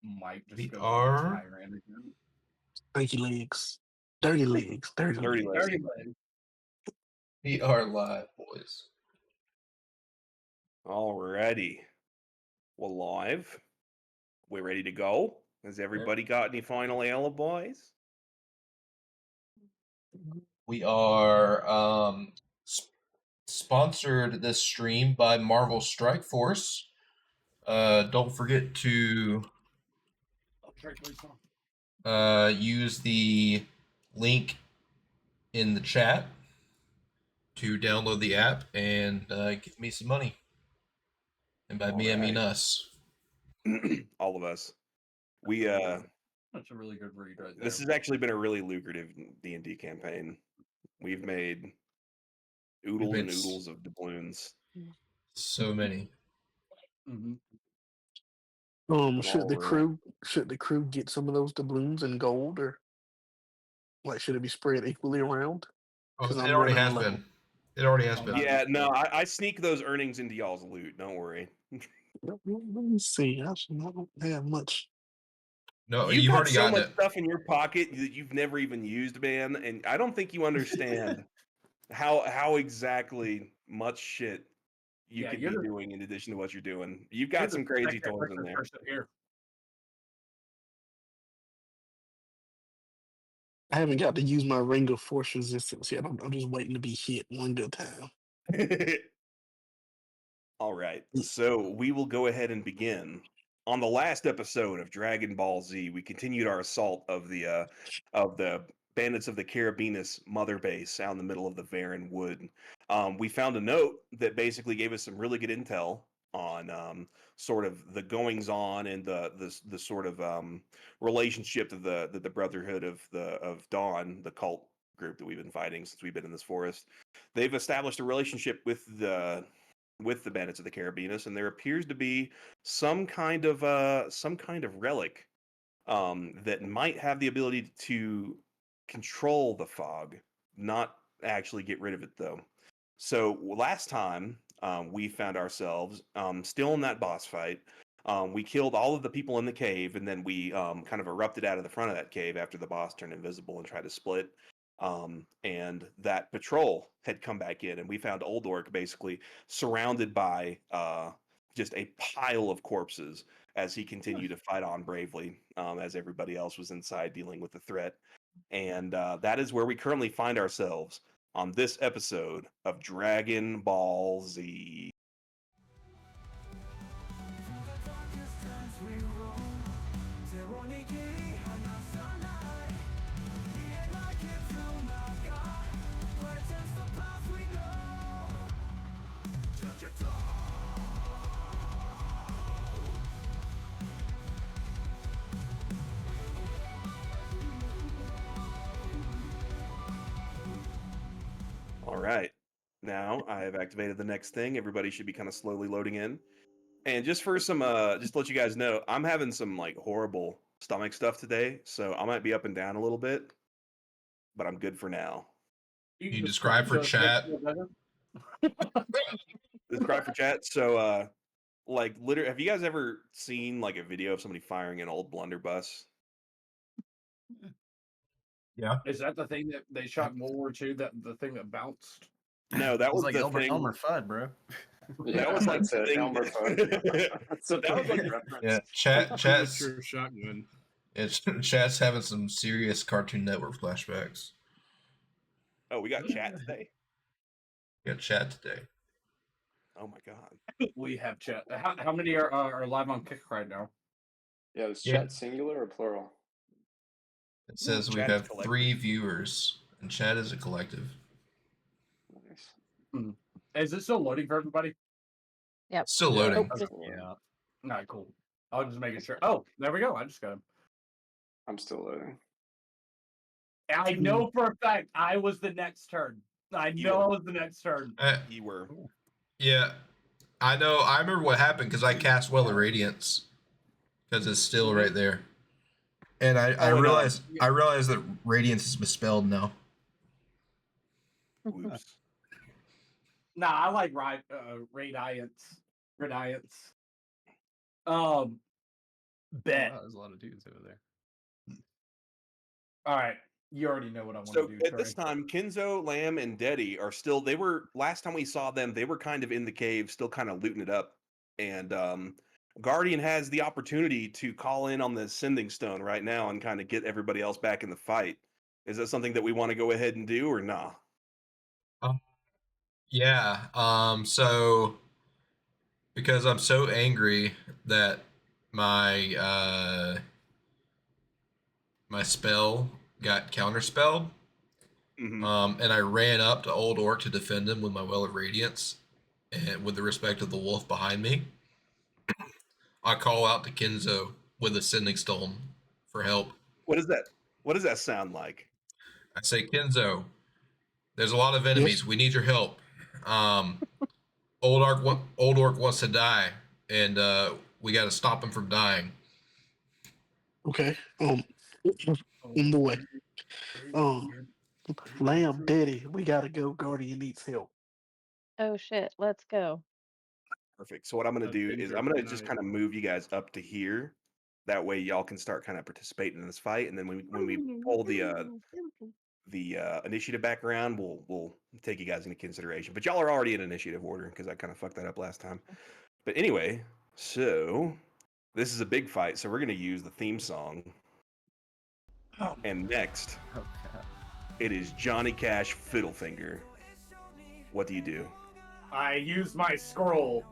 Mike just We goes on a are tirade again. Stinky legs. Dirty legs. Dirty Dirty legs. legs. Dirty leg. we are live, boys. Alrighty. Well, live. We're ready to go. Has everybody got any final alibis? We are sponsored this stream by Marvel Strike Force. Don't forget to use the link in the chat to download the app and give me some money. And by me, I mean us. All of us. We That's a really good read right there. this has actually been a really lucrative D&D campaign. We've made oodles and oodles of doubloons. So many. Mm-hmm. Should the crew get some of those doubloons in gold, or like should it be spread equally around? Oh, Because it I'm already running has low. been. It already has been. Yeah, no, I sneak those earnings into y'all's loot. Don't worry. Let me see. I don't have much. No, You've you've got already so gotten much it. stuff in your pocket that you've never even used, man, and I don't think you understand how exactly much shit you could be doing in addition to what you're doing. You've got some crazy toys in there. Here. I haven't got to use my ring of force resistance yet. I'm just waiting to be hit one good time. All right, so we will go ahead and begin. On the last episode of Dragon Ball Z, we continued our assault of the Bandits of the Carabinus mother base out in the middle of the Varen Wood. We found a note that basically gave us some really good intel on sort of the goings on and the sort of relationship that the Brotherhood of Dawn, the cult group that we've been fighting since we've been in this forest, they've established a relationship with the Bandits of the Carabinus, and there appears to be some kind of relic that might have the ability to control the fog, not actually get rid of it though. So last time we found ourselves still in that boss fight. We killed all of the people in the cave, and then we kind of erupted out of the front of that cave after the boss turned invisible and tried to split. And that patrol had come back in, and we found Old Orc basically surrounded by just a pile of corpses as he continued to fight on bravely, as everybody else was inside dealing with the threat. And that is where we currently find ourselves on this episode of Dragon Ball Z. All right. Now I have activated the next thing. Everybody should be kind of slowly loading in. And just for some, just to let you guys know, I'm having some like horrible stomach stuff today, so I might be up and down a little bit, but I'm good for now. You describe for chat. Describe for chat. So, like, literally, have you guys ever seen like a video of somebody firing an old blunderbuss? Yeah. Is that the thing that they shot in World War II? That the thing that bounced? No, that was like the Elmer thing. Fudd, bro. That was like the thing. Elmer Fudd. So that was like reference. Yeah, chat's shotgun. Chat's having some serious Cartoon Network flashbacks. Oh, we got chat today. We got chat today. Oh my god. We have chat. How many are live on Kick right now? Yeah, is chat singular or plural? It says we have 3 viewers, and chat is a collective. Nice. Is it still loading for everybody? Yep. Still loading. Yeah. All right, cool. I'll just make sure. Oh, there we go. I just got him. I'm still loading. I know for a fact I was the next turn. I was the next turn. You were. Yeah, I know. I remember what happened because I cast Well of Radiance because it's still right there, and I realized that Radiance is misspelled now. Oops. Nah, I like Radiance. Bet. Wow, there's a lot of dudes over there. All right. You already know what I want So to do. at this Trey. time, Kinzo, Lamb, and Deddy are still. They were last time we saw them. They were kind of in the cave, still kind of looting it up. And Guardian has the opportunity to call in on the Sending Stone right now and kind of get everybody else back in the fight. Is that something that we want to go ahead and do, or nah? Yeah. So because I'm so angry that my my spell got counterspelled, Mhm. and I ran up to Old Orc to defend him with my Well of Radiance, and with the respect of the wolf behind me, I call out to Kinzo with a Sending Stone for help. What is that? What does that sound like? I say, Kinzo, there's a lot of Yes. enemies. We need your help. Old Orc wants to die, and we got to stop him from dying. Okay. In the way. Lamb, Daddy, we gotta go. Guardian needs help. Oh shit, let's go. Perfect. So what I'm going to do is Ginger, I'm going to good just night. kind of move you guys up to here. That way, y'all can start kind of participating in this fight, and then when we pull the initiative back around, we'll take you guys into consideration. But y'all are already in initiative order because I kind of fucked that up last time. But anyway, so this is a big fight, so we're going to use the theme song. And next, Oh god. it is Johnny Cash Fiddlefinger. What do you do? I use my scroll,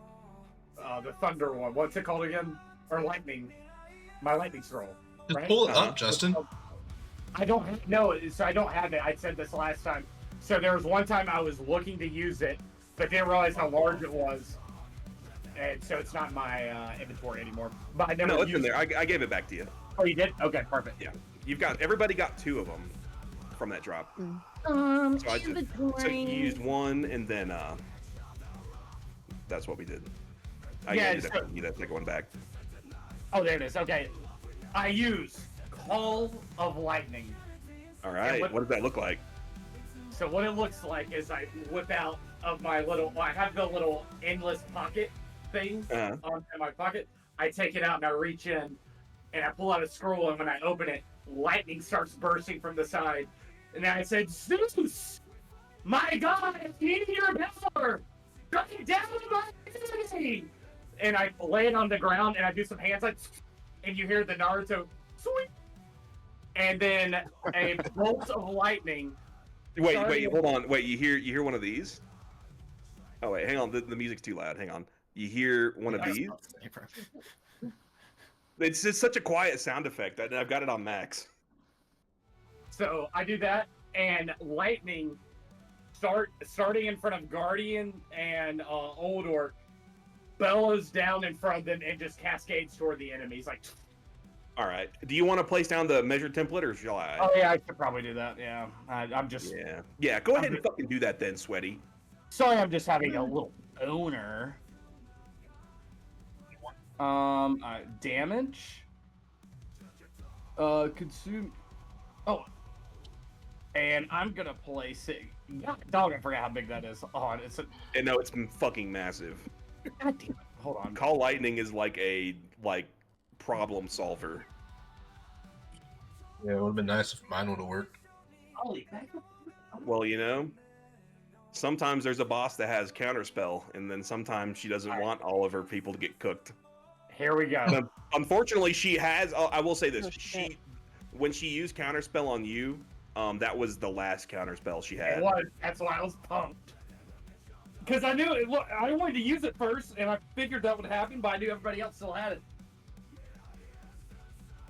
the thunder one. What's it called again? Or lightning? My lightning scroll. Just right? pull it Uh-huh. up, Justin. I don't know, so I don't have it. I said this last time. So there was one time I was looking to use it, but didn't realize how large it was, and so it's not in my inventory anymore. But I never. No, it's used in there. I gave it back to you. Oh, you did? Okay, perfect. Yeah, everybody got 2 of them from that drop. So so you used 1, and then that's what we did. I Yeah, ended up so- giving you that second one back. Oh, there it is. Okay, I use Call of Lightning. All right, what- what does that look like? So what it looks like is I whip out of my little. I have the little endless pocket thing Uh-huh. in my pocket. I take it out and I reach in, and I pull out a scroll. And when I open it, lightning starts bursting from the side. And then I said, "Zeus, my God, I need your power! Strike down my enemy!" And I lay it on the ground and I do some hands like, and you hear the Naruto sweep, and then a bolt of lightning. Wait, Sorry. hold on. Wait, you hear one of these? Oh wait, hang on. The music's too loud. Hang on. You hear one of these? It's just such a quiet sound effect. I've got it on max. So I do that, and lightning starting in front of Guardian and Old Orc bellows down in front of them and just cascades toward the enemies. Like, All right. Do you want to place down the measure template, or shall I? oh yeah, I should probably do that. Yeah, I'm just Yeah. Go ahead and fucking do that then, Sweaty. sorry. I'm just having a little boner. Damage. Consume. Oh, and I'm gonna place it. God, dog, I forgot how big that is. Oh, it's a. And no, it's fucking massive. God damn it. Hold on. Call Lightning is like a problem solver. Yeah, it would have been nice if mine would have worked. Holy back up. Well, sometimes there's a boss that has counterspell, and then sometimes she doesn't want all of her people to get cooked. Here we go. And unfortunately, she has. I will say this: Oh, shit. when she used counterspell on you, that was the last counterspell she had. It was. That's why I was pumped. Because I knew it. Look, I wanted to use it first, and I figured that would happen, but I knew everybody else still had it.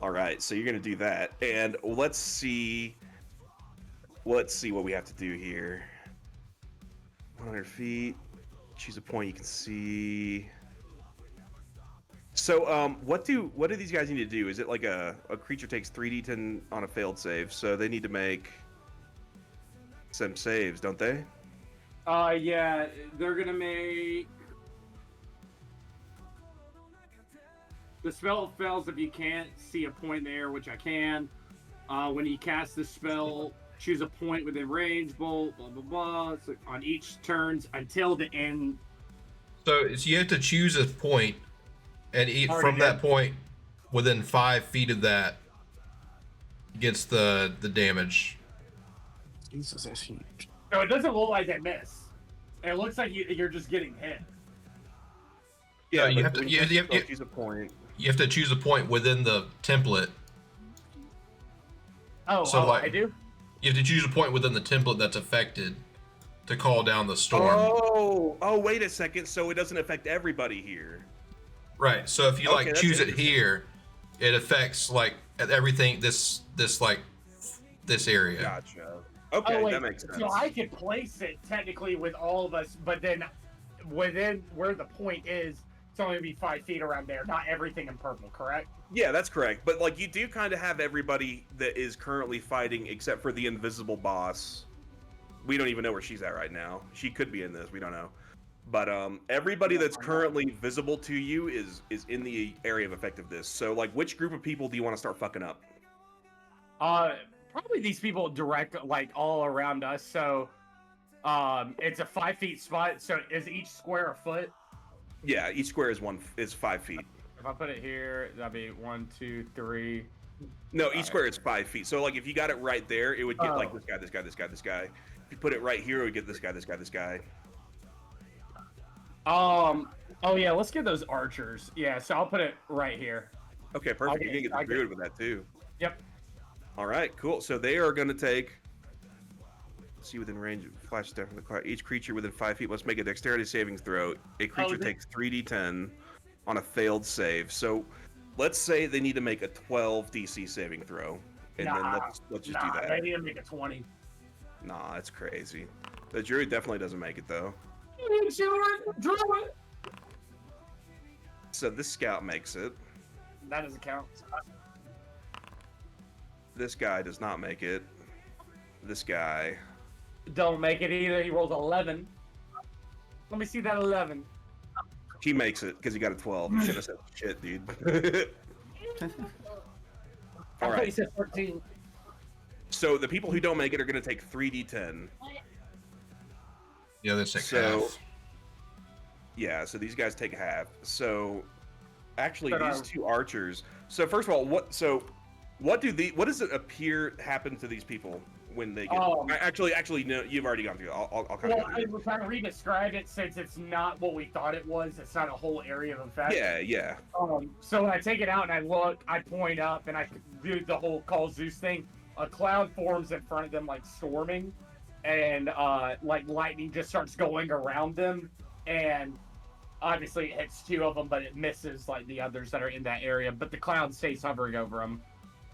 All right, so you're gonna do that, and let's see what we have to do here. 100 feet. Choose a point you can see. So, what do these guys need to do? Is it like a creature takes 3d10 on a failed save, so they need to make some saves, don't they? Yeah, they're gonna make. The spell fails if you can't see a point in the air, which I can. When you cast the spell, choose a point within range, bolt, blah, blah, blah. So on each turns until the end. So you have to choose a point, and Already from that did. point, within 5 feet of that gets the damage. Jesus, that's huge. So it doesn't look like they miss. It looks like you're just getting hit. Yeah, you but have to. when You, cast you, a spell, you, choose a point. you have to choose a point within the template. Oh, So, like, I do? You have to choose a point within the template that's affected to call down the storm. Oh, wait a second. So it doesn't affect everybody here. Right. So if you Okay, that's choose it interesting. here, it affects everything this area. Gotcha. Okay, Oh, wait. that makes sense. So I could place it technically with all of us, but then within where the point is, it's only going to be 5 feet around there, not everything in purple, correct? Yeah, that's correct. But like, you do kind of have everybody that is currently fighting, except for the invisible boss. We don't even know where she's at right now. She could be in this. We don't know. But everybody that's currently visible to you is in the area of effectiveness. So like, which group of people do you want to start fucking up? Probably these people direct, like, all around us. So, it's a 5 feet spot. So is each square a foot? Yeah, each square is 5 feet. If I put it here, that'd be 1, 2, 3. No, each square is 5 feet. So like, if you got it right there, it would get like this guy, this guy, this guy, this guy. If you put it right here, it would get this guy, this guy, this guy. Oh yeah, let's get those archers. Yeah, so I'll put it right here. Okay, perfect. You're gonna get the druid with that too. Yep. All right, cool. So they are gonna take. See within range of flash attack from the cloud. Each creature within 5 feet must make a dexterity saving throw. A creature takes 3d10 on a failed save. So let's say they need to make a 12 DC saving throw, and then let's just do that. They need to make a 20. Nah, that's crazy. The druid definitely doesn't make it though. Druid. So this scout makes it. That doesn't count. This guy does not make it. This guy. Don't make it either. He rolls 11. Let me see that 11. He makes it because he got a 12. You should have said shit, dude. All right. He said 14. So the people who don't make it are going to take 3d10. Yeah, that's So- half. Yeah, so these guys take half. So actually, these two archers. So first of all, what does it appear happen to these people when they get? Actually, no. You've already gone through. I'll kind Well, of. I was trying to re-describe it since it's not what we thought it was. It's not a whole area of effect. Yeah. So when I take it out and I look, I point up and I do the whole call Zeus thing. A cloud forms in front of them like storming, and like lightning just starts going around them, and obviously it hits 2 of them, but it misses like the others that are in that area. But the cloud stays hovering over them.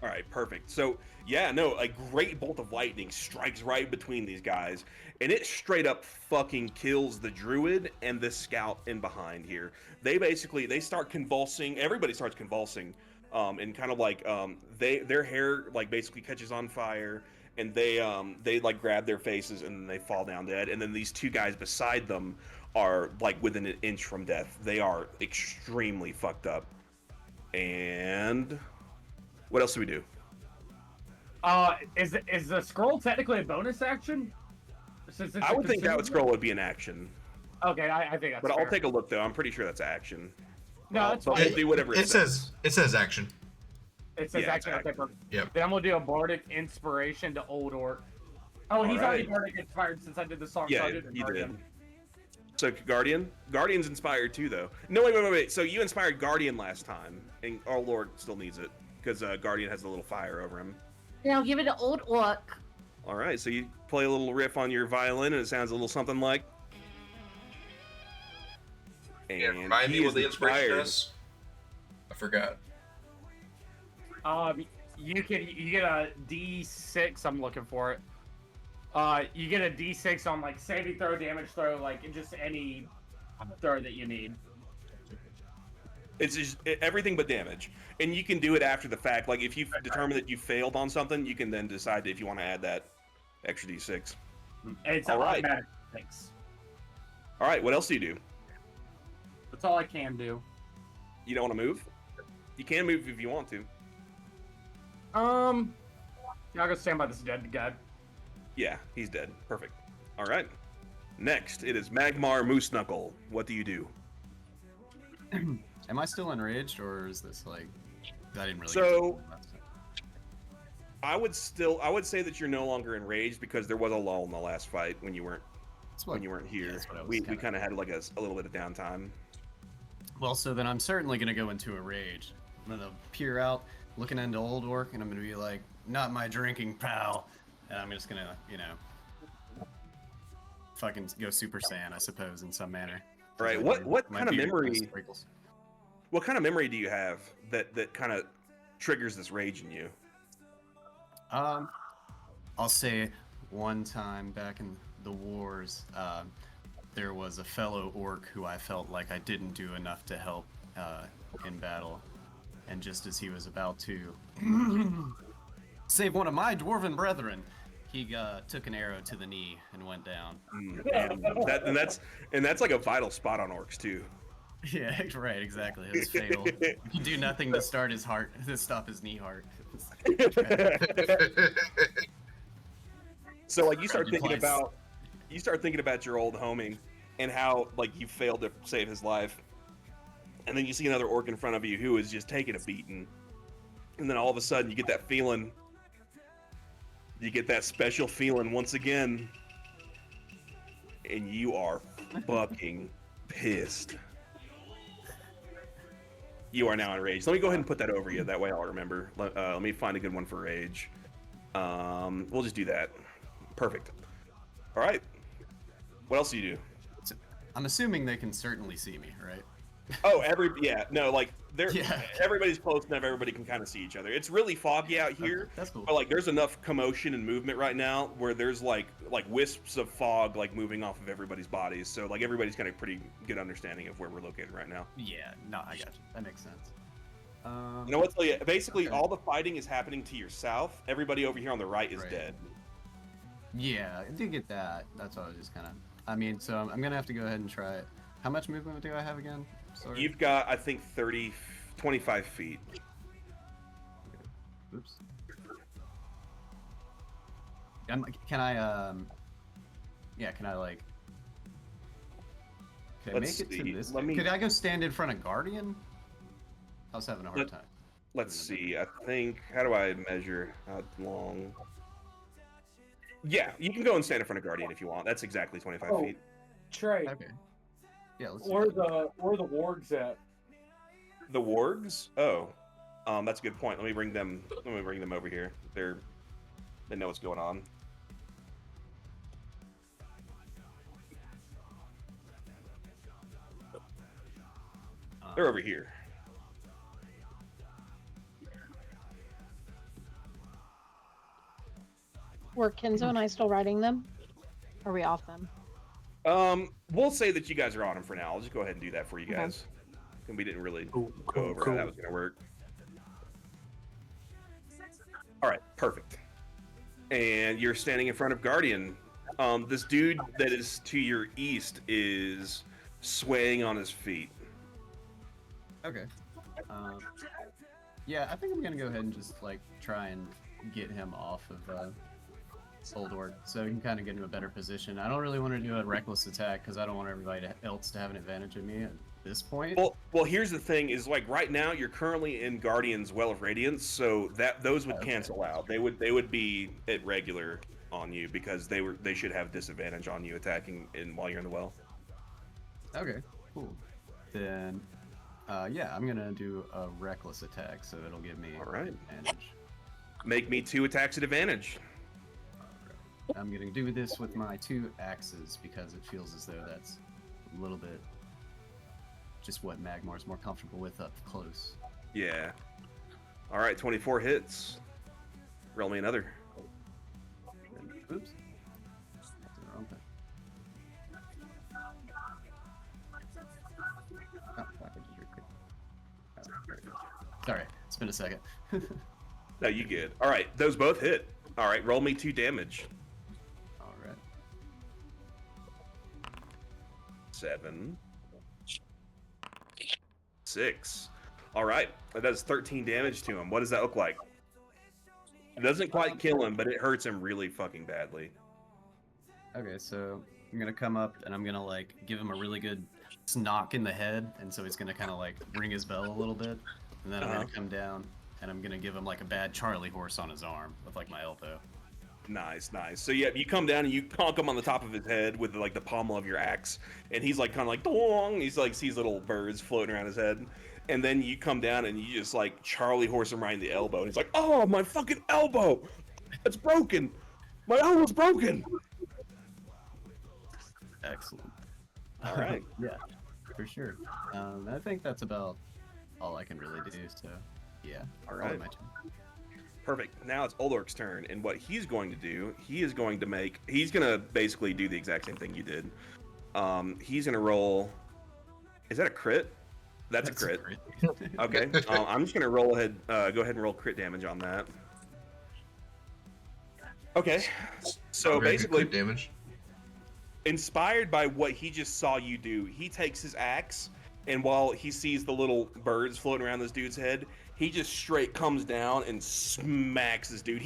All right, perfect. So yeah, no, a great bolt of lightning strikes right between these guys, and it straight up fucking kills the druid and the scout in behind here. They start convulsing. Everybody starts convulsing, and kind of like their hair like basically catches on fire, and they like grab their faces and then they fall down dead. And then these 2 guys beside them are like within an inch from death. They are extremely fucked up. And what else do we do? Is the scroll technically a bonus action? Since it's I a would think that would consumable? scroll would be an action. Okay, I think that's But fair. I'll take a look though. I'm pretty sure that's action. No, it's but fine. we'll do whatever it says. It says action. It says Yeah, action. exactly. Okay, perfect. Yep. Then I'm gonna do a bardic inspiration to Old Orc. Oh, he's already Alright. bardic inspired since I did the song. so Yeah, I did the he Guardian. did. So Guardian's inspired too though. No, wait. So you inspired Guardian last time, and our Lord still needs it because Guardian has a little fire over him. Yeah, I'll give it to Old Orc. All right, so you play a little riff on your violin, and it sounds a little something like. And Yeah, remind he me is what the inspiration inspired. is. I forgot. You get a D6. I'm looking for it. You get a D6 on like saving throw, damage throw, like just any throw that you need. It's just everything but damage, and you can do it after the fact. Like if you determine that you failed on something, you can then decide if you want to add that extra D6. And it's All right. automatic. Thanks. All right, what else do you do? That's all I can do. You don't want to move? You can move if you want to. Yeah, I'll go stand by this dead guy. Yeah, he's dead. Perfect. All right. Next, it is Magmar Moose Knuckle. What do you do? Am I still enraged, or is this like? I didn't really. So I would say that you're no longer enraged because there was a lull in the last fight when you weren't here. that's what I was We kinda- kind of had like a little bit of downtime. Well, so then I'm certainly gonna go into a rage. I'm gonna peer out, looking into Old Orc, and I'm gonna be like, "Not my drinking, pal." And I'm just gonna, fucking go Super Saiyan, I suppose, in some manner. Right. What kind of memory? What kind of memory do you have that kind of triggers this rage in you? I'll say one time back in the wars, there was a fellow orc who I felt like I didn't do enough to help in battle, and just as he was about to save one of my dwarven brethren, he took an arrow to the knee and went down. And that's like a vital spot on orcs too. Yeah, right, exactly. It was fatal. You can do nothing to stop his knee heart. So like you start thinking about your old homie and how like you failed to save his life, and then you see another orc in front of you who is just taking a beating, and then all of a sudden you get that feeling. You get that special feeling once again, and you are fucking pissed. You are now enraged. Let me go ahead and put that over you. That way I'll remember. Let me find a good one for rage. We'll just do that. Perfect. All right. What else do you do? I'm assuming they can certainly see me, right? Oh, everybody's close enough. Everybody can kind of see each other. It's really foggy out here. Okay, that's cool. But like, there's enough commotion and movement right now where there's like wisps of fog like moving off of everybody's bodies. So like everybody's got a pretty good understanding of where we're located right now. Yeah, no, I got you. That makes sense. You know what? So yeah, basically all the fighting is happening to your south. Everybody over here on the right is dead. Yeah, I did get that. That's what I was just kind of. I mean, so I'm gonna have to go ahead and try it. How much movement do I have again? Sorry. You've got, I think, 25 feet. Okay. Oops. Can I, yeah, can I, like... Can I make it to this? Could I go stand in front of Guardian? I was having a hard time. Let's see. I think... How do I measure how long? Yeah, you can go and stand in front of Guardian if you want. That's exactly 25 feet. Trey. Okay. Yeah, let's Where the wargs at? The wargs? Oh, that's a good point. Let me bring them over here. They know what's going on. They're over here. Were Kenzo and I still riding them? Or are we off them? We'll say that you guys are on them for now. I'll just go ahead and do that for you guys. And we didn't really go over how that was going to work. All right, perfect. And you're standing in front of Guardian. This dude that is to your east is swaying on his feet. Okay. Yeah, I think I'm gonna go ahead and just like try and get him off of Old Orc, so we can kind of get into a better position. I don't really want to do a reckless attack because I don't want everybody else to have an advantage of me at this point. Well, here's the thing: is like right now you're currently in Guardian's Well of Radiance, so those would cancel out. They would be at regular on you because they should have disadvantage on you attacking while you're in the well. Okay, cool. Then, yeah, I'm gonna do a reckless attack, so it'll give me advantage. Make me 2 attacks at advantage. I'm gonna do this with my 2 axes because it feels as though that's a little bit just what Magmar's more comfortable with up close. Yeah. All right, 24 hits. Roll me another. Oops. Sorry, it's been a second. No, you good. All right, those both hit. All right, roll me 2 damage. All right. 7. 6. All right, that does 13 damage to him. What does that look like? It doesn't quite kill him, but it hurts him really fucking badly. Okay, so I'm gonna come up and I'm gonna like give him a really good knock in the head, and so he's gonna kind of like ring his bell a little bit, and then I'm gonna come down and I'm gonna give him like a bad Charlie horse on his arm with like my elbow. Nice. So yeah, you come down and you conk him on the top of his head with like the pommel of your axe, and he's like kind of like dong. He's like sees little birds floating around his head, and then you come down and you just like Charlie horse him right in the elbow, and he's like, "Oh, my fucking elbow! It's broken. My elbow's broken." Excellent. All right. Yeah, for sure. I think that's about all I can really do. So yeah. All right. My turn. Perfect. Now it's Oldork's turn, and what he's going to do, he's going to basically do the exact same thing you did. He's going to roll. Is that a crit? That's a crit. Okay. I'm just going to roll ahead. Go ahead and roll crit damage on that. Okay. So Very good basically, crit damage. inspired by what he just saw you do, he takes his axe, and while he sees the little birds floating around this dude's head, he just straight comes down and smacks this dude.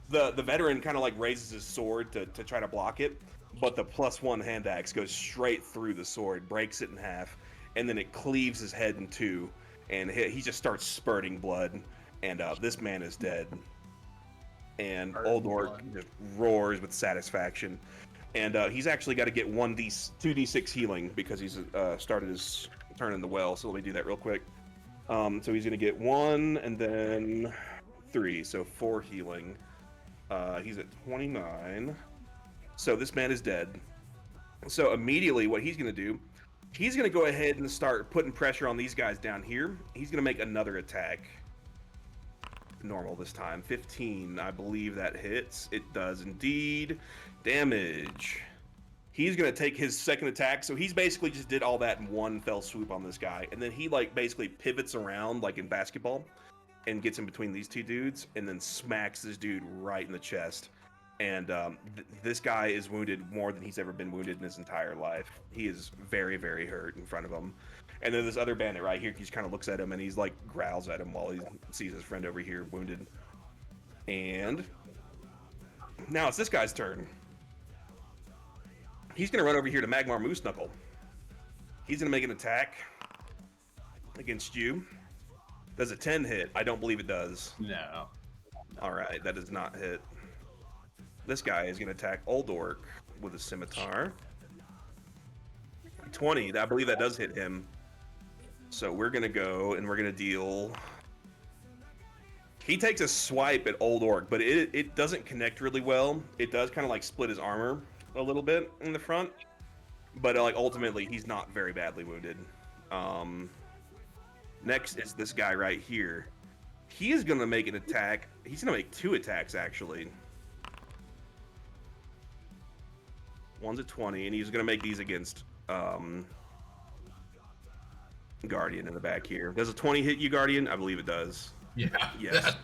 The veteran kind of like raises his sword to try to block it, but the +1 hand axe goes straight through the sword, breaks it in half, and then it cleaves his head in two, and he just starts spurting blood, and this man is dead. And Oldork just roars with satisfaction. And he's actually got to get 2d6 healing because he's started his turn in the well. So let me do that real quick. So he's going to get 1 and then 3. So 4 healing. He's at 29. So this man is dead. So immediately what he's going to do, he's going to go ahead and start putting pressure on these guys down here. He's going to make another attack. Normal this time. 15. I believe that hits. It does indeed. Damage. He's going to take his second attack. So he's basically just did all that in one fell swoop on this guy. And then he like basically pivots around like in basketball and gets in between these two dudes and then smacks this dude right in the chest. And this guy is wounded more than he's ever been wounded in his entire life. He is very, very hurt in front of him. And then this other bandit right here, he just kind of looks at him and he's like growls at him while he sees his friend over here wounded. And now it's this guy's turn. He's going to run over here to Magmar Moose Knuckle. He's going to make an attack against you. Does a 10 hit? I don't believe it does. No. All right, that does not hit. This guy is going to attack Oldork with a scimitar. 20, I believe that does hit him. So we're going to go and we're going to deal... He takes a swipe at Oldork, but it doesn't connect really well. It does kind of like split his armor a little bit in the front. But like ultimately, he's not very badly wounded. Next is this guy right here. He is going to make an attack. He's going to make 2 attacks, actually. One's at 20, and he's going to make these against Guardian in the back here. Does a 20 hit you, Guardian? I believe it does. Yeah. Yes.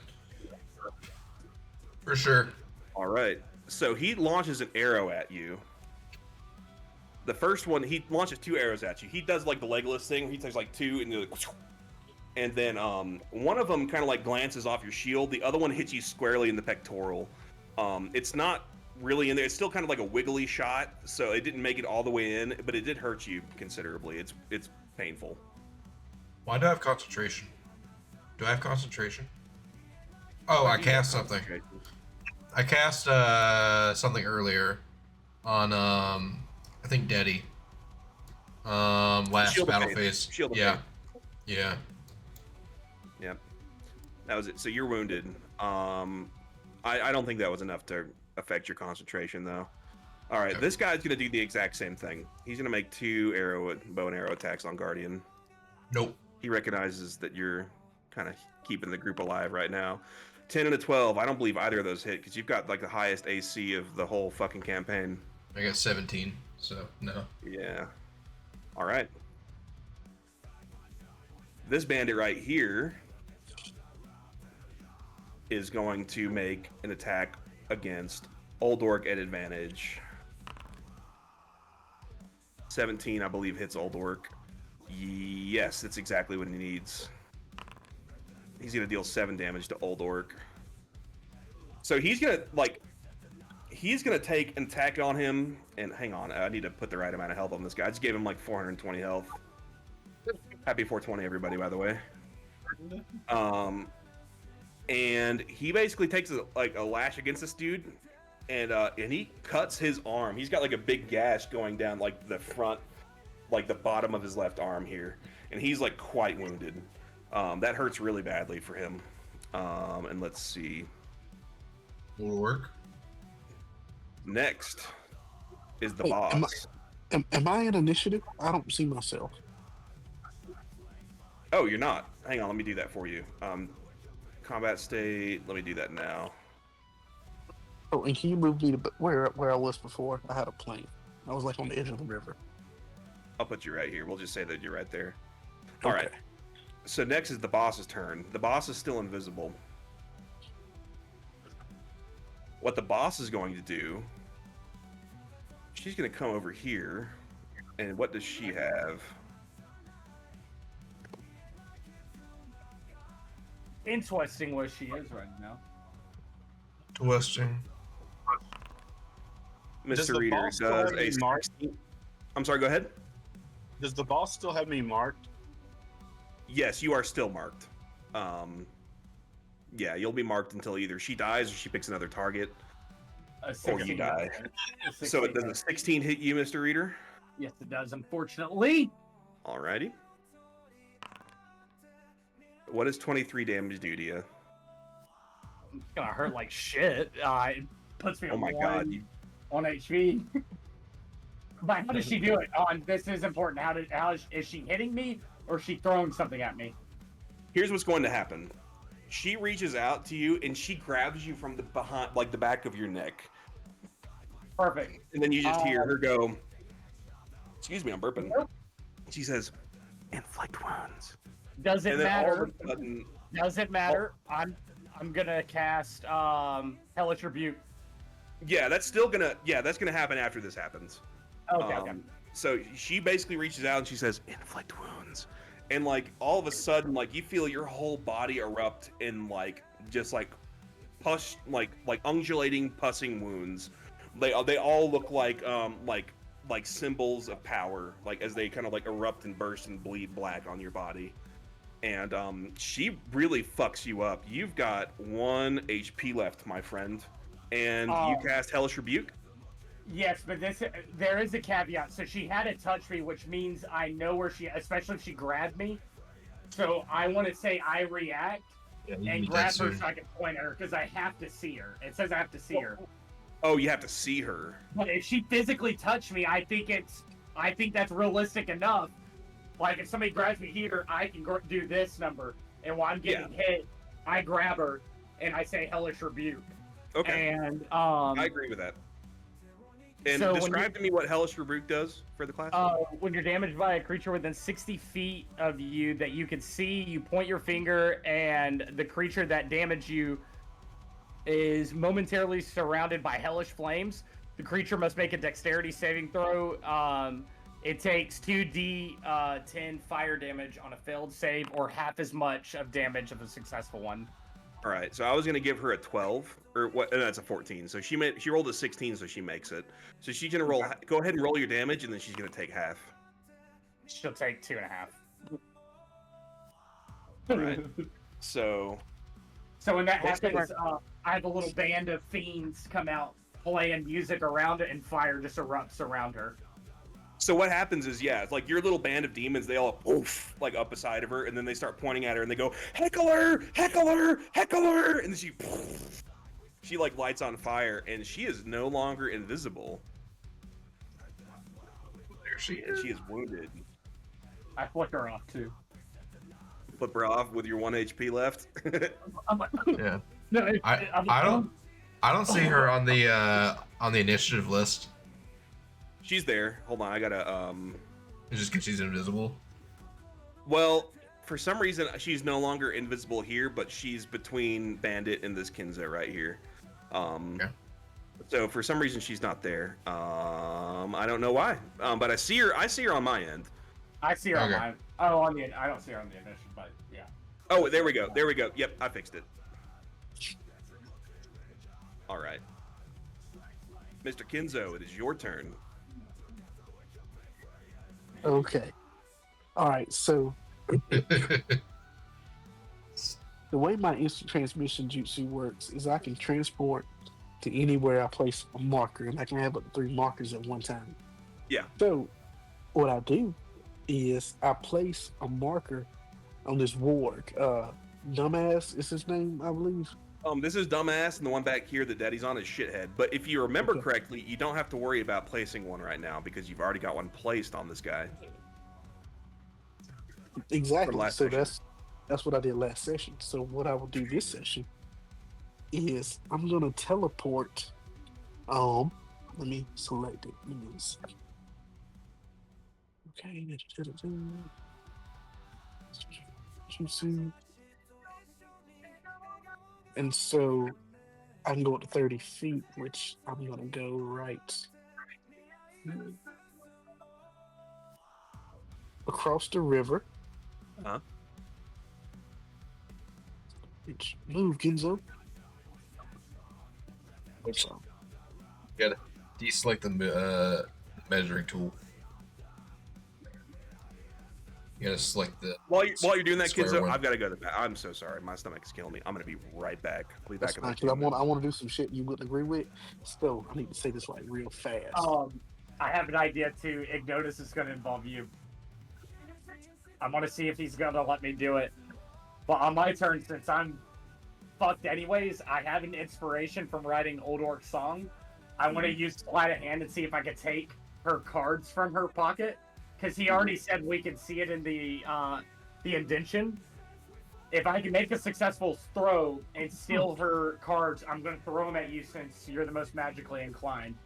For sure. All right. So he launches an arrow at you. The first one, he launches 2 arrows at you. He does like the Legolas thing. He takes like 2 and like, and then one of them kind of like glances off your shield. The other one hits you squarely in the pectoral. It's not really in there. It's still kind of like a wiggly shot, so it didn't make it all the way in, but it did hurt you considerably. It's painful. Why do I have concentration? Do I have concentration? Oh, I cast something. I cast something earlier on I think Deddy. Last Shield of battle Faith. phase. Shield of Yeah. Faith. Yeah. Yep. That was it. So you're wounded. I don't think that was enough to affect your concentration though. All right, Okay. This guy's gonna do the exact same thing. He's gonna make 2 bow and arrow attacks on Guardian. Nope. He recognizes that you're kind of keeping the group alive right now. 10 and a 12. I don't believe either of those hit because you've got like the highest AC of the whole fucking campaign. I got 17, so no. Yeah. All right. This bandit right here is going to make an attack against Oldork at advantage. 17, I believe, hits Oldork. Yes, that's exactly what he needs. He's going to deal 7 damage to Oldork. So he's going to take an attack on him. And hang on, I need to put the right amount of health on this guy. I just gave him like 420 health. Happy 420, everybody, by the way. and he basically takes a lash against this dude, and he cuts his arm. He's got like a big gash going down like the front, like the bottom of his left arm here, and he's like quite wounded. That hurts really badly for him. And let's see. Will work. Next is the Wait, boss. Am I in initiative? I don't see myself. Oh, you're not. Hang on, let me do that for you. Combat state. Let me do that now. Oh, and can you move me to where I was before? I had a plane. I was like on the edge of the river. I'll put you right here. We'll just say that you're right there. All right. Okay. So next is the boss's turn. The boss is still invisible. What the boss is going to do, she's going to come over here. And what does she have? Interesting where she is right now. Twisting. Does the Mr. Reader boss still does have a me marked? 16. I'm sorry, go ahead. Does the boss still have me marked? Yes, you are still marked. Yeah, you'll be marked until either she dies or she picks another target, A or you 16 die. A So 16 does a 16 hit you, Mr. Reader? Yes, it does, unfortunately. Alrighty. What does 23 damage do to you? It's gonna hurt like shit. It puts me Oh on my god. on HP. But how does she do it? This is important. Is she hitting me or is she throwing something at me? Here's what's going to happen. She reaches out to you and she grabs you from the behind, like the back of your neck. Perfect. And then you just hear her go, excuse me, I'm burping. Nope. She says, inflict wounds. Does it And then all matter? of a sudden, Does it matter? I'm gonna cast Hellish Rebuke. yeah, that's gonna happen after this happens. Okay. So she basically reaches out and she says, inflict wounds. And like all of a sudden, like you feel your whole body erupt in like just like pus, like undulating pussing wounds. They all look like symbols of power, like as they kind of like erupt and burst and bleed black on your body. And she really fucks you up. You've got 1 HP left, my friend, and you cast Hellish Rebuke. Yes, but there is a caveat. So she had to touch me, which means I know where especially if she grabbed me. So I want to say I react and grab her so I can point at her because I have to see her. It says I have to see her. Oh, you have to see her. But if she physically touched me, I think that's realistic enough. Like if somebody grabs me here, I can do this number, and while I'm getting hit, I grab her and I say Hellish Rebuke. Okay. And I agree with that. And so describe to me what Hellish Rebuke does for the class. When you're damaged by a creature within 60 feet of you that you can see, you point your finger, and the creature that damaged you is momentarily surrounded by hellish flames. The creature must make a dexterity saving throw. It takes 2d10 fire damage on a failed save, or half as much of damage of a successful one. All right, so I was gonna give her a 12, or what? No, that's a 14. So she rolled a 16, so she makes it. So she's gonna roll. Go ahead and roll your damage, and then she's gonna take half. She'll take 2.5. All right. So when that happens, I have a little band of fiends come out playing music around it, and fire just erupts around her. So what happens is, it's like your little band of demons, they all oof, like up beside of her, and then they start pointing at her, and they go, heckler, heckler, heckler, and then she like lights on fire, and she is no longer invisible. There she And is. she is wounded. I flick her off too. Flip her off with your 1 HP left. I'm like, Yeah. no, I don't see her on the initiative list. She's there. Hold on, I gotta It's just because she's invisible. Well, for some reason she's no longer invisible here, but she's between Bandit and this Kinza right here. Okay. So for some reason she's not there. I don't know why. But I see her on my end. I see her on Okay. mine. Oh, I don't see her on the initiative, but yeah. Oh, there we go. There we go. Yep, I fixed it. All right. Mr. Kinzo, it is your turn. Okay. All right. So the way my instant transmission jutsu works is I can transport to anywhere I place a marker, and I can have up to 3 markers at one time. Yeah. So what I do is I place a marker on this warg. Dumbass is his name, I believe. This is Dumbass, and the one back here that Daddy's on is Shithead. But if you remember Okay. correctly, you don't have to worry about placing one right now because you've already got one placed on this guy. Exactly. last So session. that's what I did last session. So what I will do this session is I'm gonna teleport. Let me select it. Give me a second. Okay. Jutsu. And so I can go up to 30 feet, which I'm gonna go right across the river. Huh? Which move, Ginzo. Oops. Gotta deselect the measuring tool. You gotta select the. While you're doing that, square Kinzo, one. I've got to go to the back. I'm so sorry. My stomach is killing me. I'm gonna be right back. I'll be That's back in fine, like 'cause 2 minutes. I want to do some shit you wouldn't agree with. So I need to say this like real fast. I have an idea too. Ignotus is going to involve you. I want to see if he's going to let me do it. But on my turn, since I'm fucked anyways, I have an inspiration from writing Old Orc Song. I want to use Sleight of Hand and see if I can take her cards from her pocket. Because he already said we can see it in the indention. If I can make a successful throw and steal her cards, I'm going to throw them at you since you're the most magically inclined.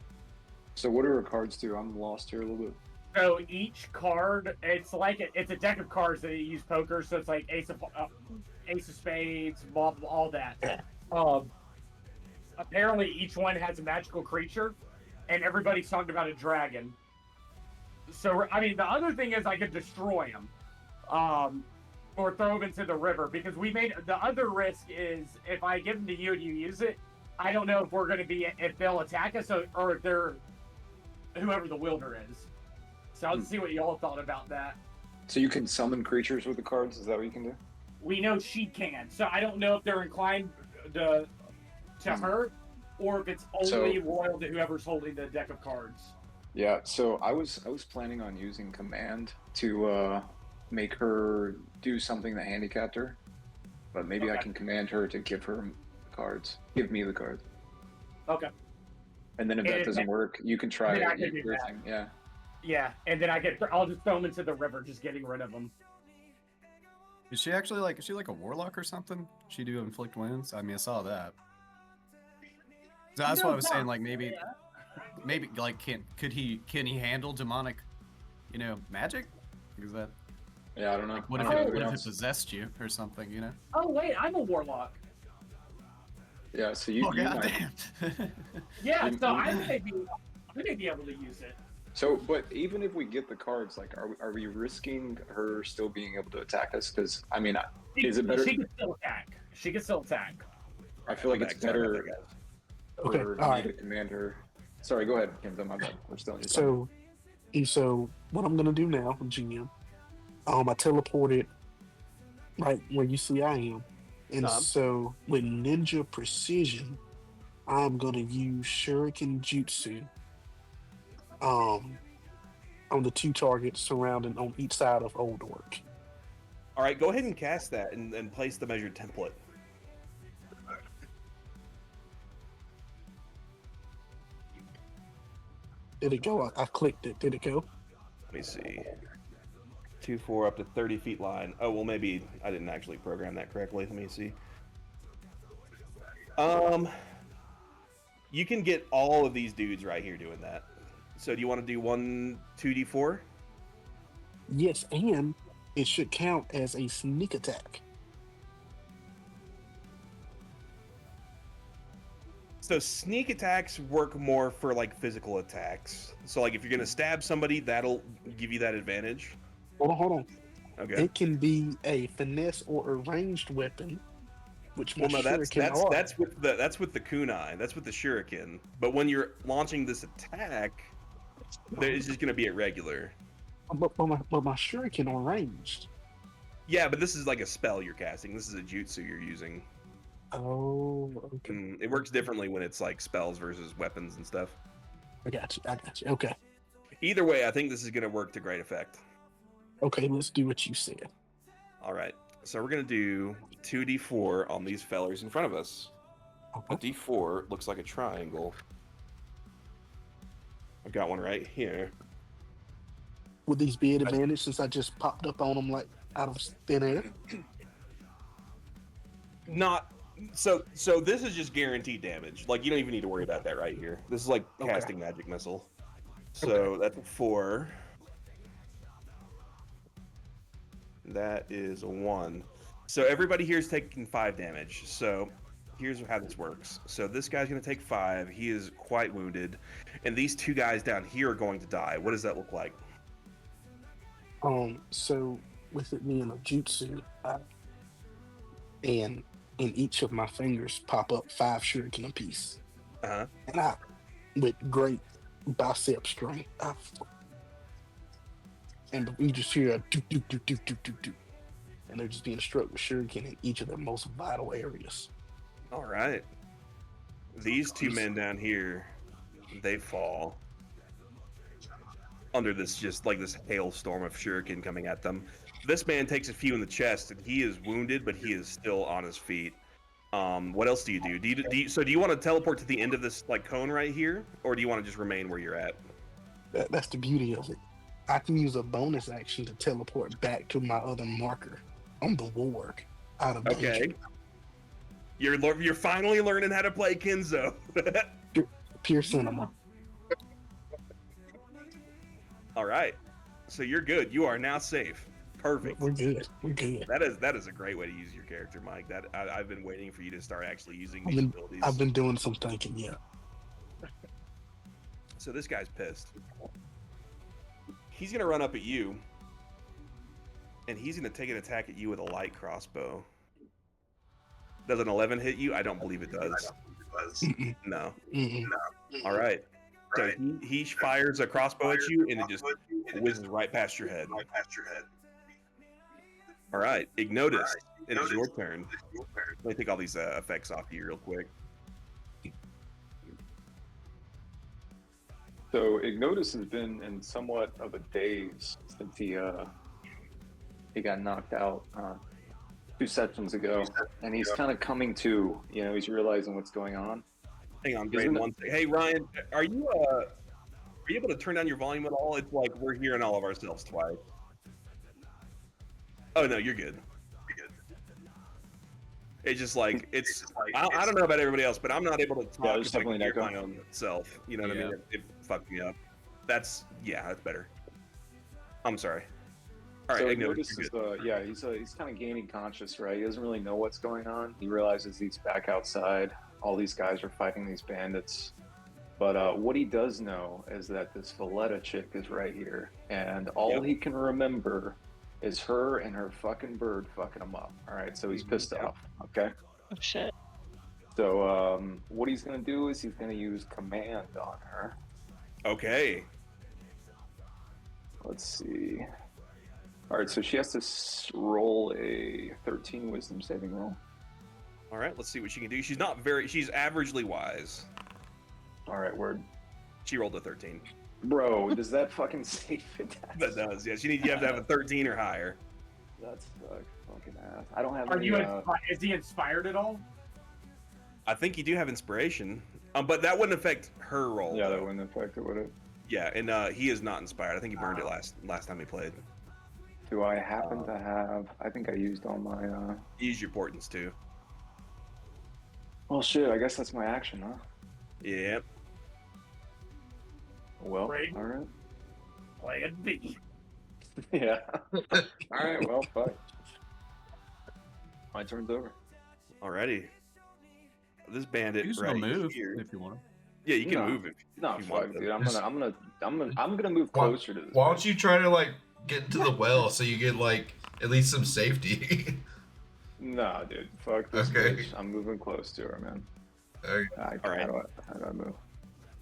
So what do her cards do? I'm lost here a little bit. So each card, it's a deck of cards that you use poker. So it's like Ace of Spades, all that. Apparently, each one has a magical creature, and everybody's talking about a dragon. So I mean, the other thing is I could destroy them, or throw them into the river because we made the other risk is if I give them to you and you use it, I don't know if we're going to be if they'll attack us or if they're whoever the wielder is. So I'll see what y'all thought about that. So you can summon creatures with the cards? Is that what you can do? We know she can, so I don't know if they're inclined to her, or if it's only loyal to whoever's holding the deck of cards. Yeah, so I was planning on using command to make her do something that handicapped her, but maybe I can command her to give her cards. Give me the cards. Okay. And then if that doesn't work, you can try then I it. can do Your that. thing. Yeah. Yeah, and then I'll just throw them into the river, just getting rid of them. Is she actually is she like a warlock or something? She do inflict wounds? I mean, I saw that. So that's what I was saying, like maybe like can he handle demonic, magic? Is that Yeah, I don't know. like, what if it possessed you or something, Oh wait, I'm a warlock. Yeah, so you might. goddamn. Yeah, so I may be able to use it. So, but even if we get the cards, like, are we risking her still being able to attack us? Because I mean, is it better? She can still attack. She can still attack. I feel like it's better Okay, for all me right. to command her. Sorry, go ahead, Kenzo. My bad. We're still in your time. So what I'm gonna do now, GM, I teleported right where you see I am, and so with ninja precision, I'm gonna use Shuriken Jutsu. On the 2 targets surrounding on each side of Old Orc. All right, go ahead and cast that and place the measured template. Did it go? I clicked it. Did it go? Let me see. 2-4 up to 30 feet line. Oh, well, maybe I didn't actually program that correctly. Let me see. You can get all of these dudes right here doing that. So do you want to do 2d4? Yes, and it should count as a sneak attack. So sneak attacks work more for like physical attacks. So like if you're gonna stab somebody, that'll give you that advantage. Hold on. Okay. It can be a finesse or a ranged weapon, which Well, no, that's shuriken are. that's with the kunai. That's with the shuriken. But when you're launching this attack, it's just gonna be at regular. But my shuriken are ranged. Yeah, but this is like a spell you're casting. This is a jutsu you're using. Oh, okay. It works differently when it's like spells versus weapons and stuff. I got you. I got you. Okay. Either way, I think this is going to work to great effect. Okay, let's do what you said. All right. So we're going to do 2d4 on these fellers in front of us. A Okay. d4 looks like a triangle. I've got one right here. Would these be at advantage since I just popped up on them like out of thin air? Not so this is just guaranteed damage. Like you don't even need to worry about that right here. This is like Okay. casting magic missile. So that's a 4. That is a 1. So everybody here is taking 5 damage. So here's how this works. So this guy's going to take 5. He is quite wounded. And these 2 guys down here are going to die. What does that look like? So with it being a jutsu, and in each of my fingers pop up 5 shuriken apiece. Uh-huh. And I, with great bicep strength, and you just hear a do do do do do do do, and they're just being struck with shuriken in each of their most vital areas. All right. These 2 men down here, they fall under this just like this hailstorm of shuriken coming at them. This man takes a few in the chest, and he is wounded, but he is still on his feet. What else do you do? Do you want to teleport to the end of this like cone right here, or do you want to just remain where you're at? That's the beauty of it. I can use a bonus action to teleport back to my other marker on the ward out of danger. Okay. You're finally learning how to play Kenzo. Pure cinema. All right. So you're good. You are now safe. Perfect. We're good. We're good. That is a great way to use your character, Mike. I've been waiting for you to start actually using these abilities. I've been doing some thinking, yeah. So this guy's pissed. He's gonna run up at you, and he's gonna take an attack at you with a light crossbow. Does an 11 hit you? I don't believe it does. No. All right. So he fires a crossbow at you, and it just whizzes right past your head. All right, Ignotus, it is your turn. Let me take all these effects off you real quick. So Ignotus has been in somewhat of a daze since he got knocked out 2 sessions ago, and he's kind of coming to. You know, he's realizing what's going on. Hang on, Braden, one second. Hey, Ryan, are you able to turn down your volume at all? It's like we're hearing all of ourselves twice. Oh no, you're good. It's just like I don't know about everybody else, but I'm not able to talk there's definitely hear an echo. my own self. You know what I mean? It fucked me up. That's better. I'm sorry. All right, So Ignotus, Ignotus is he's kind of gaining conscious, right? He doesn't really know what's going on. He realizes he's back outside. All these guys are fighting these bandits. But what he does know is that this Valletta chick is right here, and all he can remember is her and her fucking bird fucking him up. All right, so he's pissed off. Okay. Oh shit. So what he's gonna do is he's gonna use command on her. Okay. Let's see. All right, so she has to roll a 13 wisdom saving roll. All right, let's see what she can do. She's averagely wise. All right, word. She rolled a 13. Bro, does that fucking save it? That does, yeah. You have to have a 13 or higher. That's fucking ass. I don't have Are any, you is he inspired at all? I think you do have inspiration, but that wouldn't affect her roll. Yeah, that wouldn't affect it, would it? Yeah, and he is not inspired. I think he burned it last time he played. Do I happen to have? I think I used all my. Use your portents too. Well, shit. I guess that's my action, huh? Yep. Well, Right. all right. Plan B. Yeah. All right. Well, fuck. My turn's over. Alrighty. This bandit You can right still move here. if you want. Yeah, you can No. move if No, you fuck, want dude. to. I'm gonna move closer to this. Why don't you try to like get into the well so you get like at least some safety? Nah, dude. Fuck this Okay. bitch. I'm moving close to her, man. Okay. All right. How do I move?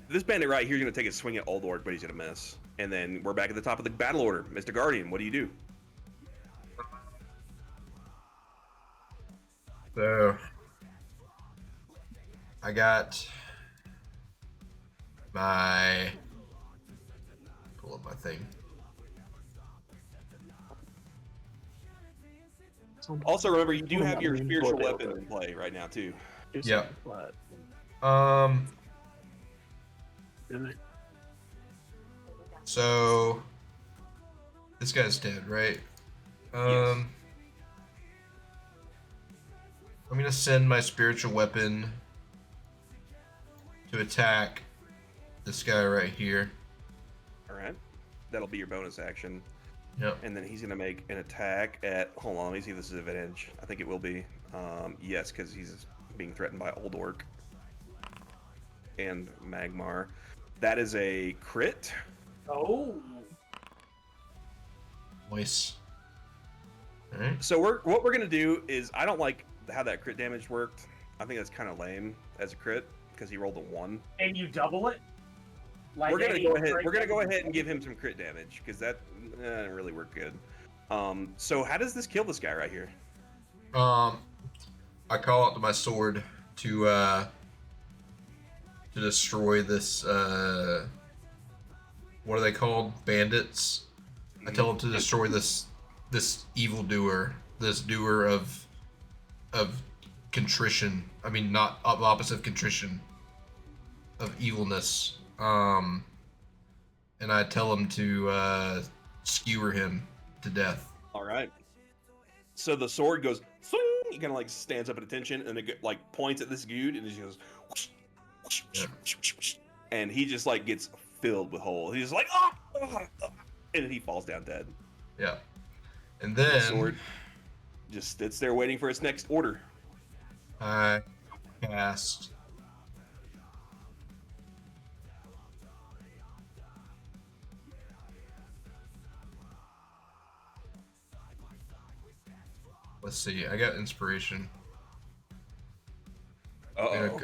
This bandit right here is going to take a swing at Old Orc, but he's going to miss. And then we're back at the top of the battle order. Mr. Guardian, what do you do? So I got my pull up my thing. Also, remember you do What have about your me? spiritual What weapon else? in play right now too. It's Yep. flat. Um. Isn't it? So this guy's dead, right? Yes. I'm gonna send my spiritual weapon to attack this guy right here. All right. That'll be your bonus action. Yep. And then he's going to make an attack at. Hold on, let me see if this is advantage. I think it will be. Yes, because he's being threatened by Old Orc and Magmar. That is a crit. Oh. Nice. All right. So what we're going to do is I don't like how that crit damage worked. I think that's kind of lame as a crit because he rolled a 1. And you double it? Like We're gonna any go ahead. straight We're gonna go damage? ahead and give him some crit damage because that didn't really work good. So how does this kill this guy right here? I call out to my sword to destroy this. What are they called? Bandits. I tell him to destroy this evildoer, this doer of contrition. I mean, not opposite of contrition, of evilness. And I tell him to skewer him to death. All right. So the sword goes. Swing! He kind of like stands up at attention and it like points at this dude and he just goes. Whoosh, whoosh, whoosh, whoosh, whoosh, and he just like gets filled with holes. He's just like and then he falls down dead. Yeah. And The then sword just sits there waiting for its next order. I cast let's see, I got inspiration. Uh-oh.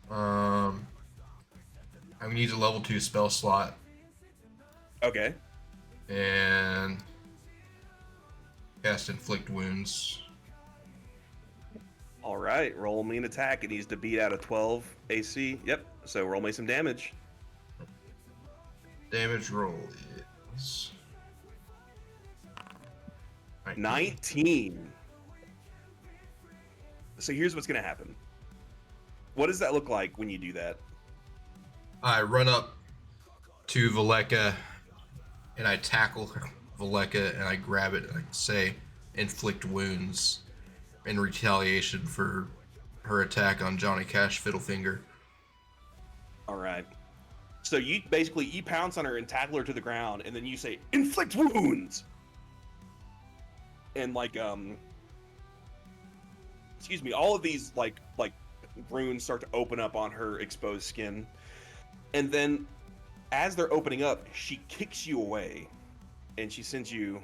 I'm gonna use a level 2 spell slot Okay. and cast inflict wounds. All right. Roll me an attack. It needs to beat out a 12 AC. Yep. So roll me some damage. Damage roll is 19. So here's what's gonna happen. What does that look like when you do that? I run up to Valeka and I tackle Valeka and I grab it and I say inflict wounds in retaliation for her attack on Johnny Cash Fiddlefinger. All right. So you pounce on her and tackle her to the ground, and then you say inflict wounds. And like excuse me, all of these like runes start to open up on her exposed skin. And then as they're opening up, she kicks you away and she sends you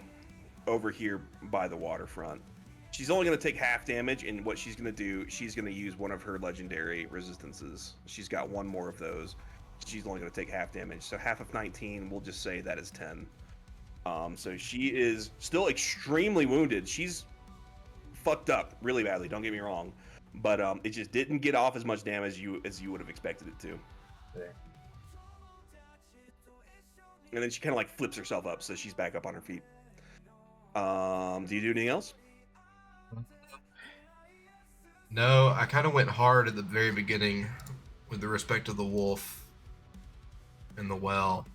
over here by the waterfront. She's only going to take half damage, and what she's going to do, she's going to use one of her legendary resistances. She's got one more of those. She's only going to take half damage. So half of 19, we'll just say that is 10. So she is still extremely wounded. She's fucked up really badly, don't get me wrong. But it just didn't get off as much damage as you would have expected it to. Okay. And then she kind of like flips herself up, so she's back up on her feet. Do you do anything else? No, I kind of went hard at the very beginning with the respect to the wolf and the well.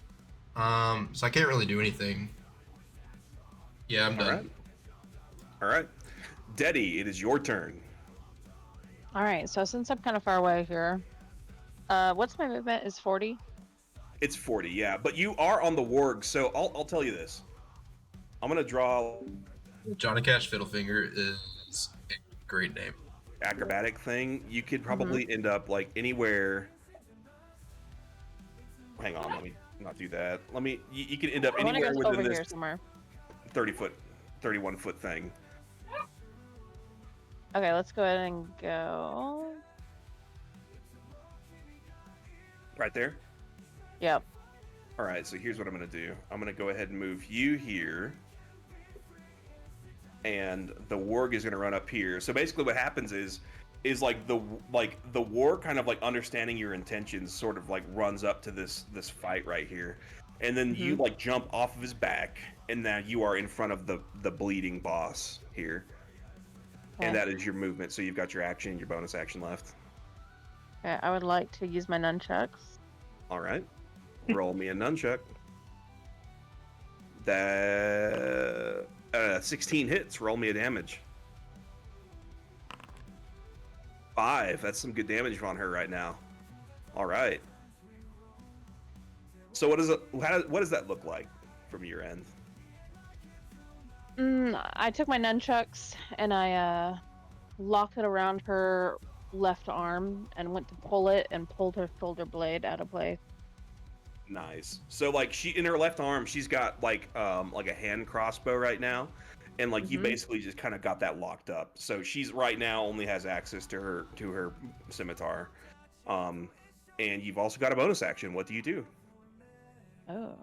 So I can't really do anything. Yeah, I'm done. All right. Deddy, it is your turn. All right, so since I'm kind of far away here, what's my movement? Is 40? It's 40, yeah. But you are on the warg, so I'll tell you this. I'm going to draw Johnny Cash Fiddlefinger is a great name. acrobatic thing. You could probably end up like anywhere. Hang on, let me not do that. You could end up I want to anywhere go within over this here somewhere. 31 foot thing. Okay, let's go ahead and go. Right there? Yep. All right, so here's what I'm going to do. I'm going to go ahead and move you here. and the warg is going to run up here. So basically, what happens is like the warg kind of like understanding your intentions, sort of like runs up to this fight right here, and then you like jump off of his back, and now you are in front of the bleeding boss here, and that is your movement. So you've got your action and your bonus action left. Okay, I would like to use my nunchucks. All right, roll me a nunchuck. That 16 hits. Roll me a damage. 5. That's some good damage on her right now. All right. So what does that look like from your end? I took my nunchucks and I locked it around her left arm and went to pull it and pulled her shoulder blade out of place. Nice. So like she in her left arm, she's got like a hand crossbow right now, and like you basically just kind of got that locked up. So she's right now only has access to her scimitar, and you've also got a bonus action. What do you do? Oh.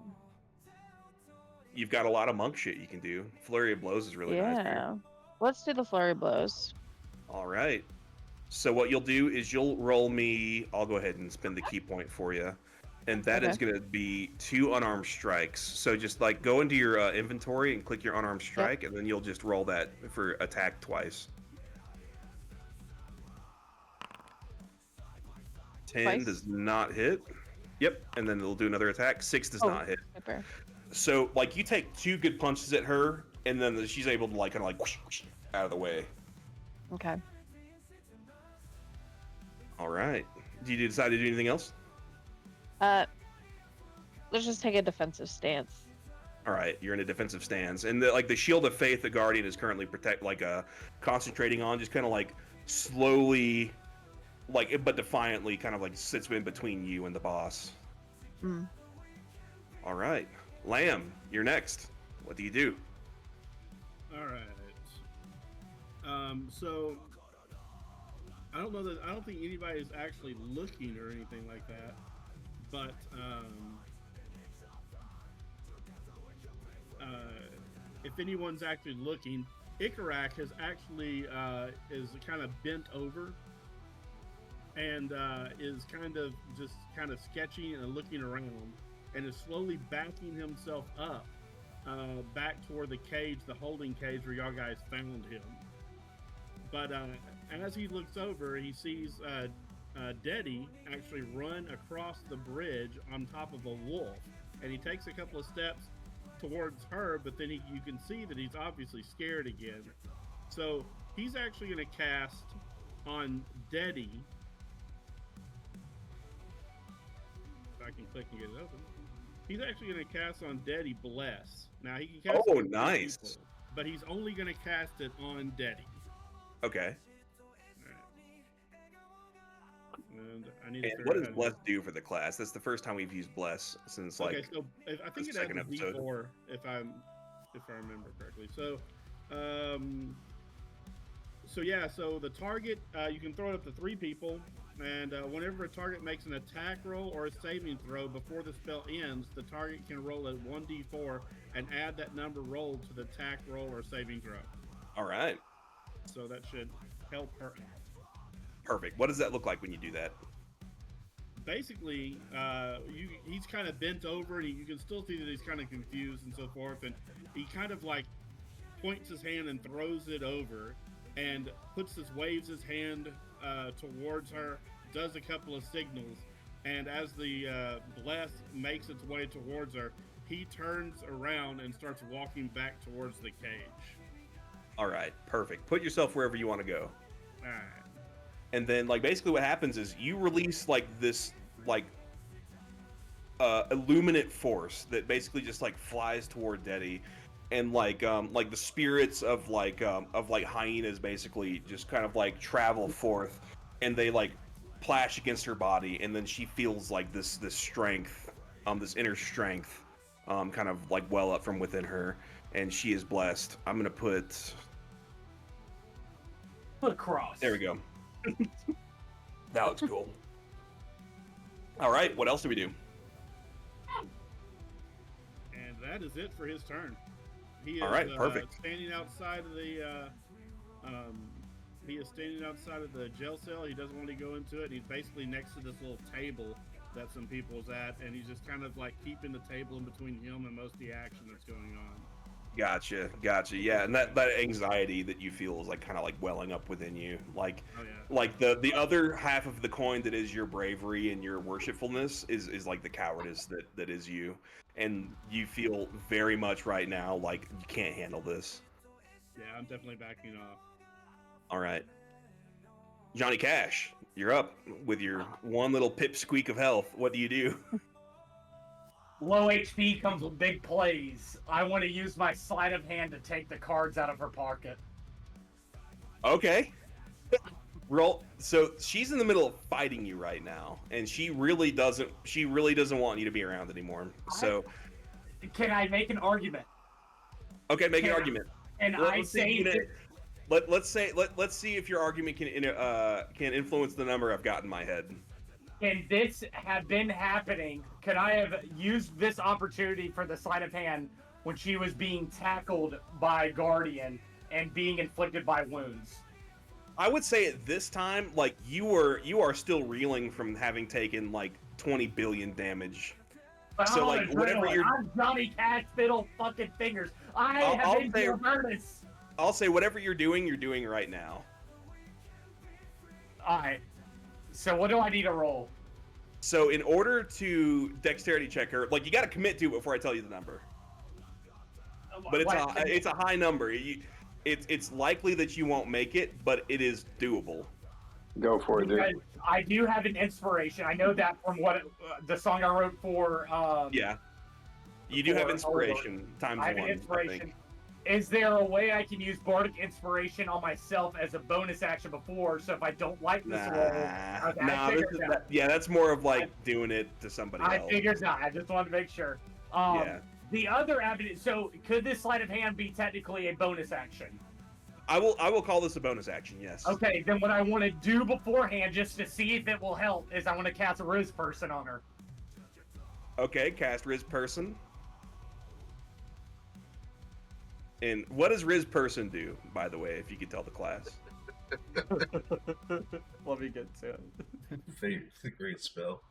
You've got a lot of monk shit you can do. Flurry of blows is really nice. Yeah. Let's do the flurry blows. All right. So what you'll do is you'll roll me. I'll go ahead and spend the key point for you. And that is going to be 2 unarmed strikes. So just like go into your inventory and click your unarmed strike, and then you'll just roll that for attack twice. 10 does not hit. Yep, and then it'll do another attack. 6 does not hit. Super. So like you take 2 good punches at her, and then she's able to like kind of like whoosh, whoosh, out of the way. Okay. All right. Did you decide to do anything else? Let's just take a defensive stance. All right, you're in a defensive stance, and the shield of faith the guardian is currently concentrating on, just kind of like slowly, but defiantly, kind of like sits in between you and the boss. All right, Lamb, you're next. What do you do? All right. So I don't think anybody's actually looking or anything like that. But if anyone's actually looking, Ikarak has actually is kind of bent over and is kind of sketching and looking around, and is slowly backing himself up back toward the cage, the holding cage where y'all guys found him. But as he looks over, he sees Deddy actually run across the bridge on top of a wolf, and he takes a couple of steps towards her, but then you can see that he's obviously scared again. So he's actually going to cast on Deddy. If I can click and get it open. He's actually going to cast on Deddy Bless. Now he can cast. Oh, nice! People, but he's only going to cast it on Deddy. Okay. And I need to what does Bless do for the class? That's the first time we've used Bless since so I think it has a episode. D4 if I remember correctly. So so the target you can throw it up to 3 people, and whenever a target makes an attack roll or a saving throw before the spell ends, the target can roll a 1d4 and add that number rolled to the attack roll or saving throw. All right. So that should help her. Perfect. What does that look like when you do that? Basically, he's kind of bent over, and you can still see that he's kind of confused and so forth. And he kind of like points his hand and throws it over, and waves his hand towards her, does a couple of signals, and as the bless makes its way towards her, he turns around and starts walking back towards the cage. All right, perfect. Put yourself wherever you want to go. All right. And then, basically what happens is you release, this, illuminate force that basically just, flies toward Deddy. And, the spirits of hyenas basically just kind of, travel forth. And they, plash against her body. And then she feels, this strength, this inner strength, kind of, well up from within her. And she is blessed. I'm going to put a cross. There we go. That looks cool. All right, what else do we do? And that is it for his turn. He is All right, perfect. standing outside of the. He is standing outside of the jail cell. He doesn't want to go into it. And he's basically next to this little table that some people's at, and he's just kind of like keeping the table in between him and most of the action that's going on. Gotcha. Yeah, and that anxiety that you feel is like kind of like welling up within you, like, Oh yeah. like the other half of the coin that is your bravery and your worshipfulness is like the cowardice that is you, and you feel very much right now like you can't handle this. Yeah, I'm definitely backing off. All right, Johnny Cash, you're up with your one little pipsqueak of health. What do you do? Low HP comes with big plays. I want to use my sleight of hand to take the cards out of her pocket. Okay. Roll. So she's in the middle of fighting you right now, and she really doesn't want you to be around anymore. So, Can I make an argument? okay, make an argument. And Let's see if your argument can influence the number I've got in my head. Can this have been happening? Could I have used this opportunity for the sleight of hand when she was being tackled by Guardian and being inflicted by wounds? I would say at this time, like you are still reeling from having taken like 20 billion damage. But So, I'm like, on whatever adrenaline. you're- I'm Johnny Cash fiddle fucking fingers. I'll Been say- nervous. I'll say whatever you're doing right now. Alright. So what do I need to roll? So in order to dexterity check her, like you got to commit to it before I tell you the number. But it's a high number. It's likely that you won't make it, but it is doable. Go for it, dude. I do have an inspiration. I know that from the song I wrote for. Yeah. You do have for inspiration times I have one. an I inspiration. think. Is there a way I can use bardic inspiration on myself as a bonus action before? So if I don't like this roll, That's more of like doing it to somebody I else. figured not. I just wanted to make sure. Yeah. The other avenue. So could this sleight of hand be technically a bonus action? I will call this a bonus action. Yes. Okay, then what I want to do beforehand, just to see if it will help, is I want to cast a Riz person on her. Okay. Cast Riz Person. And what does Riz Person do, by the way, if you could tell the class? Let me get to it. It's a great spell.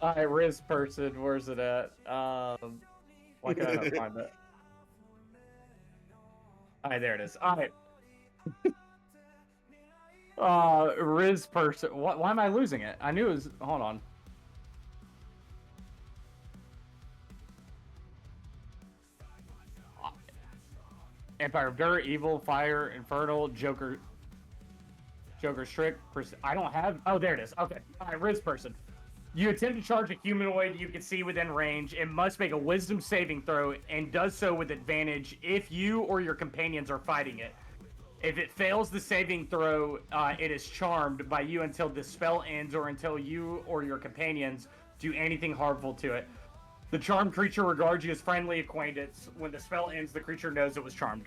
Alright, Riz person, where's it at? Why can I not find it? Alright, there it is. Alright. Riz person. Why am I losing it? I knew it was. Hold on. Empire of Dirt, Evil, Fire, Infernal, Joker, Strict. I don't have. Oh, there it is. Okay. Alright, Riz person. You attempt to charge a humanoid you can see within range. It must make a wisdom saving throw and does so with advantage if you or your companions are fighting it. If it fails the saving throw, it is charmed by you until the spell ends or until you or your companions do anything harmful to it. The charmed creature regards you as friendly acquaintance. When the spell ends, the creature knows it was charmed.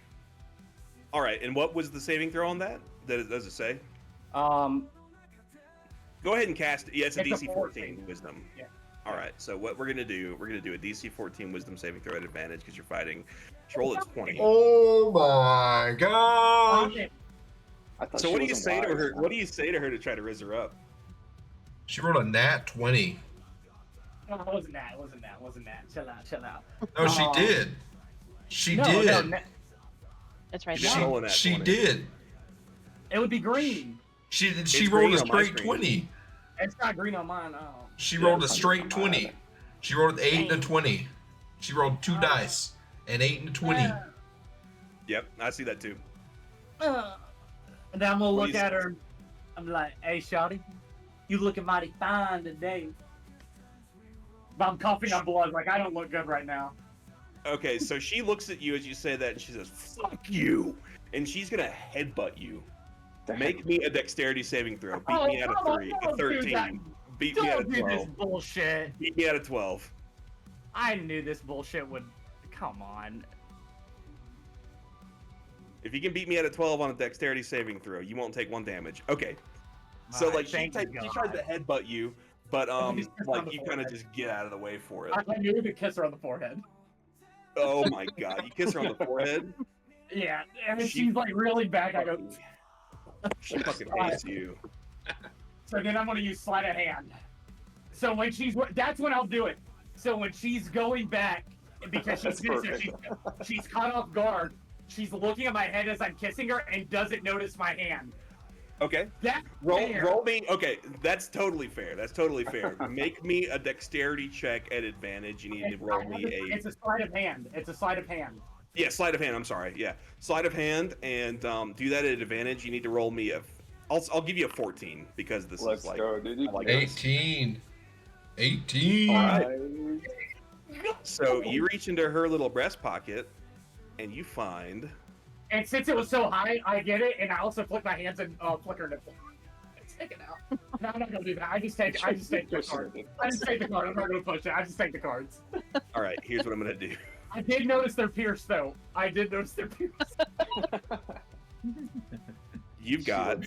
All right. And what was the saving throw on that? Does it say? Go ahead and cast. Yeah, it's a DC 14 Wisdom. Yeah. All right. So what we're gonna do a DC 14 Wisdom saving throw at advantage because you're fighting. Just roll at 20. Oh my god! So what do you say to her? What do you say to her to try to raise her up? She rolled a nat 20. No, it wasn't that. Chill out. No, she did. She No, did. It's right You there. got rolling that She 20. did. It would be green. She It's rolled green a on my straight screen. 20. It's not green on mine. Oh. She Yeah, rolled a it's straight 20. She rolled 8 and a 20. She rolled 2 dice. An 8 and a 20. Yep, I see that too. And then I'm gonna What look do you at her. I'm like, hey, shawty, you looking mighty fine today. But I'm coughing up blood. Like, I don't look good right now. Okay, so she looks at you as you say that, and she says, "Fuck you," and she's gonna headbutt you. Make me a dexterity saving throw. Beat me out of 3. A 13. Beat me out Don't of do 12. this bullshit. Beat me out of 12. I knew this bullshit would. Come on. If you can beat me out of 12 on a dexterity saving throw, you won't take 1 damage. Okay. So Alright, like she thank tries God. to headbutt you, but Just kiss her on like the you kind of forehead. just get out of the way for it. I knew to kiss her on the forehead. Oh my god! You kiss her on the forehead. Yeah, and then she's like really back. I go. She fucking hates you. So then I'm gonna use sleight of hand. So when that's when I'll do it. So when she's going back, because she's she's caught off guard. She's looking at my head as I'm kissing her and doesn't notice my hand. Okay. Roll me. Okay, that's totally fair. That's totally fair. Make me a dexterity check at advantage. You need to roll me a. It's a sleight of hand. It's a sleight of hand. Yeah, sleight of hand. I'm sorry. Yeah, sleight of hand, and do that at advantage. You need to roll me a. I'll give you a 14 because this Let's is like. go, dude. Like 18. 18. All right. So you reach into her little breast pocket, and you find. And since it was so high, I get it, and I also flick my hands and flick her nipple. Take it out. No, I'm not gonna do that. I just take the card. I just take the card. I'm not gonna push it. I just take the cards. All right. Here's what I'm gonna do. I did notice they're pierced, though. I did notice they're pierced. You've got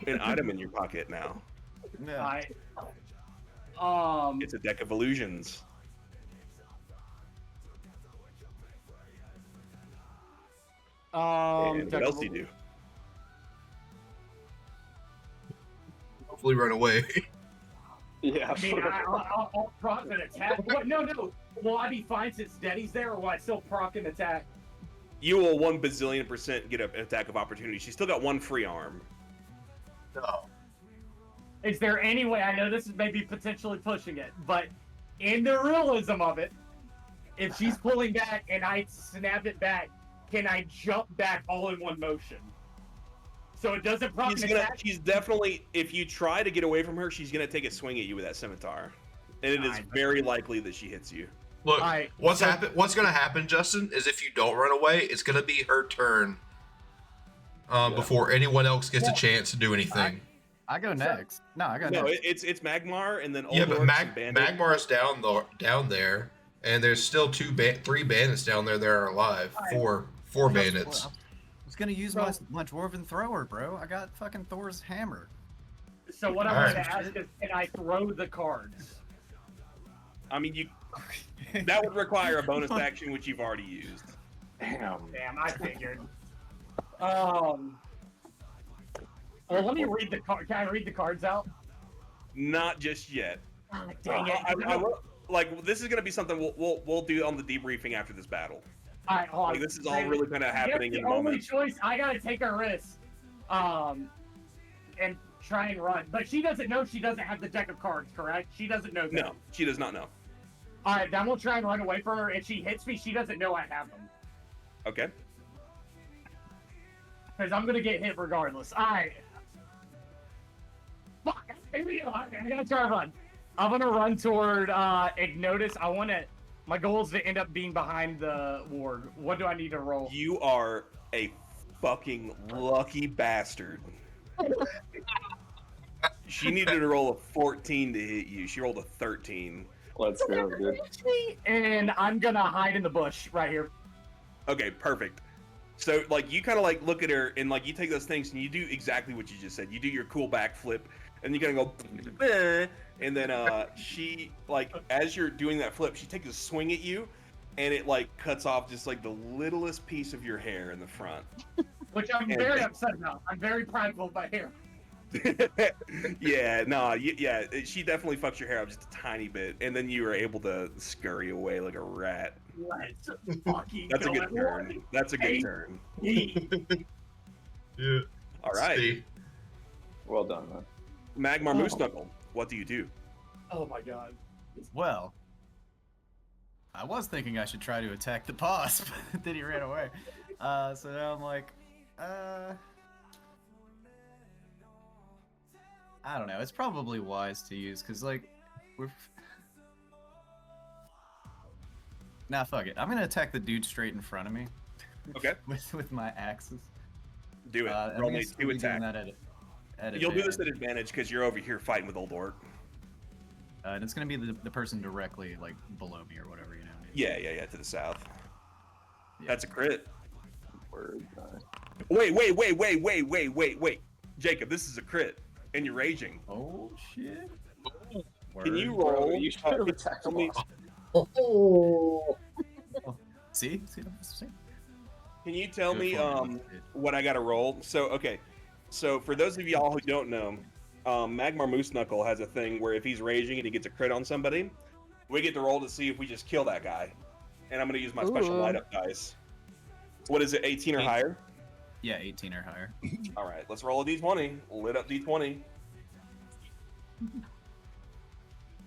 an item in your pocket now. Yeah. It's a deck of illusions. And what else do you do? Hopefully run away. Yeah. I mean, I'll proc an attack. What? No. Will I be fine since Daddy's there, or will I still proc an attack? You will 1 bazillion% get an attack of opportunity. She's still got 1 free arm. No. Is there any way? I know this is maybe potentially pushing it, but in the realism of it, if she's pulling back and I snap it back, can I jump back all in one motion? So it doesn't proc an attack? She's definitely, if you try to get away from her, she's going to take a swing at you with that scimitar. And it is very likely that she hits you. Look, what's going to happen, Justin, is if you don't run away, it's going to be her turn before anyone else gets a chance to do anything. I go next. I go next. No, it's Magmar and then Old but Magmar's down there, and there's still 3 bandits down there that are alive. Four bandits. I was gonna use my dwarven thrower, bro. I got fucking Thor's hammer. So what I want to ask is, can I throw the cards? I mean, that would require a bonus action, which you've already used. Damn, I figured. Well, let me read the card. Can I read the cards out? Not just yet. Oh, dang it! Like, this is gonna be something we'll do on the debriefing after this battle. Like, this is all really kind of happening in the moment. The only choice, I gotta take a risk, and try and run. But she doesn't know she doesn't have the deck of cards, correct? She doesn't know that. No, she does not know. All right, then we'll try and run away from her. If she hits me, she doesn't know I have them. Okay. Because I'm gonna get hit regardless. Alright. Fuck! Here we go. I gotta try to run. I'm gonna run toward Ignotus. My goal is to end up being behind the ward. What do I need to roll? You are a fucking lucky bastard. She needed to roll a 14 to hit you. She rolled a 13. Let's go, dude. And I'm gonna hide in the bush right here. Okay, perfect. So, like, you kind of, like, look at her, and, like, you take those things, and you do exactly what you just said. You do your cool backflip, and you kind of go, eh, and then she, like, as you're doing that flip, she takes a swing at you, and it, like, cuts off just, like, the littlest piece of your hair in the front. Which I'm very upset about. I'm very prideful of my hair. Yeah, she definitely fucks your hair up just a tiny bit, and then you were able to scurry away like a rat. Let's fucking That's a good turn. That's a good turn. Yeah. All right. Well done, man. Magmar Moose Knuckle, what do you do? Oh my god. Well, I was thinking I should try to attack the boss, but then he ran away. So now I'm like, I don't know. It's probably wise to use, because, like, Nah, fuck it. I'm gonna attack the dude straight in front of me. Okay. with my axes. Do it. Roll me 2 attack. You'll do this at advantage. advantage because you're over here fighting with Old Orc. And it's gonna be the person directly, like, below me or whatever, you know. Yeah, to the south. Yeah. That's a crit. Word. Wait. Jacob, this is a crit, and you're raging. Oh shit. Can you roll? You should have attacked him. Oh. See? Can you tell Go me for it. what I got to roll? So okay, so for those of y'all who don't know, Magmar Moose Knuckle has a thing where if he's raging and he gets a crit on somebody, we get to roll to see if we just kill that guy. And I'm gonna use my special Ooh. light up dice. What is it? 18 or higher? Yeah, 18 or higher. All right, let's roll a d20. Lit up d20.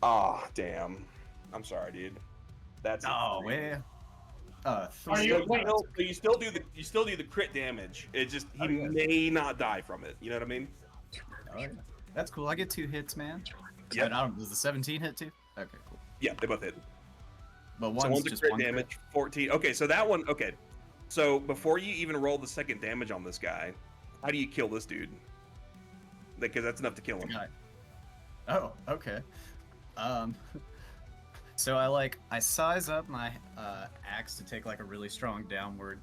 Ah, damn. I'm sorry, dude. That's Oh, man. Are Three. you- wait. you still do the crit damage. It just he Oh, yeah. may not die from it. You know what I mean? Oh, yeah. That's cool. I get 2 hits, man. Yeah. And I don't, does the 17 hit too? Okay, cool. Yeah, they both hit. But So one's one's a just crit one damage, 14. Okay, so that one. Okay, so before you even roll the second damage on this guy, how do you kill this dude? Because that's enough to kill him. Guy. Oh, okay. So I size up my axe to take like a really strong downward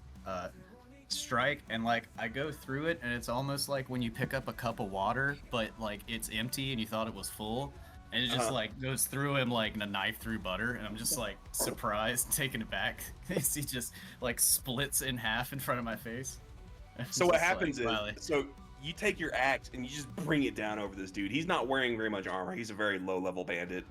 strike, and like I go through it, and it's almost like when you pick up a cup of water, but like it's empty and you thought it was full, and it just like goes through him like a knife through butter, and I'm just like surprised, taken aback. He just like splits in half in front of my face. So what Just, happens like, is, finally. so you take your axe and you just bring it down over this dude. He's not wearing very much armor. He's a very low level bandit.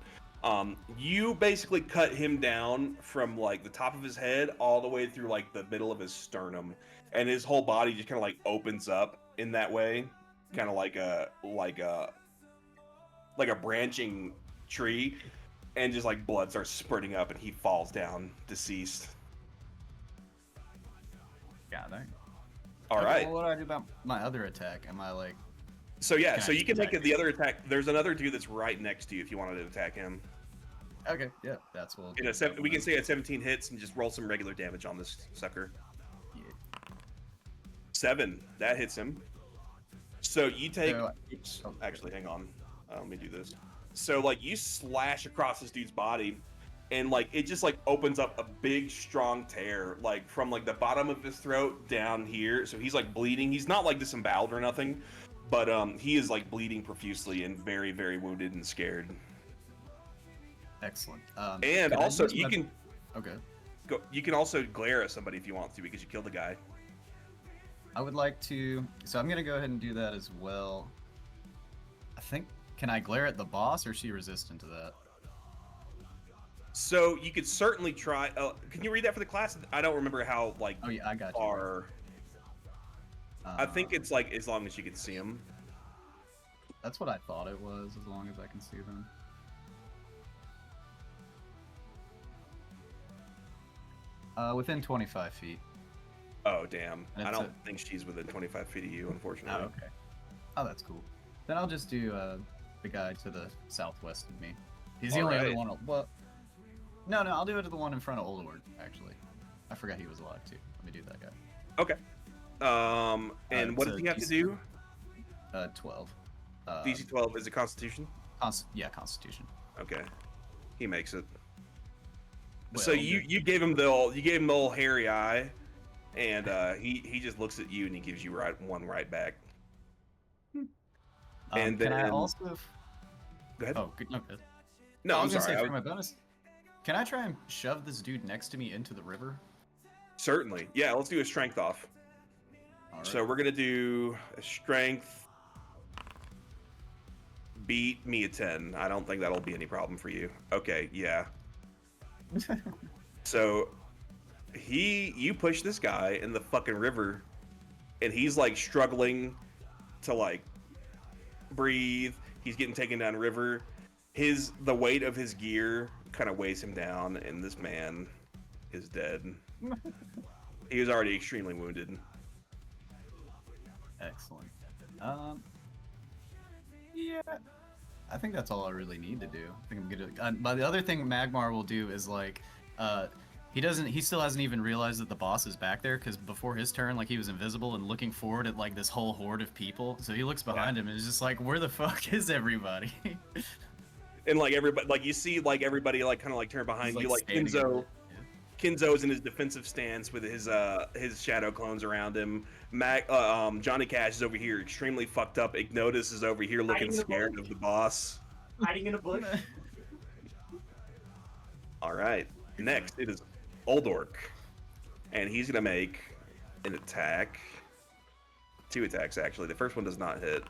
You basically cut him down from like the top of his head all the way through like the middle of his sternum, and his whole body just kind of like opens up in that way, kind of like a branching tree, and just like blood starts spurting up, and he falls down deceased. Got it. All Okay, right. Well, what do I do about my other attack? Am I like? So yeah, Can so I you can attack make the other attack. There's another dude that's right next to you if you wanted to attack him. Okay, yeah, that's what. We can say at 17 hits and just roll some regular damage on this sucker. Yeah. 7, that hits him. So you take. So- Oops, actually, hang on. Let me do this. So like you slash across this dude's body, and like it just like opens up a big strong tear like from like the bottom of his throat down here. So he's like bleeding. He's not like disemboweled or nothing, but he is like bleeding profusely and very very wounded and scared. Excellent. And can I also use you my- can Okay. go. You can also glare at somebody if you want to because you killed the guy. I would like to. So I'm gonna go ahead and do that as well. I think. Can I glare at the boss, or is she resistant to that? So you could certainly try. Can you read that for the class? I don't remember how like Oh yeah, I got you. far. I think it's like as long as you can see him. That's what I thought it was. As long as I can see them. Within 25 feet. Oh damn! And I it's don't think she's within 25 feet of you, unfortunately. Oh, okay. Oh, that's cool. Then I'll just do the guy to the southwest of me. He's the only other Alright. one. Well, no, I'll do it to the one in front of Olord, actually. I forgot he was alive too. Let me do that guy. Okay. And what so does he have to DC do? 12. DC 12 is it Constitution? Yeah, Constitution. Okay. He makes it. So Well, you gave him the old hairy eye, and he just looks at you and he gives you one right back. And can I then- also? Go ahead. Oh, good. No, good. No, I I'm was gonna sorry. say for my bonus. Can I try and shove this dude next to me into the river? Certainly. Yeah, let's do a strength off. All right. So we're gonna do a strength. Beat me a 10. I don't think that'll be any problem for you. Okay, yeah. So you push this guy in the fucking river, and he's like struggling to like breathe. He's getting taken down river. The weight of his gear kind of weighs him down, and this man is dead. He was already extremely wounded. Excellent. Yeah, I think that's all I really need to do. I think I'm good. But the other thing Magmar will do is like, he still hasn't even realized that the boss is back there because before his turn, like he was invisible and looking forward at like this whole horde of people. So he looks behind him and is just like, where the fuck is everybody? And like everybody, like you see, like everybody, like kind of like turn behind He's, you, like standing Kinzo. over it. Kinzo's in his defensive stance with his shadow clones around him. Johnny Cash is over here, extremely fucked up. Ignotus is over here looking Hiding in the scared bush. of the boss. Hiding in a bush. All right, next it is Old Orc. and he's gonna make an attack. 2 attacks actually. The first one does not hit.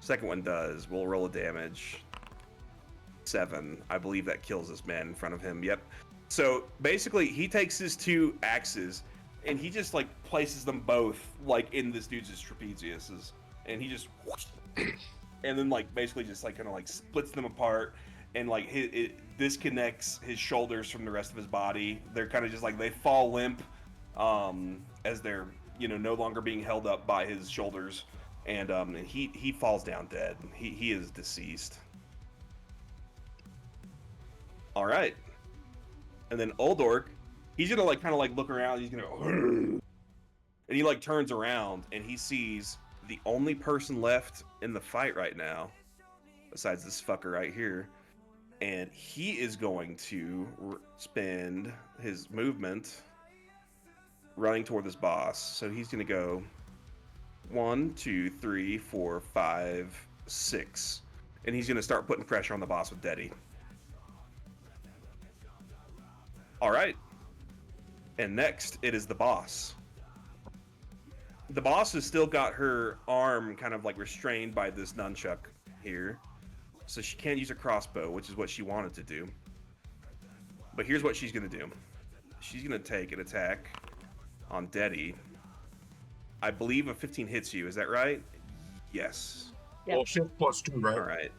Second one does. We'll roll a damage. 7. I believe that kills this man in front of him. Yep. So basically, he takes his 2 axes and he just like places them both like in this dude's trapeziuses, and he just and then like basically just like kind of like splits them apart, and like it disconnects his shoulders from the rest of his body. They're kind of just like they fall limp, as they're no longer being held up by his shoulders, and he falls down dead. He is deceased. All right, and then Old Orc, he's gonna like kind of like look around. He's gonna go, and he like turns around and he sees the only person left in the fight right now, besides this fucker right here, and he is going to spend his movement running toward this boss. So he's gonna go 1, 2, 3, 4, 5, 6, and he's gonna start putting pressure on the boss with Deddy. All right, and next it is the boss. The boss has still got her arm kind of like restrained by this nunchuck here, so she can't use a crossbow, which is what she wanted to do. But here's what she's gonna do. She's gonna take an attack on Deddy. I believe a 15 hits you. Is that right? Yes. Yep. Well, shift +2, right? All right.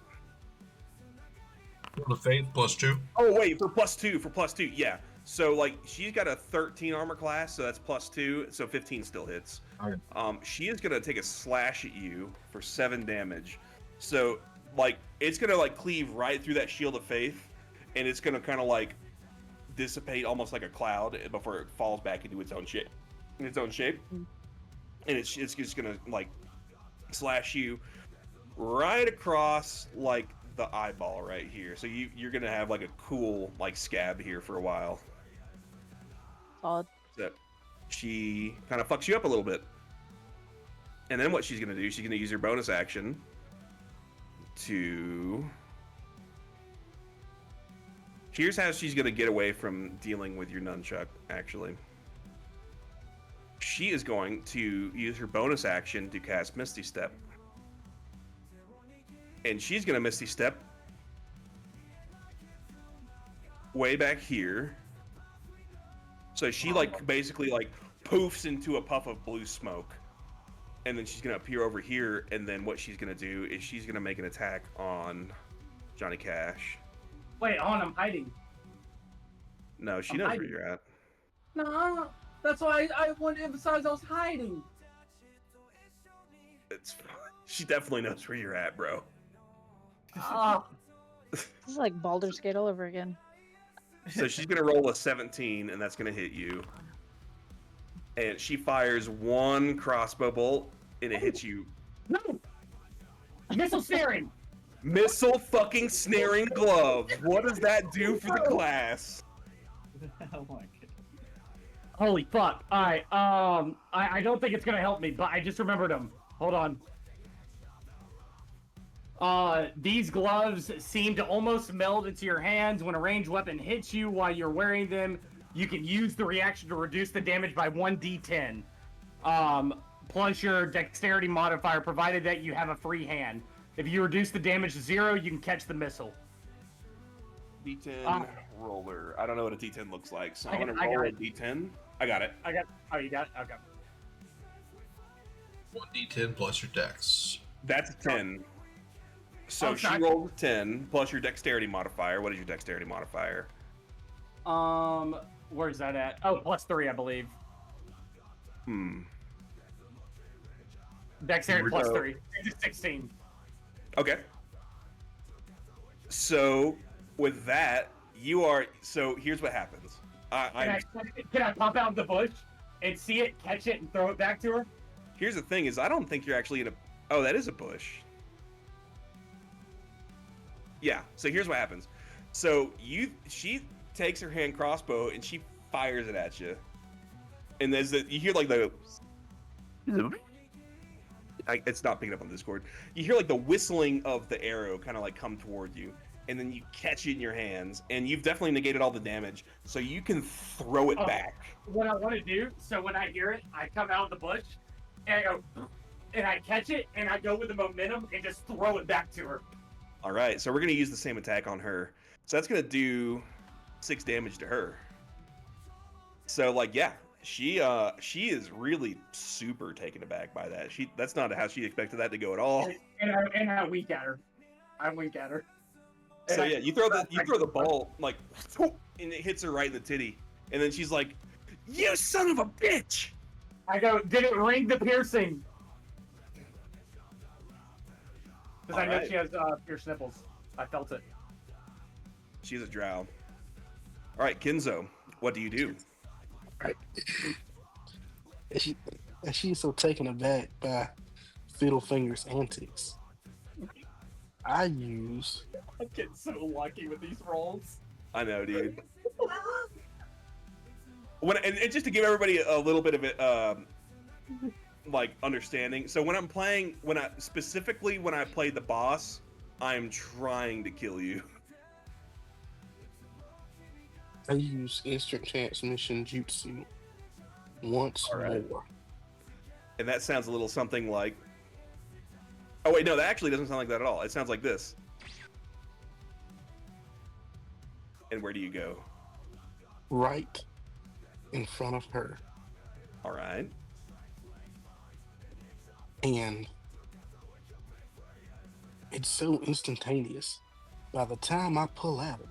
For the faith +2. Oh wait, for +2, yeah. So like she's got a 13 armor class, so that's +2, so 15 still hits. Okay. She is gonna take a slash at you for 7 damage. So like it's gonna like cleave right through that shield of faith, and it's gonna kind of like dissipate almost like a cloud before it falls back into its own shape. And it's just gonna like slash you right across like the eyeball right here. So you're gonna have like a cool like scab here for a while. Solid. So she kind of fucks you up a little bit. And then what she's gonna do, she's gonna use her bonus action to... Here's how she's gonna get away from dealing with your nunchuck, actually. She is going to use her bonus action to cast Misty Step. And she's gonna Misty Step way back here. So she like basically like poofs into a puff of blue smoke. And then she's gonna appear over here, and then what she's gonna do is she's gonna make an attack on Johnny Cash. Wait, I'm hiding. No, she I'm knows where hiding. you're at. No, that's why I wanted to emphasize I was hiding. It's she definitely knows where you're at, bro. Ah, This is like Baldur's Gate all over again. So she's gonna roll a 17, and that's gonna hit you. And she fires 1 crossbow bolt, and it hits you. no! Missile snaring! Missile fucking snaring glove. What does that do for the class? Oh my god. Holy fuck. Alright, I don't think it's gonna help me, but I just remembered them. Hold on. These gloves seem to almost meld into your hands. When a ranged weapon hits you while you're wearing them, you can use the reaction to reduce the damage by 1d10. Plus your dexterity modifier, provided that you have a free hand. If you reduce the damage to 0, you can catch the missile. D10 roller. I don't know what a D10 looks like, so I'm I gonna got roll a it. D10. I got it. Oh, you got it? Okay. 1d10 plus your dex. That's a 10. So Oh, she sorry. rolled a 10 plus your dexterity modifier. What is your dexterity modifier? Where's that at? Oh, +3, I believe. Dexterity So- +3. It's 16. Okay. So with that, you are. So here's what happens. Can I pop out of the bush and see it, catch it, and throw it back to her? Here's the thing: is I don't think you're actually in a. Oh, that is a bush. Yeah. So here's what happens. So she takes her hand crossbow and she fires it at you, and you hear like the. It's not picking up on Discord. You hear like the whistling of the arrow kind of like come toward you, and then you catch it in your hands, and you've definitely negated all the damage, so you can throw it back. What I want to do, so when I hear it, I come out of the bush, and I go, and I catch it, and I go with the momentum and just throw it back to her. All right, so we're gonna use the same attack on her. So that's gonna do 6 damage to her. So like, yeah, she is really super taken aback by that. That's not how she expected that to go at all. And I wink at her. I wink at her. So yeah, you throw the ball like, and it hits her right in the titty, and then she's like, "You son of a bitch!" I go, did it ring the piercing? Because I know she has pierced nipples. I felt it. She's a drow. All right, Kinzo, what do you do? Right. And she's so taken aback by Fiddlefinger's antics. I'm getting so lucky with these rolls. I know, dude. And just to give everybody a little bit of it, like understanding. So when I play the boss, I'm trying to kill you. I use instant transmission jutsu once more. And that sounds a little something like... Oh wait, no, that actually doesn't sound like that at all. It sounds like this. And where do you go? Right in front of her. All right. And it's so instantaneous. By the time I pull out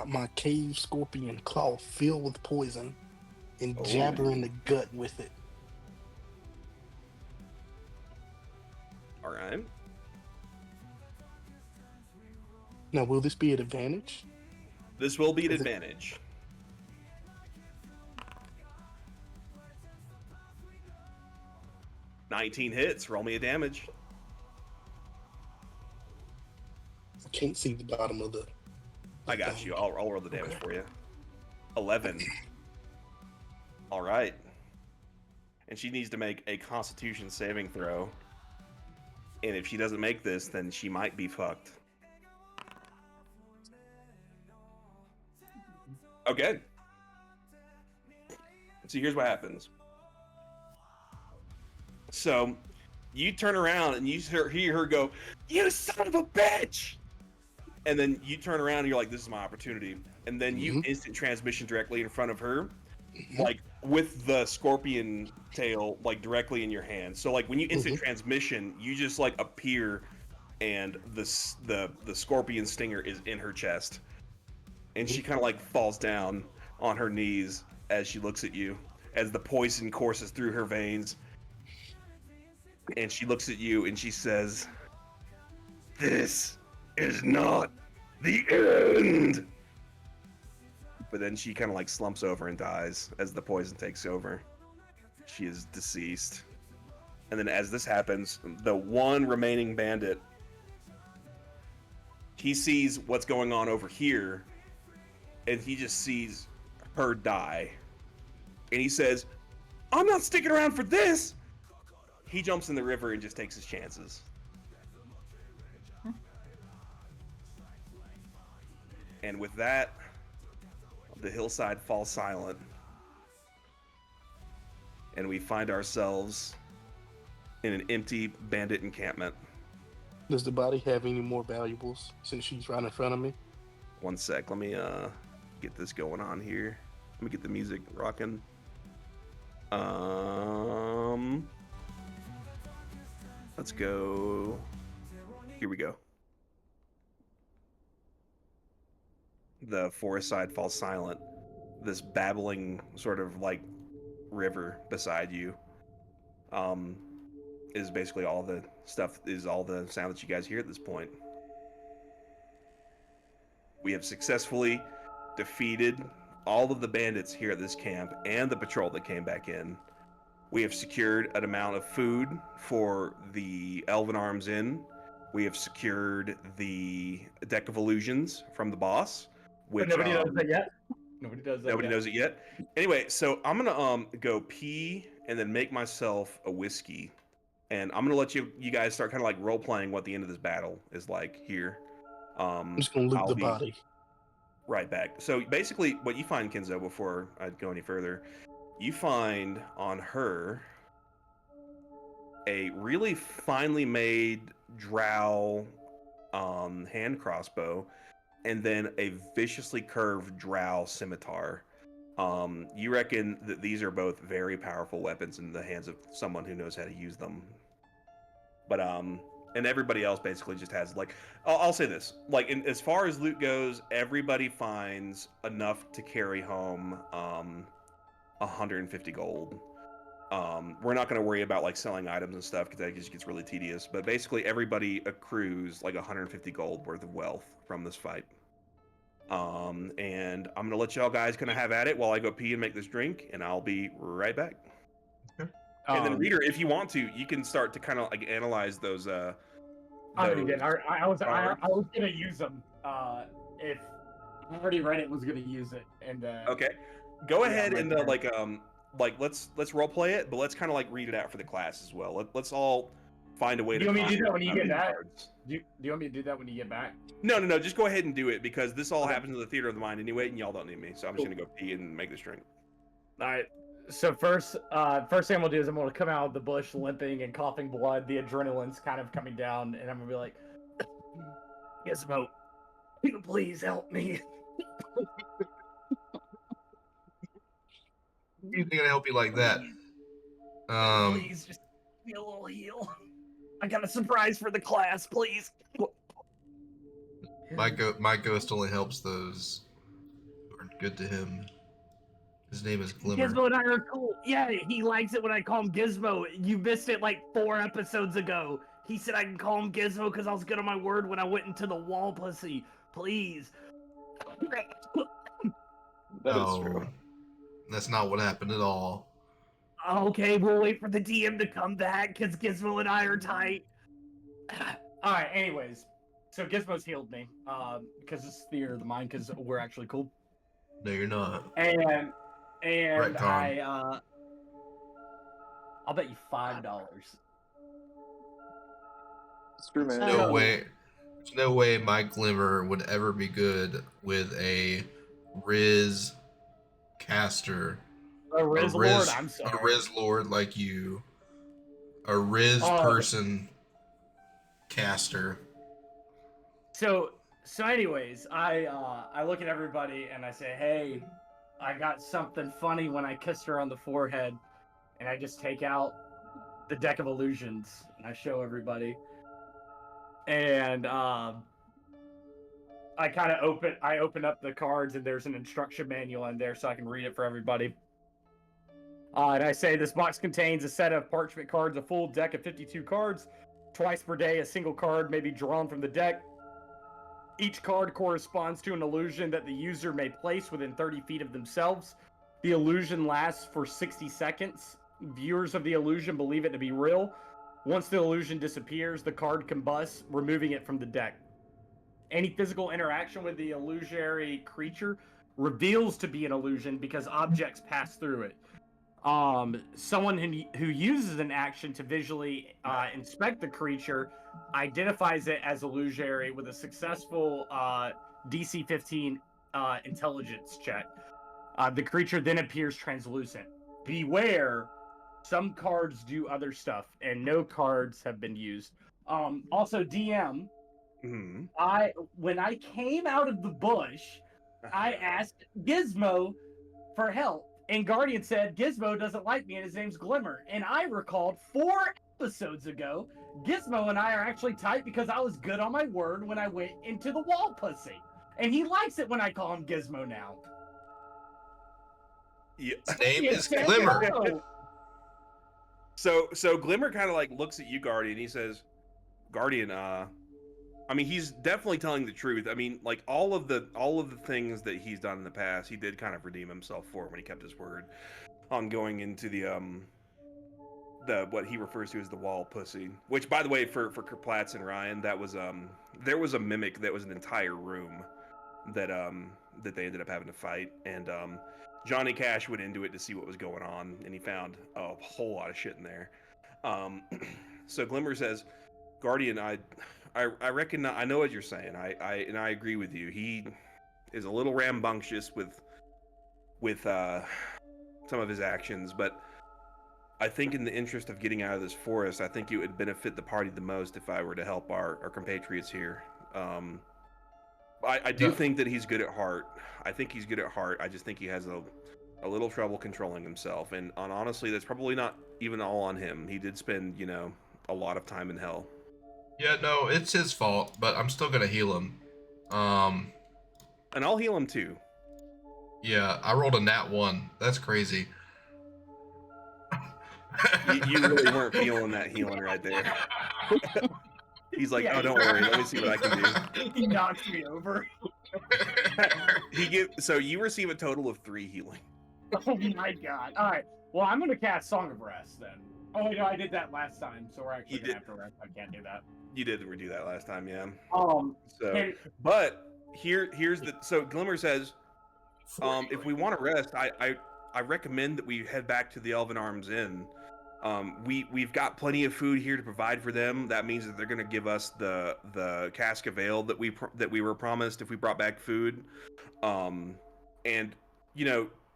my cave scorpion claw filled with poison and jab her in the gut with it. All right. Now, will this be an advantage? This will be an advantage. $19 hits. Roll me a damage. I can't see the bottom of the... I got you. I'll roll the damage for you. 11. All right. And she needs to make a Constitution saving throw. And if she doesn't make this, then she might be fucked. Okay. So here's what happens. So you turn around and you hear her go, "You son of a bitch!" And then you turn around and you're like, "This is my opportunity." And then you instant transmission directly in front of her, like with the scorpion tail like directly in your hand. So like when you instant transmission, you just like appear, and the scorpion stinger is in her chest, and she kind of like falls down on her knees as she looks at you, as the poison courses through her veins. And she looks at you and she says, "This is not the end." But then she kind of like slumps over and dies as the poison takes over. She is deceased. And then as this happens, the one remaining bandit, he sees what's going on over here, and he just sees her die. And he says, "I'm not sticking around for this." He jumps in the river and just takes his chances. And with that, the hillside falls silent. And we find ourselves in an empty bandit encampment. Does the body have any more valuables since she's right in front of me? One sec, let me get this going on here. Let me get the music rocking. Let's go. Here we go. The forest side falls silent. This babbling sort of like river beside you is basically all the stuff, is all the sound that you guys hear at this point. We have successfully defeated all of the bandits here at this camp and the patrol that came back in. We have secured an amount of food for the Elven Arms Inn. We have secured the Deck of Illusions from the boss. Which, but nobody knows that yet. Nobody knows it yet. Anyway, so I'm gonna go pee and then make myself a whiskey, and I'm gonna let you guys start kind of like role playing what the end of this battle is like here. I'm just gonna loot I'll the be body. right back. So basically, what you find, Kenzo, before I go any further, you find on her a really finely made drow hand crossbow, and then a viciously curved drow scimitar. You reckon that these are both very powerful weapons in the hands of someone who knows how to use them. But and everybody else basically just has like, I'll say this, like as far as loot goes, everybody finds enough to carry home 150 gold. We're not going to worry about like selling items and stuff because that just gets really tedious. But basically, everybody accrues like 150 gold worth of wealth from this fight. And I'm gonna let y'all guys kind of have at it while I go pee and make this drink, and I'll be right back. And then, reader, if you want to, you can start to kind of like analyze those. I already did. I was gonna use them. If I already read it, was gonna use it, and okay, go ahead right and there. like let's role play it, but let's kind of like read it out for the class as well. Let's all find a way Do to. you want me to do that when you get back? Cards. Do you want me to do that when you get back? No. Just go ahead and do it because this all happens in the theater of the mind anyway, and y'all don't need me. So I'm just gonna go pee and make this drink. All right. So first thing I'm gonna do is I'm gonna come out of the bush limping and coughing blood. The adrenaline's kind of coming down, and I'm gonna be like, "Gizmo, please help me." He's gonna help you like that. Please, just give me a little heal. I got a surprise for the class, please. My ghost only helps those who are good to him. His name is Glimmer. Gizmo and I are cool. Yeah, he likes it when I call him Gizmo. You missed it like 4 episodes ago. He said I can call him Gizmo because I was good on my word when I went into the wall pussy. Please. That is true. That's not what happened at all. Okay, we'll wait for the DM to come back because Gizmo and I are tight. Alright, anyways. So Gizmo's healed me. Because it's theater of the mind, because we're actually cool. No, you're not. And Right, I'll bet you $5. It's true, man. No way. There's no way my Glimmer would ever be good with a Riz caster. A Riz Lord, I'm sorry. A Riz Lord like you. A Riz person caster. So anyways, I look at everybody and I say, hey, I got something funny when I kissed her on the forehead, and I just take out the deck of illusions and I show everybody. And I open up the cards and there's an instruction manual in there so I can read it for everybody. And I say this box contains a set of parchment cards, a full deck of 52 cards. Twice per day, a single card may be drawn from the deck. Each card corresponds to an illusion that the user may place within 30 feet of themselves. The illusion lasts for 60 seconds. Viewers of the illusion believe it to be real. Once the illusion disappears, the card combusts, removing it from the deck. Any physical interaction with the illusory creature reveals to be an illusion because objects pass through it. Someone who uses an action to visually inspect the creature identifies it as illusory with a successful DC 15 intelligence check. The creature then appears translucent. Beware, some cards do other stuff, and no cards have been used. Also, DM, when I came out of the bush, I asked Gizmo for help. And Guardian said, Gizmo doesn't like me and his name's Glimmer. And I recalled 4 episodes ago, Gizmo and I are actually tight because I was good on my word when I went into the wall pussy. And he likes it when I call him Gizmo now. Yeah. His name is Glimmer. So Glimmer kind of like looks at you, Guardian. He says, Guardian, I mean, he's definitely telling the truth. I mean, like all of the things that he's done in the past, he did kind of redeem himself for when he kept his word on going into the what he refers to as the wall pussy. Which, by the way, for Kerplatz and Ryan, that was there was a mimic that was an entire room that they ended up having to fight, and Johnny Cash went into it to see what was going on, and he found a whole lot of shit in there. So Glimmer says, Guardian, I reckon I know what you're saying. I agree with you. He is a little rambunctious with some of his actions, but I think in the interest of getting out of this forest, I think it would benefit the party the most if I were to help our compatriots here. I do think that he's good at heart. I think he's good at heart. I just think he has a little trouble controlling himself. And honestly, that's probably not even all on him. He did spend, a lot of time in hell. Yeah, no, it's his fault, but I'm still gonna heal him. And I'll heal him too. Yeah, I rolled a nat 1. That's crazy. You really weren't feeling that healing right there. He's like, oh, don't worry. Let me see what I can do. He knocks me over. So you receive a total of 3 healing. Oh my god. All right. Well, I'm gonna cast Song of Rest then. Oh wait, no, I did that last time, so we're actually gonna have to rest. I can't do that. You did redo that last time, yeah. But here's the so Glimmer says, if we want to rest, I recommend that we head back to the Elven Arms Inn. We've got plenty of food here to provide for them. That means that they're going to give us the cask of ale that we were promised if we brought back food. And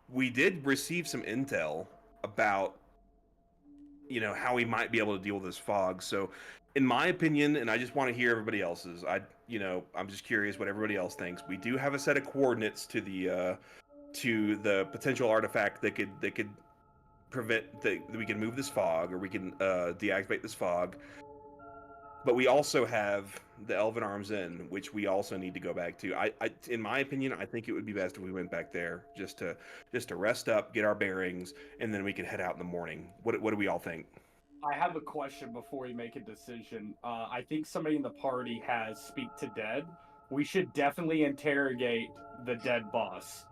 we did receive some intel about how we might be able to deal with this fog. So, in my opinion, and I just want to hear everybody else's. I'm just curious what everybody else thinks. We do have a set of coordinates to the potential artifact that could prevent that we can move this fog, or we can deactivate this fog. But we also have the Elven Arms Inn, which we also need to go back to. In my opinion, I think it would be best if we went back there just to rest up, get our bearings, and then we could head out in the morning. What do we all think? I have a question before we make a decision. I think somebody in the party has Speak to Dead. We should definitely interrogate the dead boss.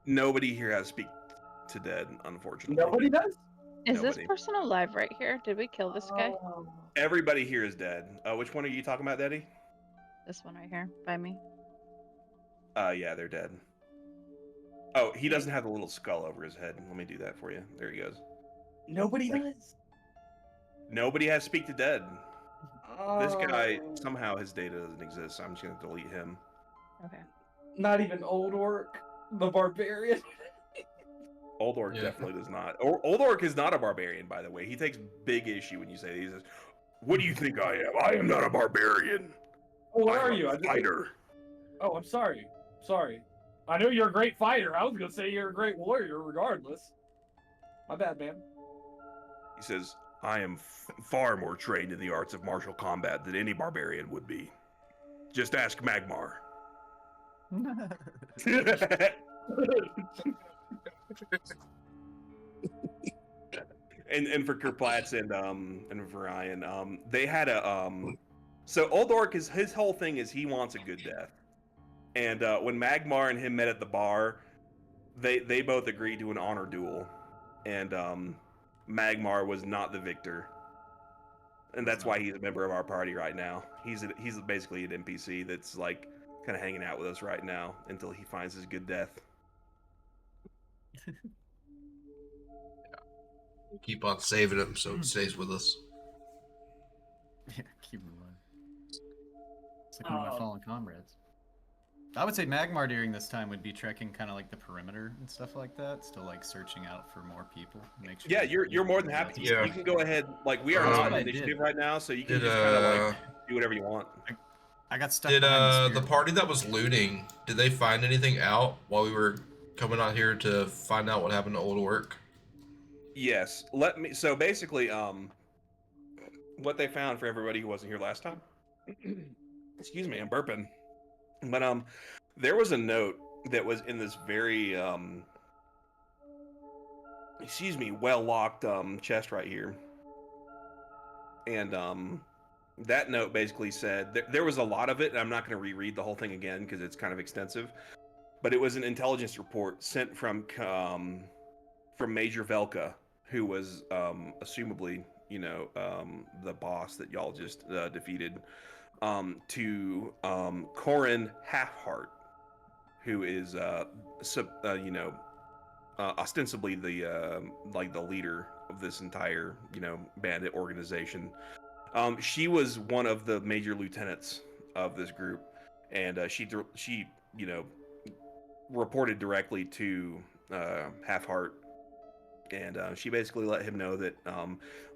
Nobody here has Speak to Dead, unfortunately. Nobody does? Is this person alive right here? Did we kill this guy? Everybody here is dead. Which one are you talking about, Daddy? This one right here, by me. Yeah, they're dead. Oh, he doesn't have the little skull over his head. Let me do that for you. There he goes. Nobody does? Nobody has Speak to Dead. This guy, somehow his data doesn't exist, so I'm just going to delete him. Okay. Not even Old Orc, the barbarian. Old Orc definitely does not. Old Orc is not a barbarian, by the way. He takes big issue when you say that. He says, "What do you think I am? I am not a barbarian. What are you? A fighter." Oh, I'm sorry. Sorry. I know you're a great fighter. I was going to say you're a great warrior regardless. My bad, man. He says, I am far more trained in the arts of martial combat than any barbarian would be. Just ask Magmar. and for Kerplatz and Virion, they had a so Old Orc his whole thing is he wants a good death. And when Magmar and him met at the bar, they both agreed to an honor duel. And Magmar was not the victor. And that's why he's a member of our party right now. He's basically an NPC that's like kind of hanging out with us right now until he finds his good death. Keep on saving him so it stays with us. Yeah, keep him alive. It's like one of my fallen comrades. I would say Magmar during this time would be trekking kind of like the perimeter and stuff like that, still like searching out for more people. Make sure. Yeah, you're more than happy. Yeah. You can go ahead. Like we are on initiative right now, so you can just kind of like do whatever you want. I got stuck. Did behind the party that was looting? Did they find anything out while we were coming out here to find out what happened to Old Orc? Yes. So basically, what they found for everybody who wasn't here last time. Excuse me, I'm burping. But there was a note that was in this very well locked chest right here, and that note basically said there was a lot of it, and I'm not going to reread the whole thing again because it's kind of extensive. But it was an intelligence report sent from Major Velka, who was assumably the boss that y'all just defeated. To Corin Halfheart, who is ostensibly the leader of this entire, bandit organization. She was one of the major lieutenants of this group, and she reported directly to Half Heart, and she basically let him know that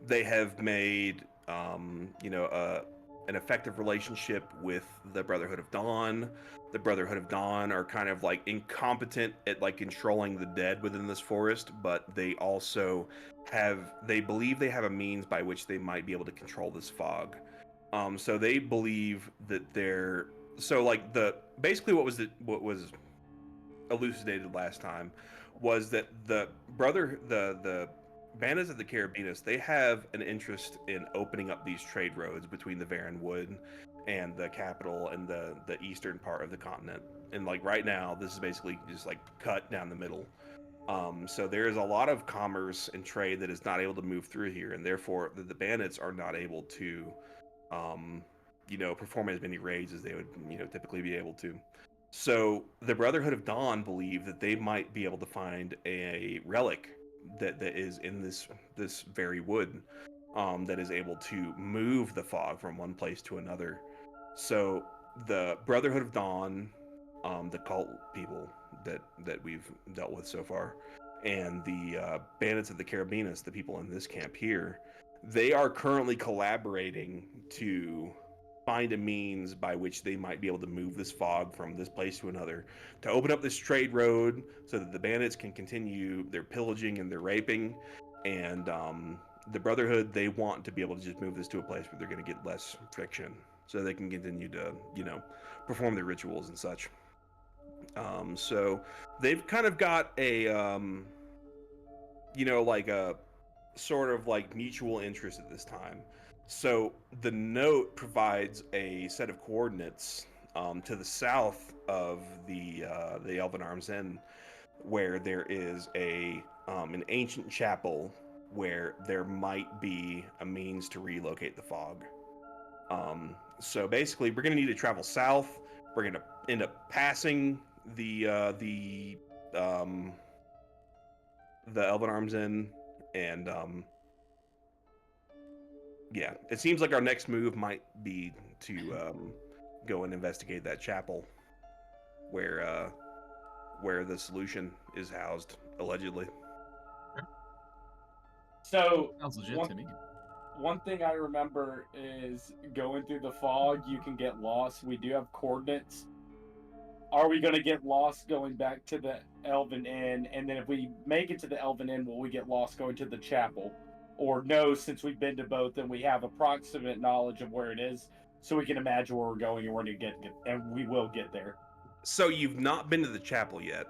they have made an effective relationship with the Brotherhood of Dawn. The Brotherhood of Dawn are kind of like incompetent at like controlling the dead within this forest, but they also they believe they have a means by which they might be able to control this fog. So they believe that basically what was elucidated last time was that the bandits of the Carabinus, they have an interest in opening up these trade roads between the Varan Wood and the capital and the eastern part of the continent. And like right now, this is basically just like cut down the middle. So there is a lot of commerce and trade that is not able to move through here, and therefore the bandits are not able to, perform as many raids as they would, typically be able to. So the Brotherhood of Dawn believe that they might be able to find a relic that is in this very wood, that is able to move the fog from one place to another. So the Brotherhood of Dawn, the cult people that we've dealt with so far, and the bandits of the Carabinus, the people in this camp here, they are currently collaborating to find a means by which they might be able to move this fog from this place to another, to open up this trade road so that the bandits can continue their pillaging and their raping. And the Brotherhood, they want to be able to just move this to a place where they're going to get less friction so they can continue to, perform their rituals and such. So they've kind of got a, like a sort of like mutual interest at this time. So the note provides a set of coordinates to the south of the Elven Arms Inn, where there is an ancient chapel where there might be a means to relocate the fog. So basically, we're going to need to travel south. We're going to end up passing the Elven Arms Inn, and yeah, it seems like our next move might be to go and investigate that chapel where the solution is housed, allegedly. So Sounds legit to me. one thing I remember is going through the fog, you can get lost. We do have coordinates. Are we going to get lost going back to the Elven Inn? And then if we make it to the Elven Inn, will we get lost going to the chapel? Or no, since we've been to both and we have approximate knowledge of where it is, so we can imagine where we're going and where to get and we will get there. So you've not been to the chapel yet,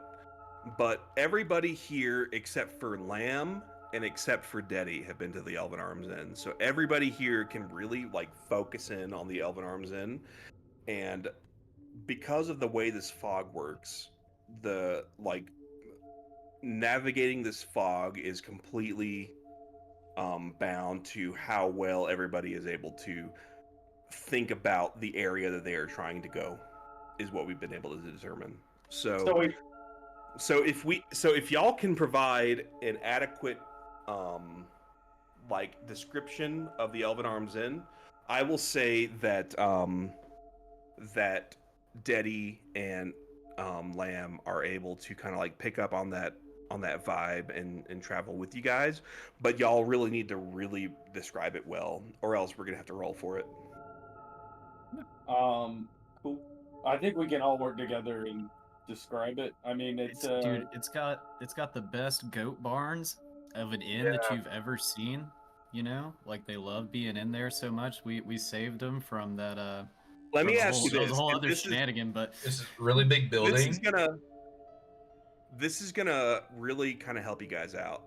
but everybody here except for Lamb and except for Deddy have been to the Elven Arms Inn. So everybody here can really like focus in on the Elven Arms Inn, and because of the way this fog works, the like navigating this fog is completely bound to how well everybody is able to think about the area that they are trying to go, is what we've been able to determine. So if y'all can provide an adequate like description of the Elven Arms Inn, I will say that that Deddy and Lamb are able to kind of like pick up on that vibe and travel with you guys, but y'all really need to really describe it well, or else we're gonna have to roll for it. Cool. I think we can all work together and describe it. I mean, Dude, it's got the best goat barns of an inn that you've ever seen. Like they love being in there so much. We saved them from that. Let me ask you That was this: a whole other shenanigan, but This is a really big building. This is gonna really kind of help you guys out.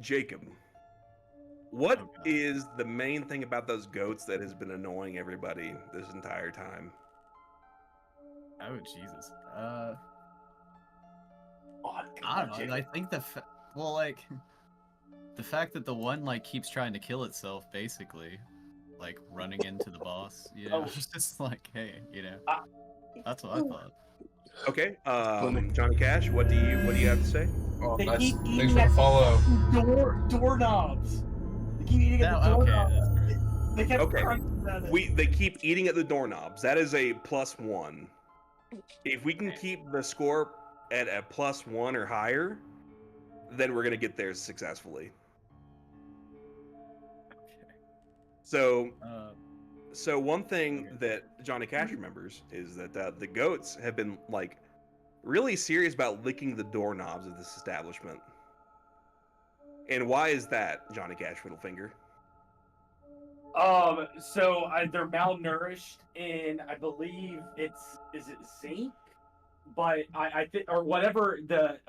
Jacob, what is the main thing about those goats that has been annoying everybody this entire time? Oh Jesus. I don't know. I think the fact that the one like keeps trying to kill itself, basically, like running into the boss. It's just like, hey, that's what I thought. Okay. Funny. Johnny Cash, what do you have to say? Oh, They nice. keep Thanks eating for the at follow. doorknobs. They keep eating at the Okay, doorknobs. that's great. They kept Okay. crunching at it. They keep eating at the doorknobs. That is a +1. If we can keep the score at a +1 or higher, then we're gonna get there successfully. So, so one thing Okay. that Johnny Cash remembers is that the goats have been like really serious about licking the doorknobs of this establishment. And why is that, Johnny Cash Fiddlefinger? So they're malnourished, and I believe is it zinc, but I think or whatever the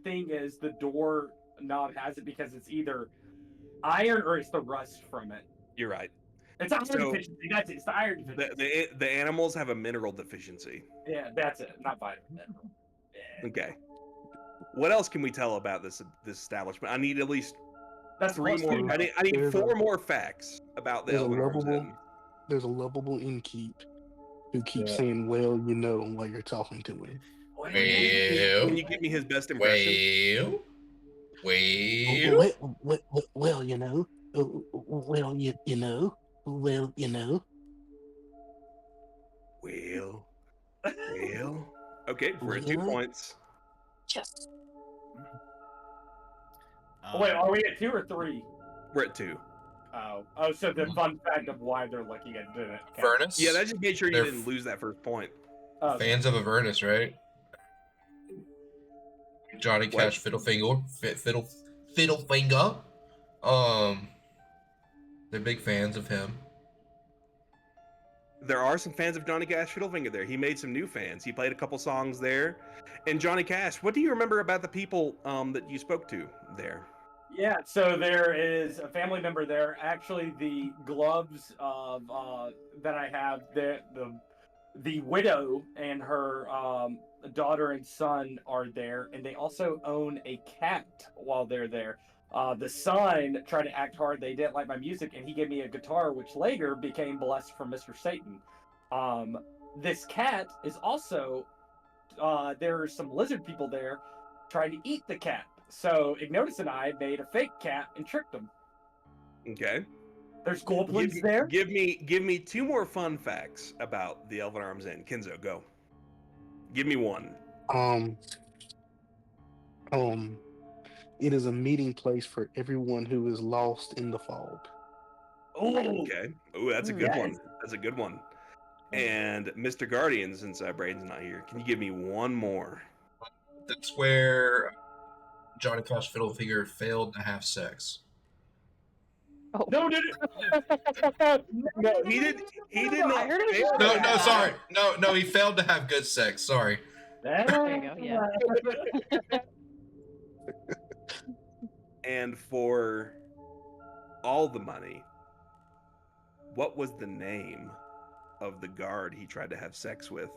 thing is, the door knob has it because it's either iron or it's the rust from it. You're right. It's iron So, deficiency. That's it. It's the iron deficiency. The animals have a mineral deficiency. Yeah, that's it. Not vitamin. Yeah. Okay. What else can we tell about this establishment? I need at least That's three more. two. I need There's four a- more facts about the There's a Elven Arms lovable, Inn. there's a lovable innkeep who keeps Yeah. saying, "Well, you know," while you're talking to him. Can you give me his best impression? Well, you know. Well, you know. Well, you know. Well. Okay, we're at 2 Well. points. Yes. Wait, are we at 2 or 3? We're at 2. Oh, so the fun fact of why they're looking at it. Furnace? Yeah, that just made sure you They're didn't lose that first point. fans of Avernus, right? Johnny What? Cash Fiddlefinger. They're big fans of him. There are some fans of Johnny Cash Fiddlefinger there. He made some new fans. He played a couple songs there. And Johnny Cash, what do you remember about the people that you spoke to there? Yeah, so there is a family member there. Actually, the gloves of that I have, the widow and her daughter and son are there, and they also own a cat while they're there. The son tried to act hard. They didn't like my music, and he gave me a guitar, which later became blessed from Mr. Satan. This cat is also there are some lizard people there trying to eat the cat. So Ignotus and I made a fake cat and tricked them. Okay. There's goblins there. Give me 2 more fun facts about the Elven Arms Inn. Kenzo, go. Give me one. It is a meeting place for everyone who is lost in the fog. Oh, Okay. Oh, that's a good one. That's a good one. And Mr. Guardian, since Braden's not here, can you give me one more? That's where Johnny Cash Fiddlefinger failed to have sex. Oh. No, No, he did not. I heard it was No, just- no, sorry. No, he failed to have good sex. Sorry. There you go, yeah. And for all the money, what was the name of the guard he tried to have sex with?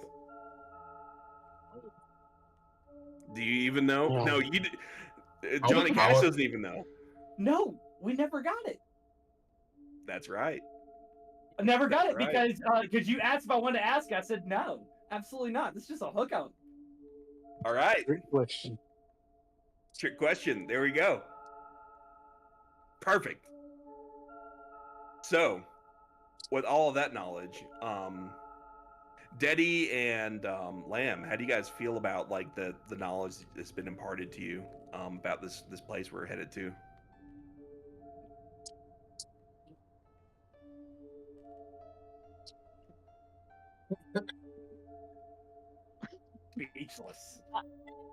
Do you even know? No. No, Johnny Cash doesn't even know. No, we never got it. That's right. I never got That's it right. because you asked if I wanted to ask. I said no, absolutely not. This is just a hookup. All right. Great question. Trick question. There we go. Perfect. So, with all of that knowledge, Deddy and Lamb, how do you guys feel about like the knowledge that's been imparted to you about this place we're headed to? Speechless.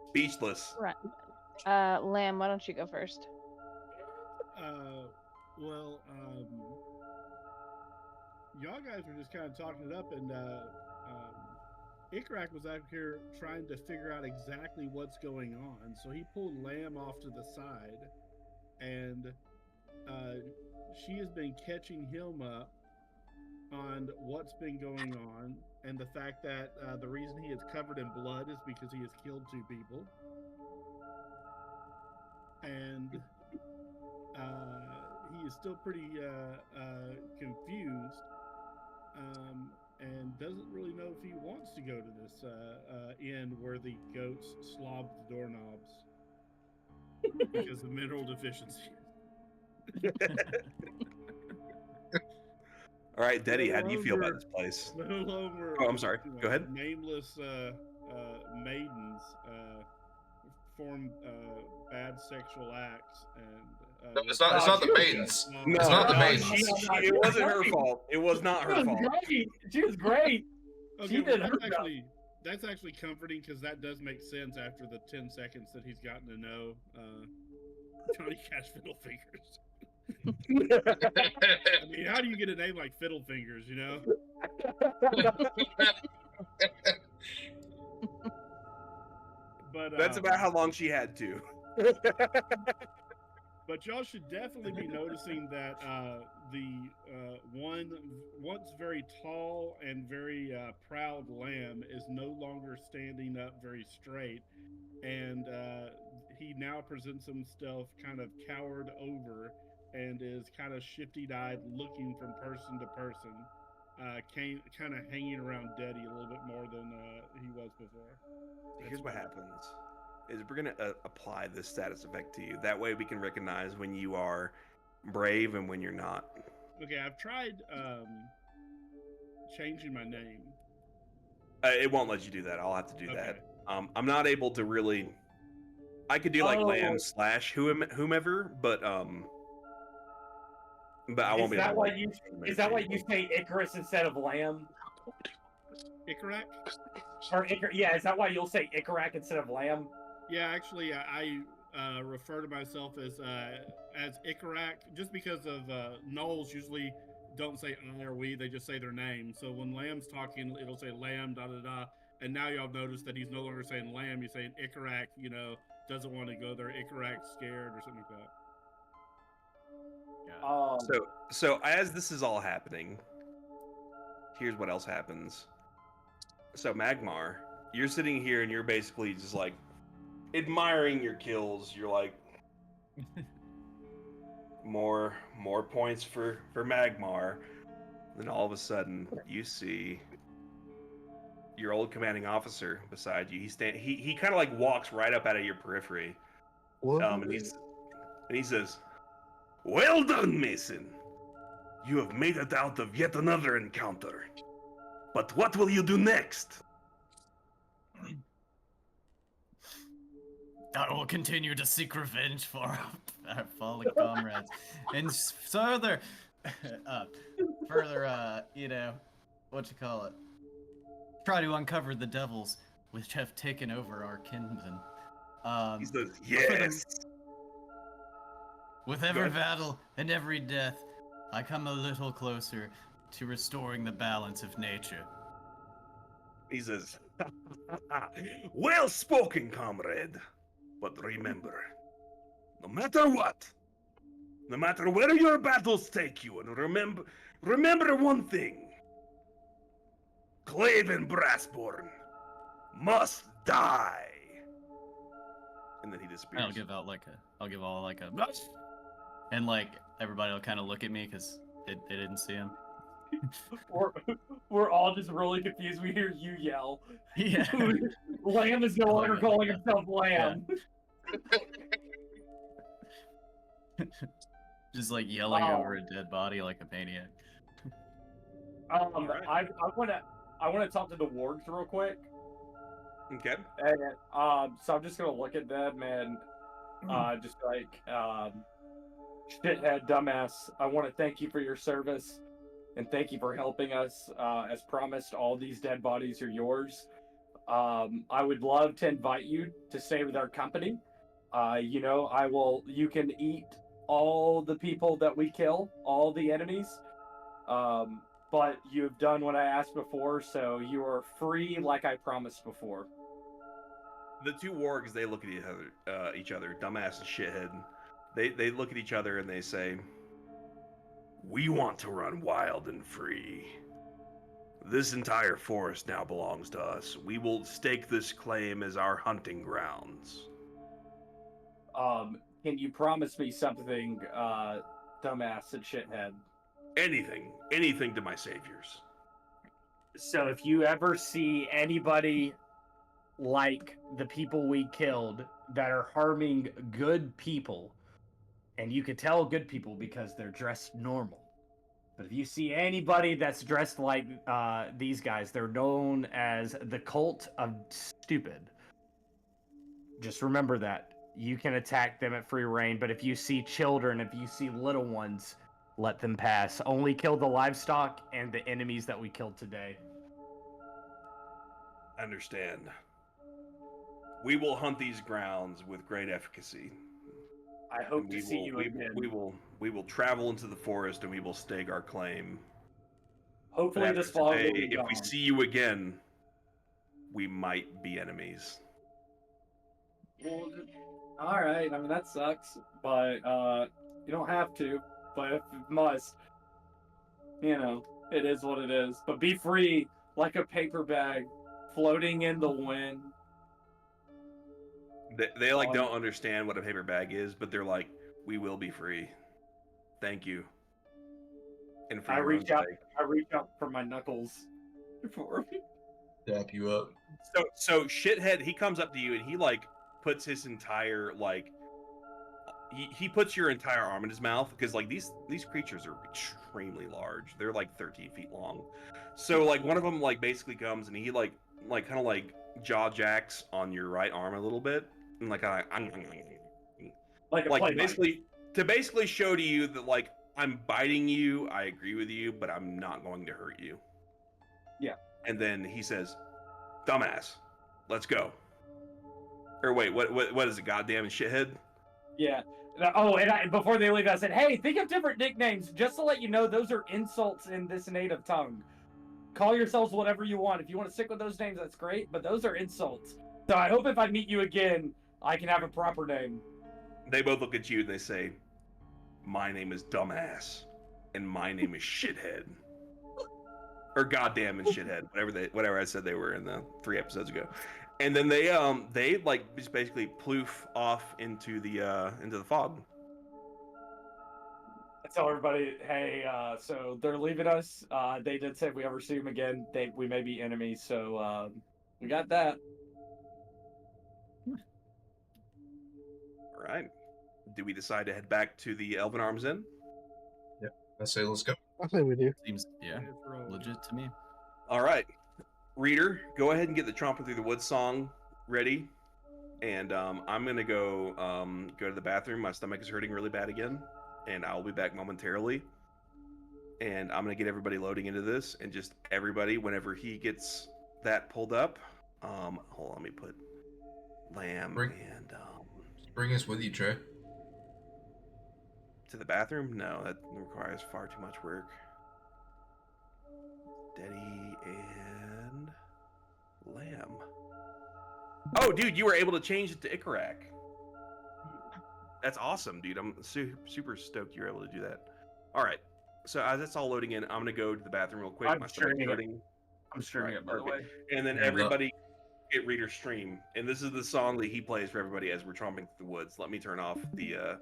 Speechless. Right. Lamb, why don't you go first? Well, y'all guys were just kind of talking it up, and Ikrak was out here trying to figure out exactly what's going on. So he pulled Lamb off to the side, and she has been catching him up on what's been going on, and the fact that the reason he is covered in blood is because he has killed 2 people. And he is still pretty confused. and doesn't really know if he wants to go to this inn where the goats slob the doorknobs because of mineral deficiency. All right, Deddy, No how do you feel about longer- this place? No longer. Oh, I'm sorry. Go ahead. Nameless maidens form bad sexual acts and. No, it's not. It's not the maidens. No, It's not the no, maidens. it wasn't her fault. It was not her fault. Great. She was great. Okay, She well, did her job. that's actually comforting because that does make sense after the 10 seconds that he's gotten to know Johnny Cash Fiddlefingers. I mean, how do you get a name like Fiddlefingers, you know? But That's about how long she had to. But y'all should definitely be noticing that the one once very tall and very proud lamb is no longer standing up very straight, and he now presents himself kind of cowered over and is kind of shifty-eyed, looking from person to person, kind of hanging around Deddy a little bit more than he was before. Here's what happens. Is we're going to apply this status effect to you. That way we can recognize when you are brave and when you're not. Okay, I've tried changing my name. It won't let you do that. I'll have to do Okay. that. I'm not able to really... I could do like lamb / whomever, but I won't be able to. Is that why you say Icarus instead of Lamb? Ikarak? Or yeah, is that why you'll say Ikarak instead of Lamb? Yeah, actually, I refer to myself as Ikarak just because of gnolls usually don't say I or we, they just say their name. So when Lamb's talking, it'll say Lamb, da da da. And now y'all notice that he's no longer saying Lamb, he's saying Ikarak, you know, doesn't want to go there. Ikarak's scared or something like that. So as this is all happening, here's what else happens. So Magmar, you're sitting here and you're basically just like admiring your kills. You're like, more points for Magmar. Then all of a sudden you see your old commanding officer beside you. He kind of like walks right up out of your periphery. And he says, "Well done, Mason. You have made it out of yet another encounter. But what will you do next?" I will continue to seek revenge for our fallen comrades, and further, you know, what you call it? Try to uncover the devils which have taken over our kingdom. He says, "Yes." With every battle and every death, I come a little closer to restoring the balance of nature. He says, "Well spoken, comrade. But remember, no matter what, no matter where your battles take you, and remember one thing. Claven Brassborn must die." And then he disappears. I'll give all like a, and like everybody will kind of look at me because they didn't see him. We're all just really confused. We hear you yell. Yeah. Lamb is no longer calling himself Lamb. Just like yelling over a dead body like a maniac. I want to talk to the wargs real quick. Okay. And so I'm just gonna look at them and just like shithead dumbass. I want to thank you for your service and thank you for helping us. As promised, all these dead bodies are yours. I would love to invite you to stay with our company. You know, you can eat all the people that we kill, all the enemies. But you've done what I asked before, so you are free like I promised before. The two wargs, they look at each other, dumbass and shithead. They look at each other and they say, "We want to run wild and free. This entire forest now belongs to us. We will stake this claim as our hunting grounds." Can you promise me something, dumbass and shithead? Anything to my saviors. So if you ever see anybody like the people we killed that are harming good people, and you could tell good people because they're dressed normal. But if you see anybody that's dressed like these guys, they're known as the Cult of Stupid. Just remember that. You can attack them at free reign, but if you see children, if you see little ones, let them pass. Only kill the livestock and the enemies that we killed today. I understand. We will hunt these grounds with great efficacy. I hope And to see you again. we will travel into the forest and we will stake our claim. Hopefully But this after fog today, will be if we gone. see you again, we might be enemies. Well, all right. I mean that sucks, but you don't have to. But if you must, it is what it is. But be free like a paper bag floating in the wind. They like don't understand what a paper bag is, but they're like, we will be free. Thank you. And for I your own reach out. sake. I reach out for my knuckles. For Dap you up. So shithead, he comes up to you and he like puts his entire like he puts your entire arm in his mouth because like these creatures are extremely large. They're like 13 feet long. So like one of them like basically comes and he like kind of like jaw jacks on your right arm a little bit and like like basically show to you that like I'm biting you. I agree with you, but I'm not going to hurt you. Yeah. And then he says, "Dumbass, let's go." Or wait, what is it? Goddamn shithead. Yeah. Oh, and before they leave, I said, "Hey, think of different nicknames just to let you know those are insults in this native tongue. Call yourselves whatever you want. If you want to stick with those names, that's great. But those are insults. So I hope if I meet you again, I can have a proper name." They both look at you and they say, "My name is Dumbass, and my name is Shithead." Or goddamn and shithead, whatever I said they were in the 3 episodes ago. And then they like just basically ploof off into the fog. I tell everybody, hey, so they're leaving us. They did say if we ever see them again, we may be enemies. So we got that. All right. Do we decide to head back to the Elven Arms Inn? Yep. I say let's go. I think we do. Seems legit to me. All right. Reader, go ahead and get the Tromping Through the Woods song ready. And I'm gonna go to the bathroom. My stomach is hurting really bad again, and I'll be back momentarily. And I'm gonna get everybody loading into this, and just everybody, whenever he gets that pulled up, hold on, let me put Lamb and bring us with you, Trey. to the bathroom. No, that requires far too much work. Daddy and Lamb. Oh, dude, you were able to change it to Ikarak. That's awesome, dude. I'm super stoked you were able to do that. All right. So as that's all loading in, I'm going to go to the bathroom real quick. I'm streaming it, by the way. And then everybody get Reader stream. And this is the song that he plays for everybody as we're tromping through the woods. Let me turn off the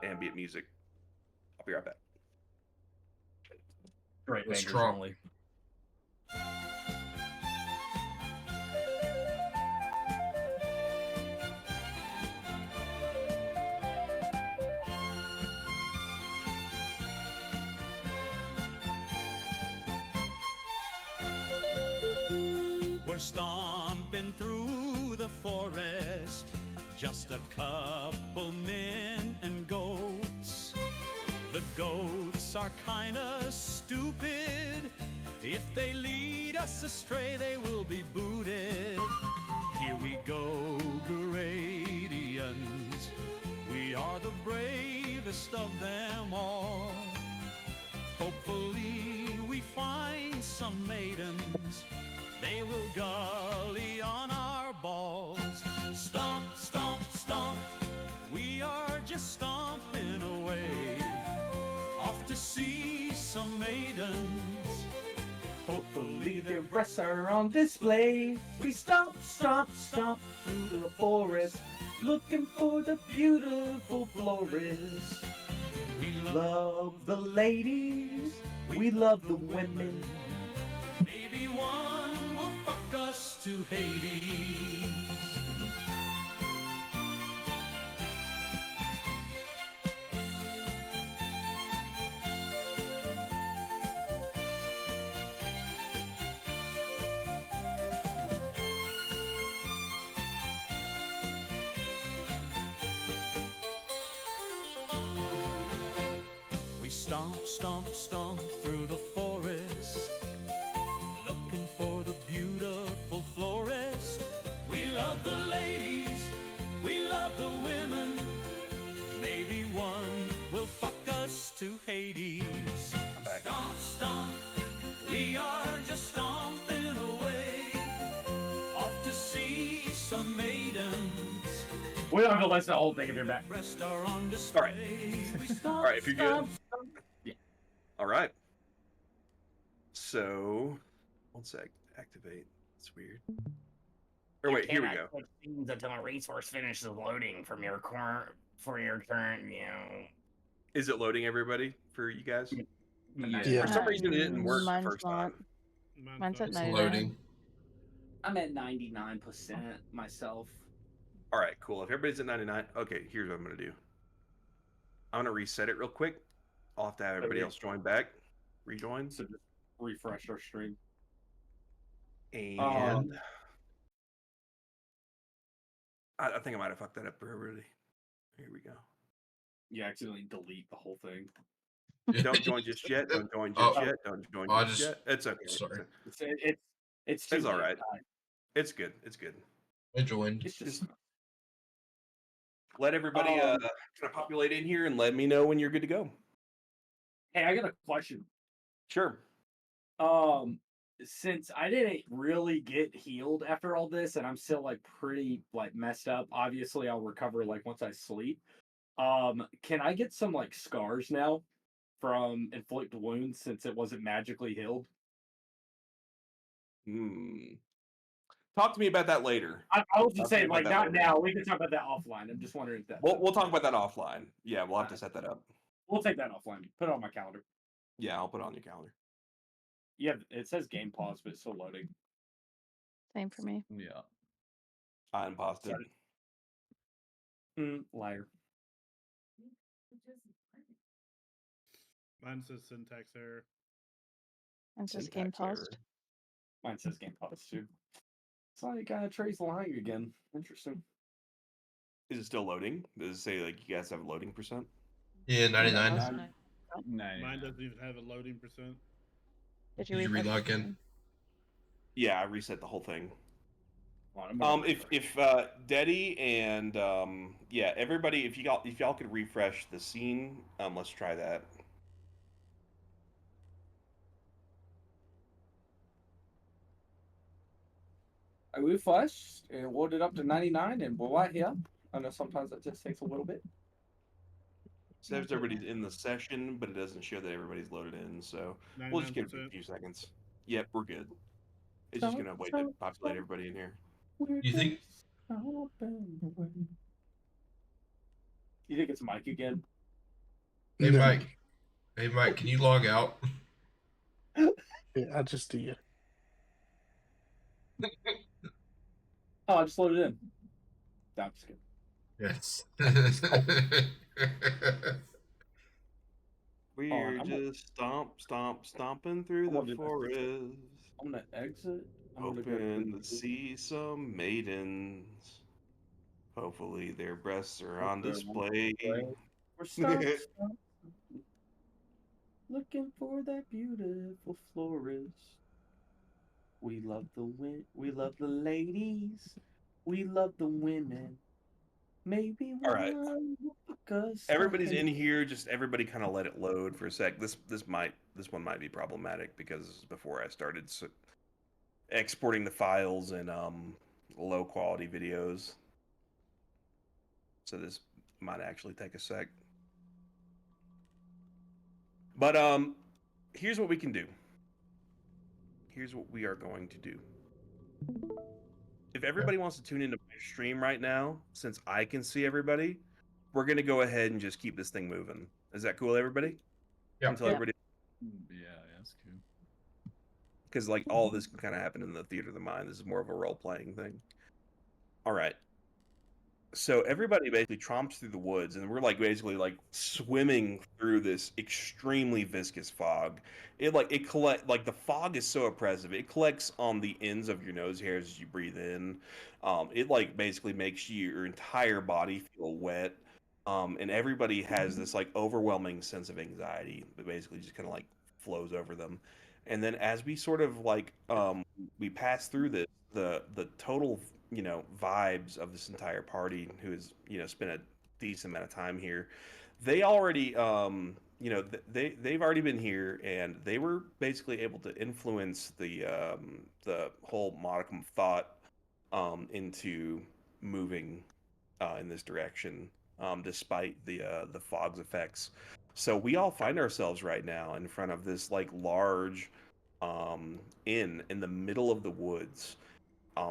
ambient music. I'll be right back. Great Let's bangers tromp. only. We're stomping through the forest, just a couple men and goats. The goats are kinda stupid. If they lead us astray, they will be booted. Here we go, Gradians. We are the bravest of them all. Hopefully we find some maidens. They will gully on our balls. Stomp, stomp, stomp. We are just stomping away. Off to see some maidens. Hopefully their breasts are on display. We stomp, stomp, stomp through the forest, looking for the beautiful florist. We love the ladies, we love the women. Maybe one will fuck us to Hades. We stomp, stomp, stomp through the forest, looking for the beautiful florist. We love the ladies, we love the women. Maybe one will fuck us to Hades. Stomp, stomp, we are just stomping away, off to see some maidens. We don't have to listen to the whole thing if you're back. Rest are on display. All right, if you're good. Yeah. All right. So, one sec. Activate. It's weird. Or wait, here we go. Scenes until a resource finishes loading from your current Is it loading everybody for you guys? Yeah. For some reason, it didn't work the Mine's first not. time. Mine's at It's 99. loading. I'm at 99% myself. All right, cool. If everybody's at 99, okay, here's what I'm going to do. I'm going to reset it real quick. I'll have to have everybody else join back. Rejoin. So just refresh our stream. And I think I might have fucked that up for everybody. Here we go. You accidentally delete the whole thing. Don't join just yet. Don't join just yet. Don't join just yet. It's okay. Sorry. It's all right. It's good. It's good. I joined. It's just let everybody kind of populate in here and let me know when you're good to go. Hey, I got a question. Sure. Since I didn't really get healed after all this, and I'm still like pretty like messed up. Obviously, I'll recover like once I sleep. Can I get some like scars now from inflict wounds since it wasn't magically healed? Talk to me about that later. I was just saying, like, not now. We can talk about that offline. I'm just wondering if that. We'll talk about that offline. Yeah, we'll have to set that up. We'll take that offline. Put it on my calendar. Yeah, I'll put it on your calendar. Yeah, it says game pause, but it's still loading. Same for me. Yeah. I unpaused it. Liar. Mine says syntax error. Mine says game paused. Mine says game pause too. It's like Trey's lying again. Interesting. Is it still loading? Does it say like you guys have a loading percent? Yeah, 99. Mine doesn't even have a loading percent. Did you relog in? Yeah, I reset the whole thing. If Deddy and yeah, everybody, if y'all could refresh the scene, let's try that. I refreshed and loaded up to 99, and we're right here. I know sometimes that just takes a little bit. It says everybody's in the session, but it doesn't show that everybody's loaded in, so we'll just give it a few seconds. Yep, we're good. It's just gonna wait to populate everybody in here. You think? You think it's Mike again? Hey, Mike. Hey, Mike, can you log out? Yeah, I just did. Oh, I just loaded in. No, I'm just kidding. Yes. We're just stomping through the forest. I'm gonna exit. Hoping to see some maidens. Hopefully their breasts are on display. We're stopped. Looking for that beautiful florist. We love the ladies. We love the women. Maybe all right. Because everybody's in here. Just everybody kind of let it load for a sec. This one might be problematic because before I started exporting the files in low quality videos, so this might actually take a sec. But here's what we can do. Here's what we are going to do. If everybody wants to tune into my stream right now, since I can see everybody, we're going to go ahead and just keep this thing moving. Is that cool, everybody? Yeah. Until everybody. Yeah, that's cool. because like all of this can kind of happen in the theater of the mind. This is more of a role playing thing. All right. So everybody basically tromps through the woods, and we're like basically like swimming through this extremely viscous fog. It collect like the fog is so oppressive. It collects on the ends of your nose hairs as you breathe in. It like basically makes your entire body feel wet. And everybody has this like overwhelming sense of anxiety that basically just kind of like flows over them. And then as we sort of like we pass through this, the total vibes of this entire party who has spent a decent amount of time here, they already they've already been here, and they were basically able to influence the whole modicum of thought into moving in this direction, despite the fog's effects. So we all find ourselves right now in front of this like large inn in the middle of the woods.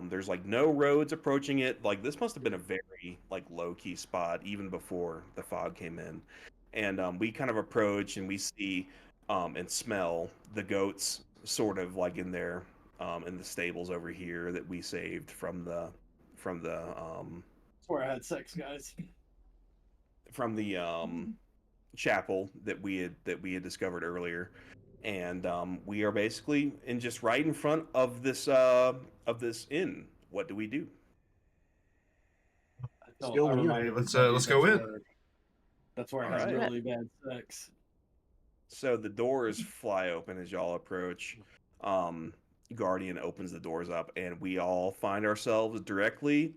There's like no roads approaching it. Like this must have been a very like low key spot even before the fog came in. And we kind of approach and we see and smell the goats sort of like in the stables over here that we saved from the That's where I had sex, guys. from the chapel that we had discovered earlier. And we are basically in just right in front of this inn. What do we do? I go in. remind Let's everybody go in. that's where I had Alright. really bad sex. So the doors fly open as y'all approach. Guardian opens the doors up, and we all find ourselves directly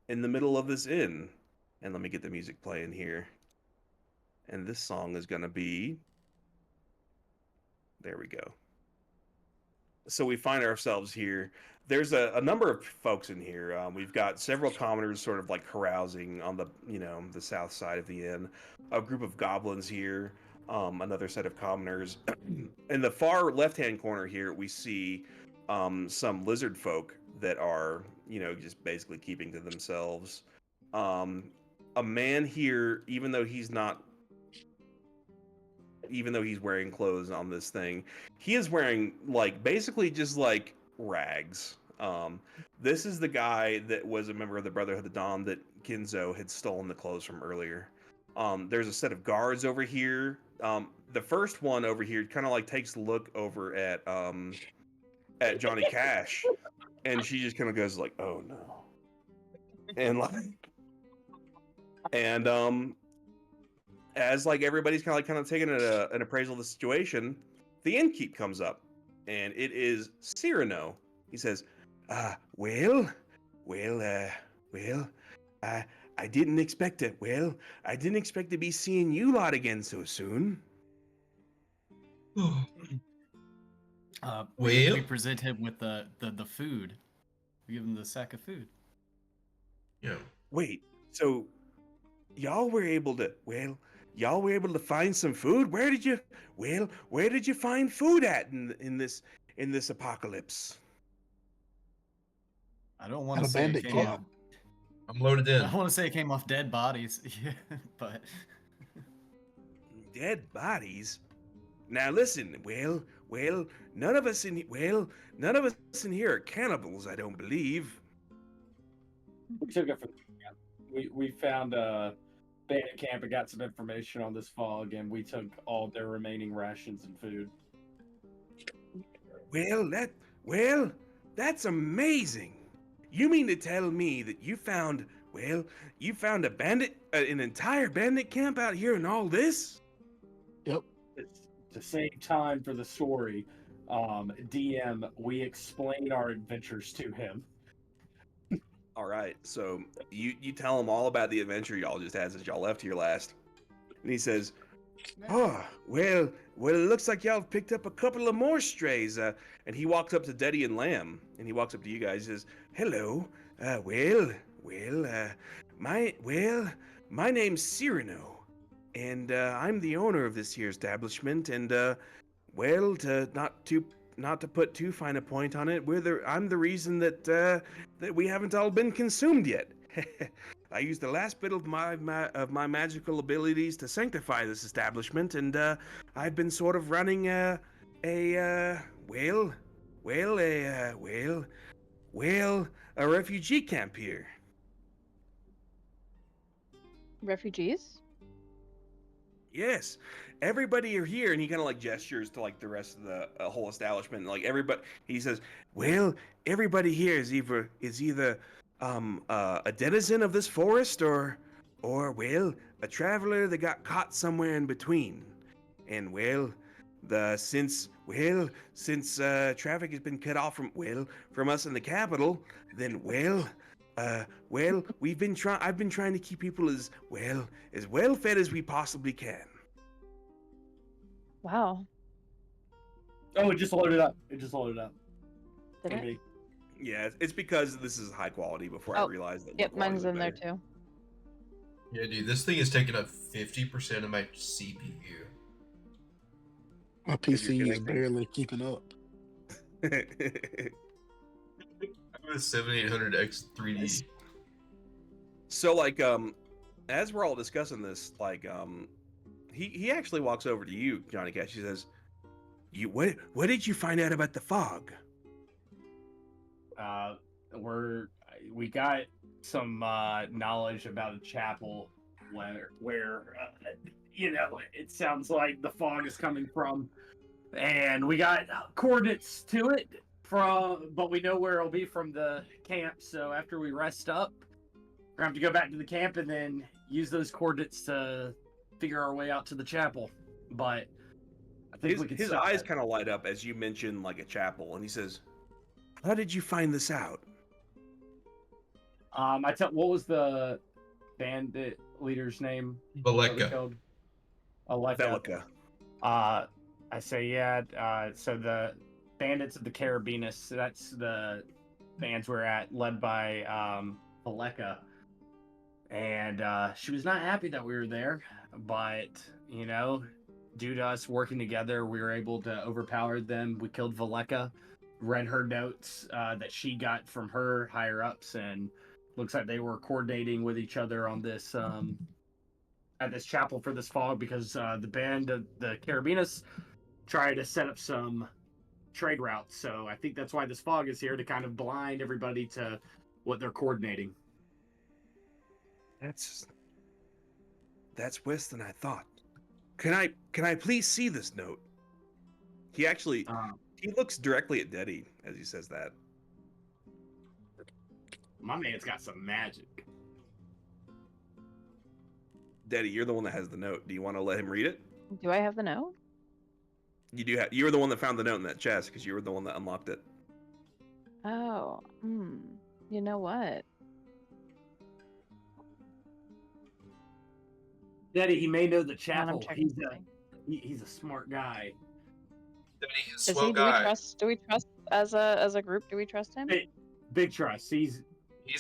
in the middle of this inn. And let me get the music playing here. And this song is gonna be. There we go. So we find ourselves here. There's a number of folks in here. We've got several commoners sort of like carousing on the south side of the inn. A group of goblins here. Another set of commoners. In the far left-hand corner here, we see some lizard folk that are just basically keeping to themselves. A man here, even though he's wearing clothes on this thing, he is wearing like basically just like rags. This is the guy that was a member of the Brotherhood of Dawn that Kinzo had stolen the clothes from earlier. There's a set of guards over here. The first one over here kind of like takes a look over at Johnny Cash, and she just kind of goes like, "Oh no," and as like everybody's kind of taking an appraisal of the situation, the innkeep comes up, and it is Cyrano. He says, well, I didn't expect it. Well, I didn't expect to be seeing you lot again so soon." We present him with the food. We give him the sack of food. Yeah. Wait, so y'all were able to find some food? Where did you find food at in this apocalypse? I don't want At to a say it bandit came off. camp. I'm loaded in. I don't want to say it came off dead bodies, yeah, but Dead bodies? Now listen, none of us in here are cannibals, I don't believe. We took it from we found a bandit camp and got some information on this fog, and we took all their remaining rations and food. Well, that's amazing. You mean to tell me that you found an entire bandit camp out here and all this? Yep. It's to save time for the story. DM, we explain our adventures to him. All right, so you tell him all about the adventure y'all just had since y'all left here last. And he says, "Oh, well, it looks like y'all picked up a couple of more strays." And he walks up to Deddy and Lamb, and he walks up to you guys and says, "Hello, my name's Cyrano, and I'm the owner of this here establishment, and not to put too fine a point on it, I'm the reason that we haven't all been consumed yet. I used the last bit of my magical abilities to sanctify this establishment, and I've been sort of running a refugee camp here. Refugees? Yes, everybody are here, and he kind of like gestures to like the rest of the whole establishment. Like everybody, he says, "Well, everybody here is either a denizen of this forest, or well, a traveler that got caught somewhere in between. And well, since traffic has been cut off from us in the capital, then I've been trying to keep people as well fed as we possibly can." Wow. Oh, it just loaded up. It just loaded up. Did it? Maybe. Yeah, it's because this is high quality. Before I Oh, realized that. Yep, low quality mine's was in there better. too. Yeah, dude, this thing is taking up 50% of my CPU. My 'Cause you're PC is connecting. barely keeping up. I'm a 7800X 3D. So like as we're all discussing this, like he actually walks over to you, Johnny Cash. He says, what did you find out about the fog?" We got some knowledge about a chapel where it sounds like the fog is coming from, and we got coordinates to it but we know where it'll be from the camp. So after we rest up, we're gonna have to go back to the camp and then use those coordinates to figure our way out to the chapel. But I think we can His stop eyes it. kind of light up as you mention like a chapel, and he says, "How did you find this out?" What was the bandit leader's name? Baleka. Velica. I say, yeah. So the Bandits of the Carabinus, that's the bands we're at, led by Baleka. And she was not happy that we were there, but due to us working together, we were able to overpower them. We killed Valeka, read her notes that she got from her higher ups, and looks like they were coordinating with each other on this at this chapel for this fog, because the band of the Carabinus tried to set up some trade routes. So I think that's why this fog is here, to kind of blind everybody to what they're coordinating. That's worse than I thought. Can I please see this note? He actually he looks directly at Deddy as he says that. My man's got some magic. Deddy, you're the one that has the note. Do you want to let him read it? Do I have the note? You do. You were the one that found the note in that chest because you were the one that unlocked it. Oh, you know what? Daddy, he may know the Hold on, I'm chapel. checking He's a smart guy. Daddy is Is swell he? guy. Do we trust as a group? Do we trust him? Big trust. He's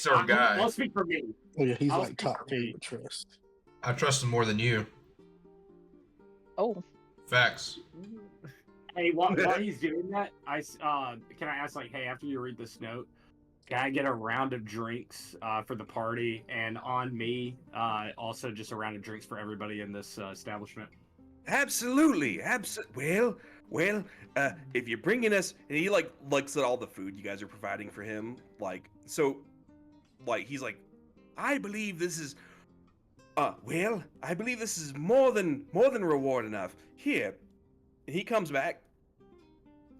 our guy. I'll speak for me. Oh yeah, he's I'll like speak top for me. favorite trust. I trust him more than you. Oh. Facts. Hey, while he's doing that, can I ask, like, hey, after you read this note, can I get a round of drinks for the party, and on me, also just a round of drinks for everybody in this establishment? Absolutely. Well, if you're bringing us, and he like looks at all the food you guys are providing for him, like, so, like, he's like, I believe this is more than reward enough. Here, and he comes back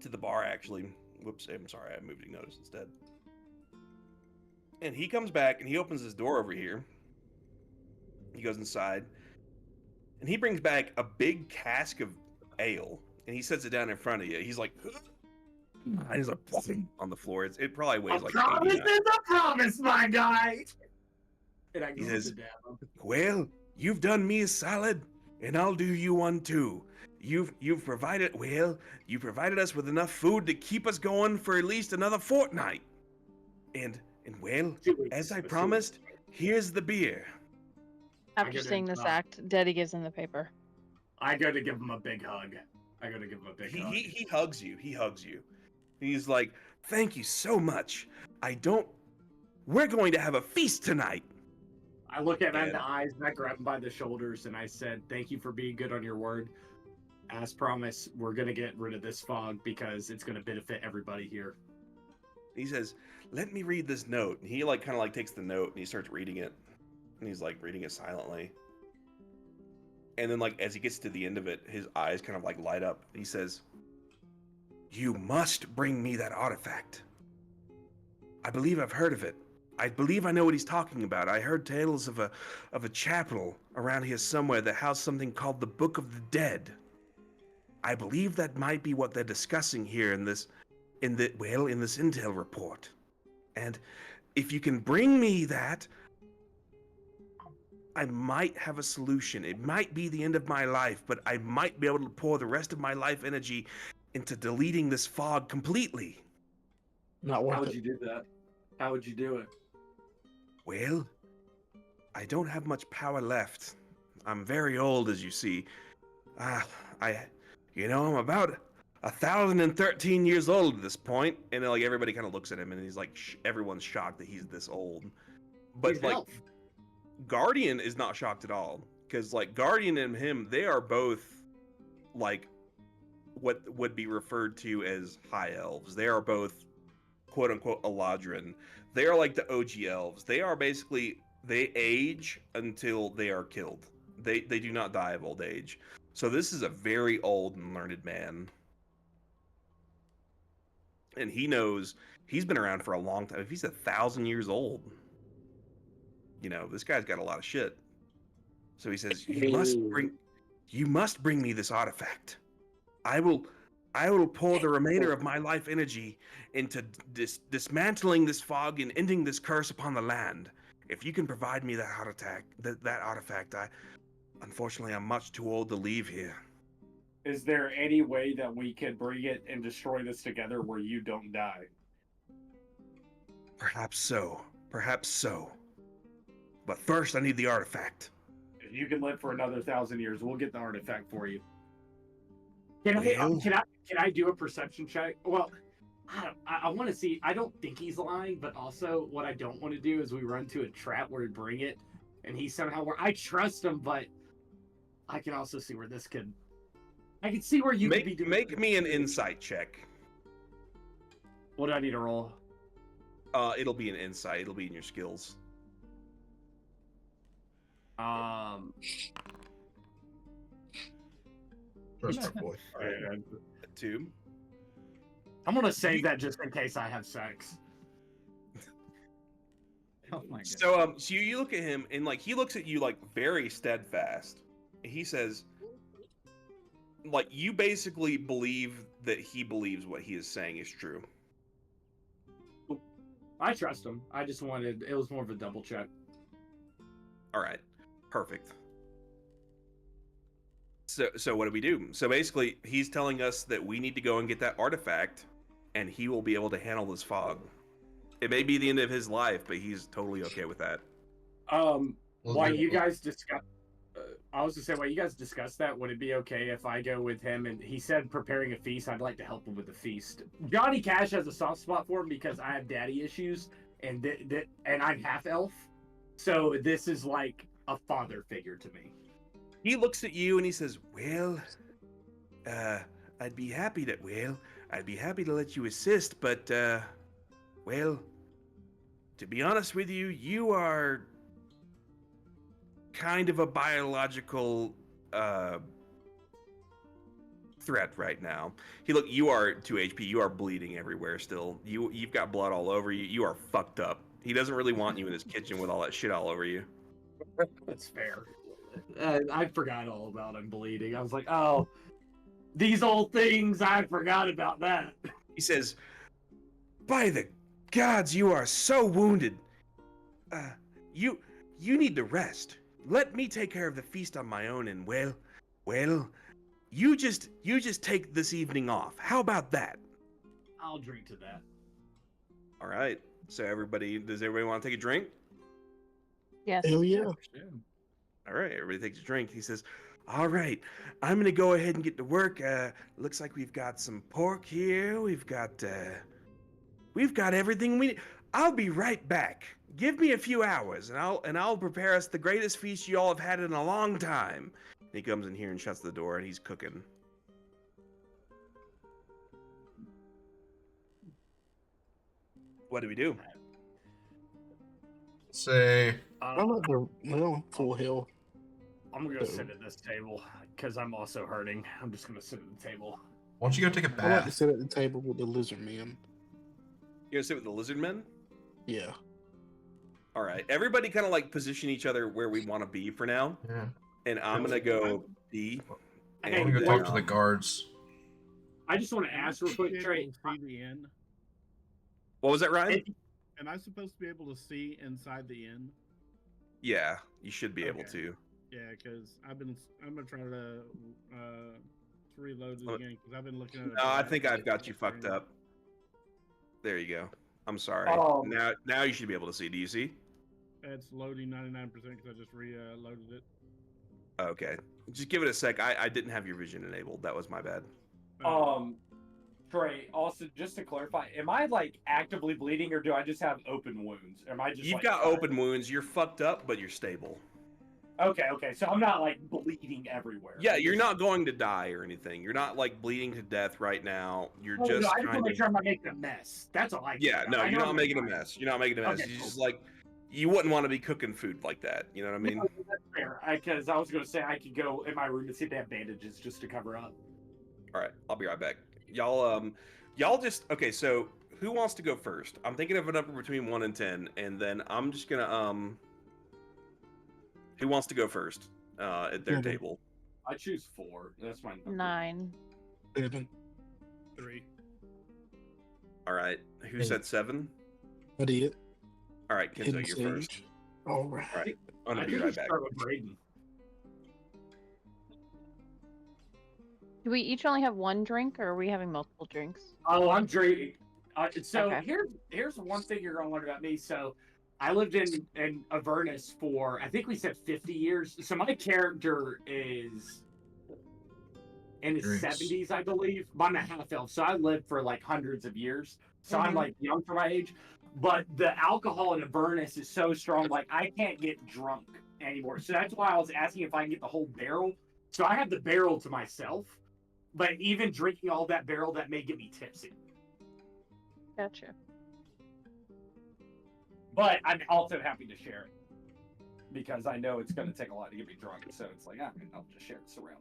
to the bar. Actually, whoops, I'm sorry, I moved notice instead. And he comes back and he opens his door over here. He goes inside, and he brings back a big cask of ale, and he sets it down in front of you. He's like, and he's like on the floor. It probably weighs like 80 promise ounces. is a promise, my guy. And I He go says, to down. Well, you've done me a solid, and I'll do you one too. You've provided us with enough food to keep us going for at least another fortnight. And well, as I promised, here's the beer. After seeing this act, Daddy gives him the paper. I go to give him a big hug. hug. He hugs you. He hugs you. He's like, thank you so much. We're going to have a feast tonight. I look at him in the eyes, and I grab him by the shoulders, and I said, thank you for being good on your word. as promised, we're gonna get rid of this fog because it's gonna benefit everybody here. He says, "Let me read this note." And he like kind of like takes the note and he starts reading it, and he's like reading it silently. And then like as he gets to the end of it, his eyes kind of like light up. He says, "You must bring me that artifact. I believe I've heard of it. I believe I know what he's talking about. I heard tales of a chapel around here somewhere that housed something called the Book of the Dead. I believe that might be what they're discussing here in this intel report. And if you can bring me that, I might have a solution. It might be the end of my life, but I might be able to pour the rest of my life energy into deleting this fog completely." Not How worth would it. you do that? How would you do it? Well, I don't have much power left. I'm very old, as you see. I'm about 1,013 years old at this point. And like everybody kind of looks at him, and he's like, everyone's shocked that he's this old. But He's an like, elf. Guardian is not shocked at all, because like Guardian and him, they are both like what would be referred to as high elves. They are both quote unquote Eladrin. They are like the OG elves. They are basically, they age until they are killed. They do not die of old age. So this is a very old and learned man. And he knows, he's been around for a long time. If he's 1,000 years old, this guy's got a lot of shit. So he says, you must bring me this artifact. I will pour the remainder of my life energy into dismantling this fog and ending this curse upon the land. If you can provide me that artifact, unfortunately, I'm much too old to leave here. Is there any way that we could bring it and destroy this together where you don't die? Perhaps so. But first, I need the artifact. If you can live for another 1,000 years, we'll get the artifact for you. Can I do a perception check? Well, I want to see. I don't think he's lying, but also what I don't want to do is we run to a trap where we bring it, and he somehow I trust him, but I can also see where this could. I can see where you could be doing. Make me an insight check. What do I need to roll? It'll be an insight. It'll be in your skills. First boy. A 2. I'm gonna save that just in case I have sex. Oh my god. So you look at him, and like he looks at you like very steadfast. He says, like, you basically believe that he believes what he is saying is true. I trust him. I just wanted, it was more of a double check. All right, perfect. So what do we do? So basically, he's telling us that we need to go and get that artifact, and he will be able to handle this fog. It may be the end of his life, but he's totally okay with that. While you guys discuss, I was gonna say, while you guys discuss that, would it be okay if I go with him? And he said preparing a feast. I'd like to help him with the feast. Johnny Cash has a soft spot for him because I have daddy issues, and and I'm half elf, so this is like a father figure to me. He looks at you and he says, "Well, I'd be happy to let you assist, but well, to be honest with you, you are kind of a biological threat right now." You are 2 HP. You are bleeding everywhere still. You've got blood all over you. You are fucked up. He doesn't really want you in his kitchen with all that shit all over you. That's fair. I forgot all about him bleeding. I was like, oh, these old things, I forgot about that. He says, "By the gods, you are so wounded. You need to rest. Let me take care of the feast on my own, and well, you just take this evening off. How about that?" I'll drink to that. All right. So does everybody want to take a drink? Yes. Hell yeah. All right, everybody takes a drink. He says, "All right, I'm gonna go ahead and get to work. Looks like we've got some pork here. We've got everything we need. I'll be right back. Give me a few hours, and I'll prepare us the greatest feast you all have had in a long time." And he comes in here and shuts the door, and he's cooking. What do we do? Say, I'm at the full health. I'm gonna So- sit at this table because I'm also hurting. I'm just gonna sit at the table. why don't you go take a I like to bath? sit at the table with the lizard man. You gonna sit with the lizard men? Yeah. All right. Everybody kind of like position each other where we want to be for now. Yeah. And I'm gonna go B. I'm Hey, gonna go talk to the um, guards. I just want to ask real quick, Be Trey. able to see the inn. What was that, Ryan? Am I supposed to be able to see inside the inn? Yeah, you should be able Okay. to. Yeah, because I'm gonna try to reload it Oh. again because I've been looking at it. No, I think I've got you fucked up. There you go. I'm sorry. Um, Now you should be able to see. Do you see? It's loading 99% because I just reloaded it. Okay. Just give it a sec. I didn't have your vision enabled. That was my bad. Trey, also just to clarify, am I like actively bleeding or do I just have open wounds? Am I just You've like, got open wounds. You're fucked up, but you're stable. Okay, so I'm not like bleeding everywhere. Yeah, you're not going to die or anything. You're not like bleeding to death right now. You're Oh, just no, I just want kind to make of. sure I'm not making a mess. That's all I. Yeah, care no, about. I you're know not I'm making a fine. mess. You're not making a mess. Okay, You're cool. just like you wouldn't want to be cooking food like that. You know what I mean? No, that's fair. Because I was going to say I could go in my room and see if they have bandages just to cover up. All right, I'll be right back. Y'all just okay. So who wants to go first? I'm thinking of a number between 1 and 10, and then I'm just gonna Who wants to go first? At their Okay. table. I choose 4. That's my number. 9. 7. 3. All right. Who Hey. said 7? I did. All right, Kenzo, Hidden you're Sage. first. All right. All right, I'm I gonna be think we right should back. start with Braden. Do we each only have one drink, or are we having multiple drinks? Oh, I'm drinking. So Okay. here's one thing you're gonna learn about me. So I lived in Avernus for I think we said 50 years. So my character is in his Drinks. 70s, I believe. But I'm a half elf, so I lived for like hundreds of years. So I'm Mhm. like young for my age. But the alcohol in Avernus is so strong, like I can't get drunk anymore. So that's why I was asking if I can get the whole barrel. So I have the barrel to myself. But even drinking all that barrel, that may get me tipsy. Gotcha. But I'm also happy to share it because I know it's going to take a lot to get me drunk. So it's like, I'll just share this around.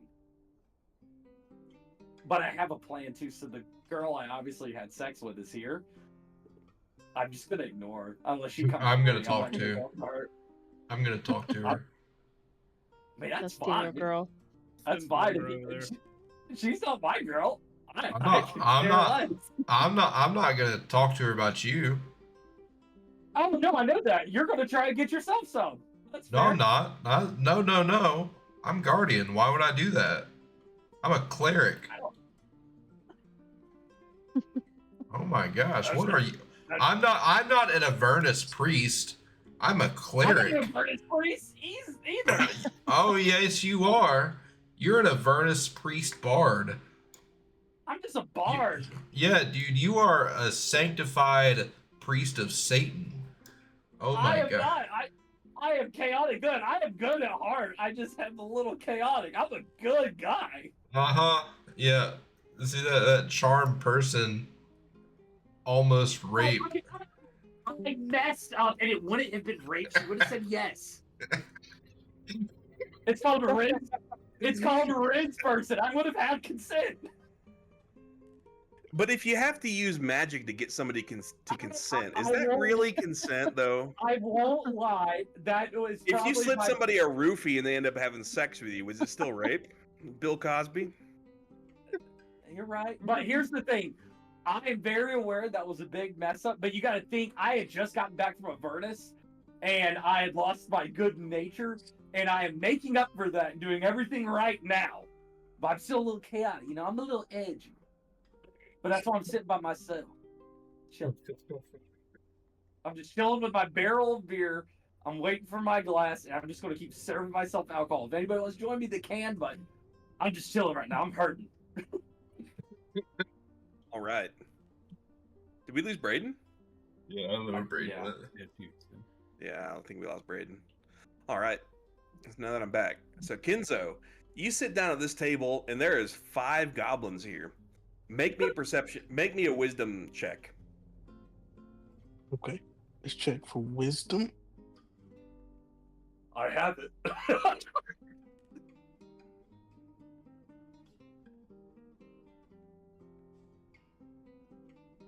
But I have a plan too. So the girl I obviously had sex with is here. I'm just going to ignore her unless she comes. I'm gonna not talk gonna to. go for her. I'm gonna talk to her. I mean, that's Let's do fine. it, girl. That's Send fine. her over there. She's not my girl. I'm I not- could I'm care not- less. I'm not gonna talk to her about you. Oh no, I know that. You're going to try and get yourself some. That's No, fair. I'm not. No. I'm guardian. Why would I do that? I'm a cleric. Oh my gosh, what are you? I'm not an Avernus priest. I'm a I'm not cleric. a Avernus priest either. Oh yes, you are. You're an Avernus priest bard. I'm just a bard. Yeah, dude, you are a sanctified priest of Satan. Oh I my am god. not. I am chaotic good. I am good at heart. I just have a little chaotic. I'm a good guy. Uh-huh. Yeah. See that charmed person almost raped. I messed up and it wouldn't have been rape. She would have said yes. It's called a rinse. It's called a rinse person. I would have had consent. But if you have to use magic to get somebody to consent, is I that won't- really consent though? I won't lie. That was If probably you slip my- somebody a roofie and they end up having sex with you, was it still rape? Bill Cosby? You're right. But here's the thing. I am very aware that was a big mess up, but you got to think I had just gotten back from Avernus and I had lost my good nature, and I am making up for that and doing everything right now. But I'm still a little chaotic, you know, I'm a little edgy. But that's why I'm sitting by myself. Chilling. I'm just chilling with my barrel of beer. I'm waiting for my glass, and I'm just going to keep serving myself alcohol. If anybody wants to join me, they can, but I'm just chilling right now. I'm hurting. All right. Did we lose Braden? Yeah, I love Braden. Yeah. Yeah, I don't think we lost Braden. All right. Now that I'm back. So, Kenzo, you sit down at this table, and there is 5 goblins here. Make me a wisdom check. Okay. Let's check for wisdom. I have it.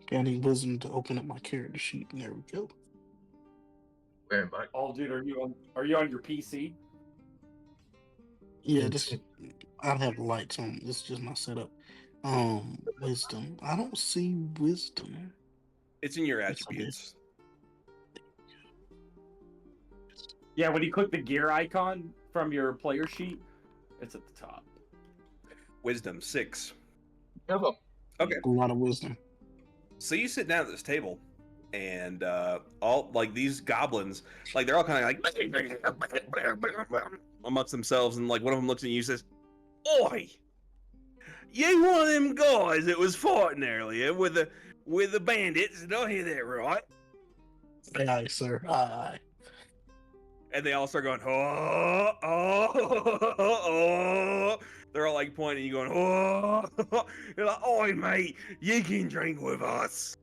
I need wisdom to open up my character sheet. And there we go. Where am I? Oh, dude, are you on your PC? Yeah, I don't have the lights on. This is just my setup. Wisdom. I don't see wisdom. It's in your Yes, I did. attributes. Yeah, when you click the gear icon from your player sheet, it's at the top. Wisdom 6. Have Okay. A lot of wisdom. So you sit down at this table, and all like these goblins, like they're all kind of like amongst themselves, and like one of them looks at you and says, "Oi, you one of them guys that was fighting earlier with the bandits? Did I hear that right?" Aye, sir. Aye. And they all start going, oh, oh, oh. They're all like pointing, you going, oh. You're like, oi, mate, you can drink with us.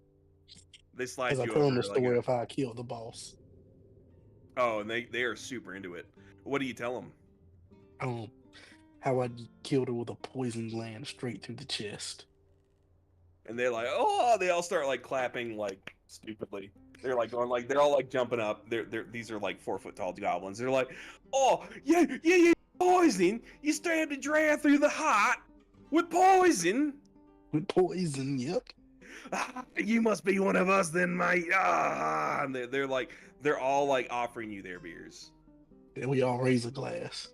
They slide As I you tell them over the like story of how I killed the boss. oh, and they are super into it. What do you tell them? How I killed her with a poison gland straight through the chest. And they're like, oh, they all start like clapping like stupidly. They're like going like they're all like jumping up. These are like 4 foot tall goblins. They're like, oh yeah, poison. You stabbed a drow through the heart with poison. With poison, yep. Ah, you must be one of us then, mate. Ah, and they're all like offering you their beers. And we all raise a glass.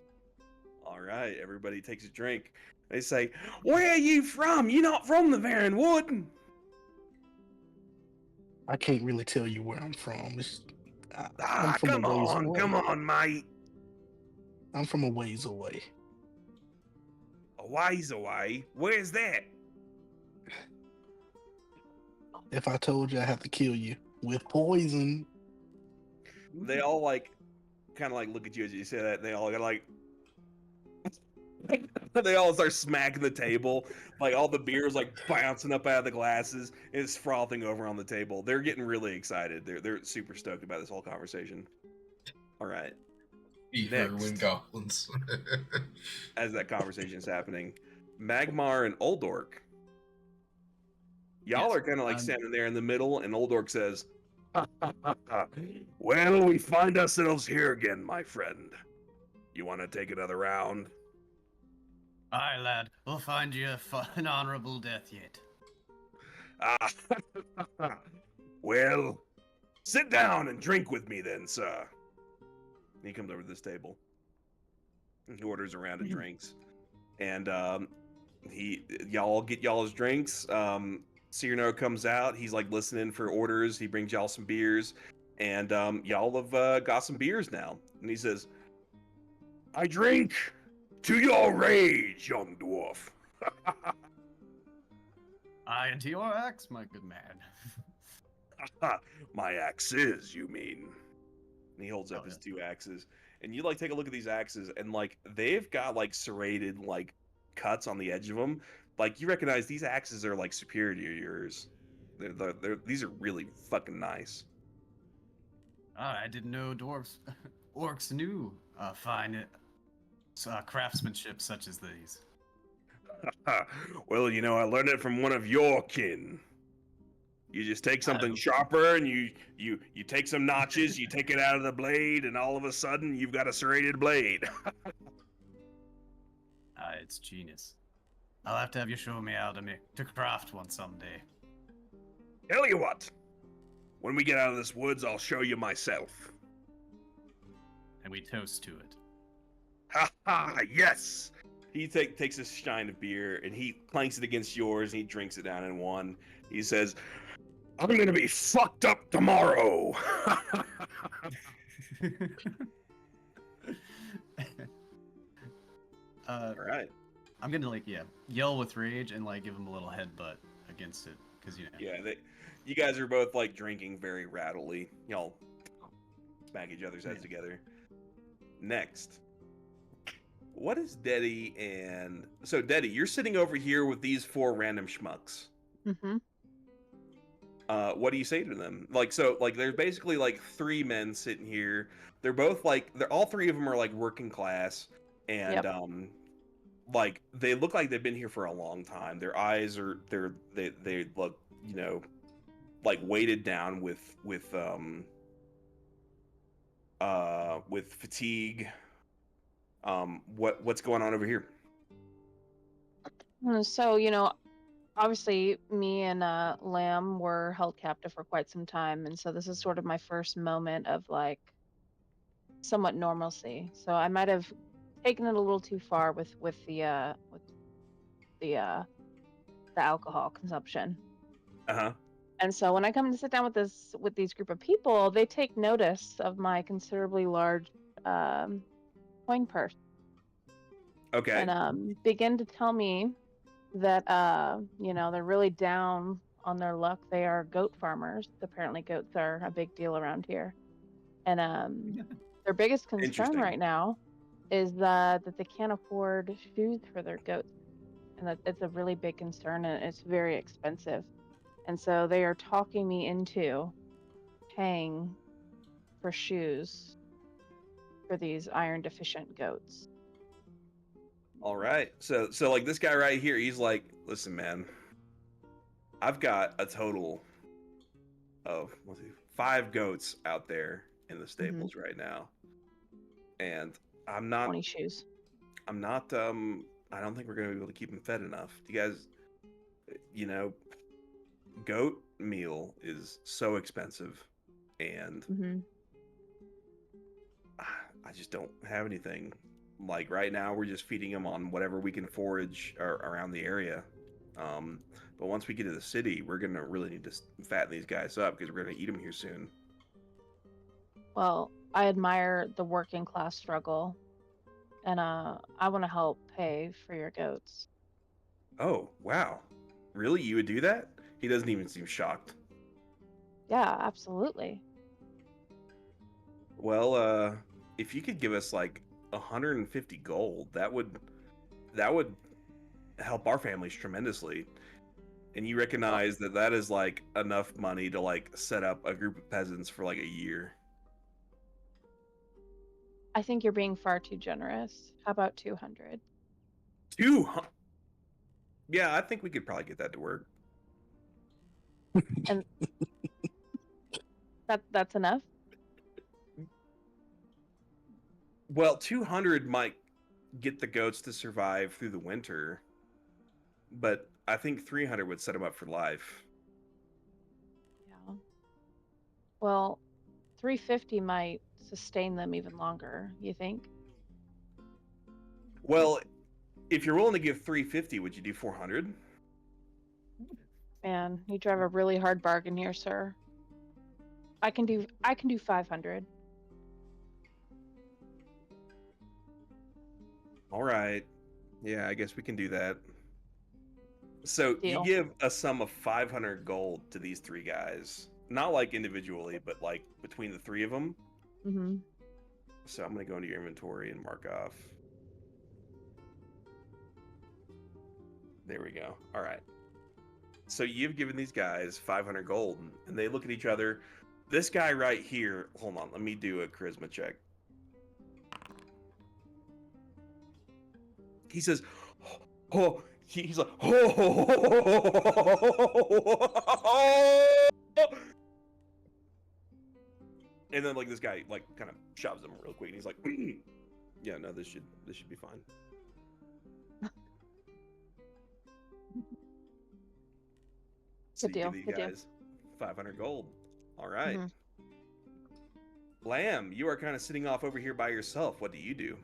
All right, everybody takes a drink. They say, where are you from? You're not from the Barren Wood. I can't really tell you where I'm from. I'm from come a ways on, away. come on, mate. I'm from a ways away. A ways away? Where's that? If I told you, I have to kill you with poison. They all like, kind of like look at you as you say that. And they all got like, they all start smacking the table. Like all the beer's like bouncing up out of the glasses. And it's frothing over on the table. They're getting really excited. They're super stoked about this whole conversation. All right. Beaver when goblins. As that conversation is happening, Magmar and Oldork. Y'all are kind of like standing there in the middle, and Oldork says, well, we find ourselves here again, my friend. You want to take another round? Aye, lad. We'll find you an honorable death yet. Well, sit down and drink with me then, sir. He comes over to this table. He orders a round of drinks. And y'all get y'all's drinks. Cyrano comes out. He's like listening for orders. He brings y'all some beers. And y'all have got some beers now. And he says, I drink to your rage, young dwarf. Aye, and to your axe, my good man. My axes, you mean? And he holds up his 2 axes. And you like take a look at these axes, and like they've got like serrated like cuts on the edge of them. Like you recognize these axes are like superior to yours. These are really fucking nice. I didn't know orcs knew fine craftsmanship such as these. Well, you know, I learned it from one of your kin. You just take something sharper and you take some notches, you take it out of the blade, and all of a sudden you've got a serrated blade. It's genius. I'll have to have you show me how to craft one someday. Tell you what, when we get out of this woods, I'll show you myself. And we toast to it. Ha ha! Yes. He takes a stein of beer and he clanks it against yours and he drinks it down in one. He says, I'm gonna be fucked up tomorrow. All right. I'm gonna yell with rage and like give him a little headbutt against it because Yeah, you guys are both like drinking very rattly. Y'all smack each other's heads together. Next, what is Deddy and so Deddy? You're sitting over here with these 4 random schmucks. Mm-hmm. what do you say to them? Like, so, like, there's basically like three men sitting here. They're both like, they're all three of them are like working class, and Yep. like they look like they've been here for a long time. Their eyes are they look, you know, like weighted down with fatigue. What's going on over here? So, obviously me and Lamb were held captive for quite some time, and so this is sort of my first moment of like somewhat normalcy. So I might have taken it a little too far with the alcohol consumption. Uh-huh. And so when I come to sit down with these group of people, they take notice of my considerably large um, coin purse Okay. and begin to tell me that they're really down on their luck. They are goat farmers. Apparently goats are a big deal around here. And their biggest concern Interesting. right now is that they can't afford shoes for their goats. And that it's a really big concern and it's very expensive. And so they are talking me into paying for shoes for these iron deficient goats. All right. So like this guy right here, he's like, listen, man, I've got a total of 5 goats out there in the stables right now, and I'm not 20 shoes. I don't think we're gonna be able to keep them fed enough. You guys, you know, goat meal is so expensive, and I just don't have anything. Like right now, we're just feeding them on whatever we can forage around the area. But once we get to the city, we're gonna really need to fatten these guys up because we're gonna eat them here soon. Well, I admire the working class struggle, and I want to help pay for your goats. Oh, wow. Really? You would do that? He doesn't even seem shocked. Yeah, absolutely. Well, if you could give us like 150 gold, that would help our families tremendously. And you recognize that that is like enough money to like set up a group of peasants for like a year. I think you're being far too generous. How about 200? 200? Yeah, I think we could probably get that to work. And that's enough? Well, 200 might get the goats to survive through the winter, but I think 300 would set them up for life. Yeah. Well, 350 might sustain them even longer, you think? Well, if you're willing to give 350, would you do 400? Man, you drive a really hard bargain here, sir. I can do 500. All right. Yeah, I guess we can do that. So you Deal. give a sum of 500 gold to these 3 guys. Not like individually, but like between the 3 of them. Mm-hmm. So I'm going to go into your inventory and mark off. There we go. All right. So you've given these guys 500 gold, and they look at each other. This guy right here, hold on, let me do a charisma check. He says, oh, he's like, oh. And then like this guy like kind of shoves him real quick, and he's like, yeah, no, this should be fine. So Good you deal. give these Good deal. guys 500 gold. All right. Mhm. Lamb, you are kind of sitting off over here by yourself. What do you do?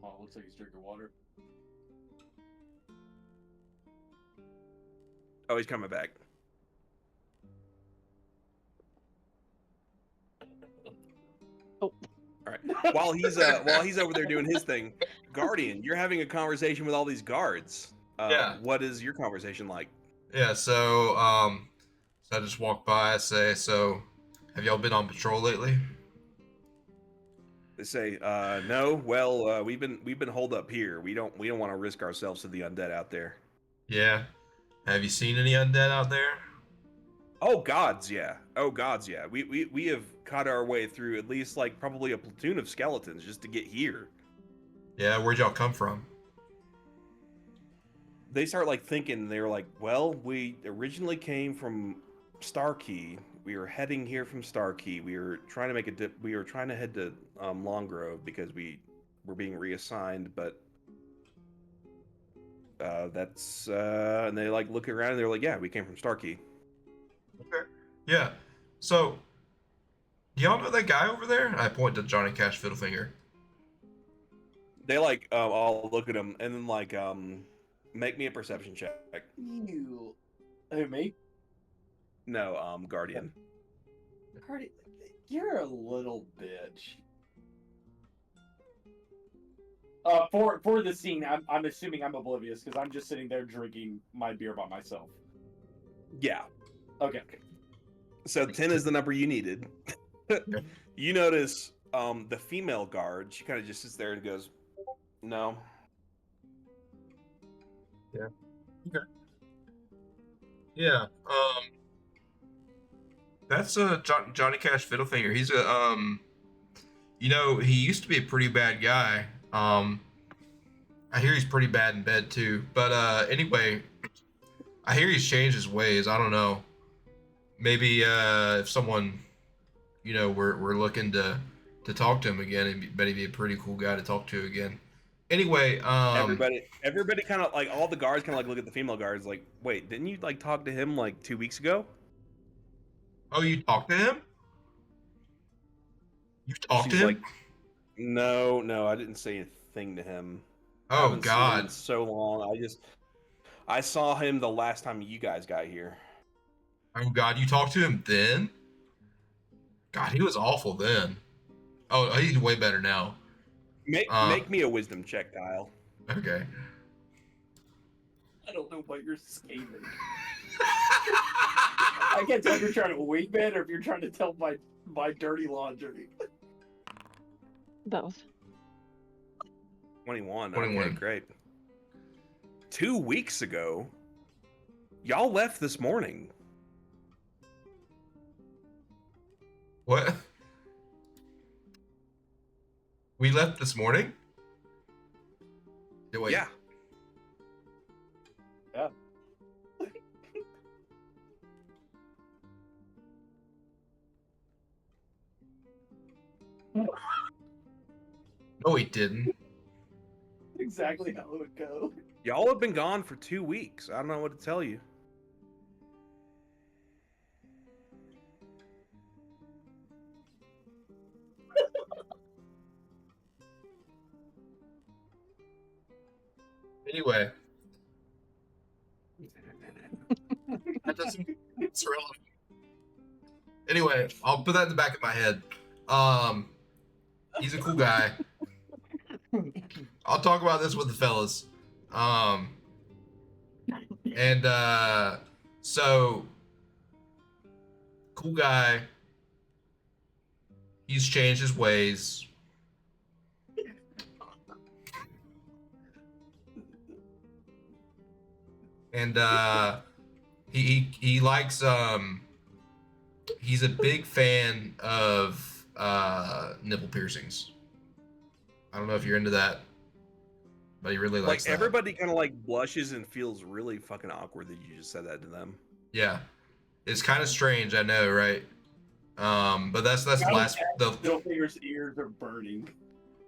Oh, looks like he's drinking water. Oh, he's coming back. Oh. All right. While he's over there doing his thing, Guardian, you're having a conversation with all these guards. Yeah. What is your conversation like? Yeah, so I just walk by, I say, so have y'all been on patrol lately? They say, no. Well, we've been holed up here. We don't want to risk ourselves to the undead out there. Yeah. Have you seen any undead out there? Oh gods, yeah. Oh gods, yeah. We have cut our way through at least like probably a platoon of skeletons just to get here. Yeah, where'd y'all come from? They start like thinking. They're like, well, we originally came from Starkey. We were heading here from Starkey. We were trying to make a dip. We were trying to head to Longgrove because we were being reassigned, but that's and they like look around and they're like, yeah, we came from Starkey. Okay. Yeah. So, do y'all know that guy over there? I point to Johnny Cash Fiddlefinger. They like all look at him and then like make me a perception check. You. Who, me? No, Guardian. Guardian, you're a little bitch. For the scene, I'm assuming I'm oblivious because I'm just sitting there drinking my beer by myself. Yeah. Okay. So 10 is the number you needed. You notice the female guard, she kind of just sits there and goes, no. Yeah. Okay. Yeah. That's Johnny Cash Fiddlefinger. He's a he used to be a pretty bad guy. I hear he's pretty bad in bed too. But anyway, I hear he's changed his ways. I don't know. Maybe if someone, we're looking to talk to him again, and bet he'd be a pretty cool guy to talk to again. Anyway, everybody kind of like all the guards kind of like look at the female guards like, wait, didn't you like talk to him like 2 weeks ago? Oh, you talked to him? You talked to him? Like, no, I didn't say a thing to him. I Oh haven't seen him God! in so long. I saw him the last time you guys got here. Oh God! You talked to him then? God, he was awful then. Oh, he's way better now. Make me a wisdom check, Kyle. Okay. I don't know what you're scathing. I can't tell if you're trying to wing man or if you're trying to tell my dirty laundry. Both. 21. 21. Okay, great. 2 weeks ago, y'all left this morning. What? We left this morning? Wait. Yeah. Yeah. No, we didn't. Exactly how it would go. Y'all have been gone for 2 weeks. I don't know what to tell you. Anyway. That doesn't. It's irrelevant. Anyway, I'll put that in the back of my head. He's a cool guy. I'll talk about this with the fellas. So cool guy. He's changed his ways. And he likes he's a big fan of nipple piercings. I don't know if you're into that, but he really likes like that. Everybody kind of like blushes and feels really fucking awkward that you just said that to them. Yeah, it's kind of strange, I know, right? But that's the last. Middle finger's ears are burning.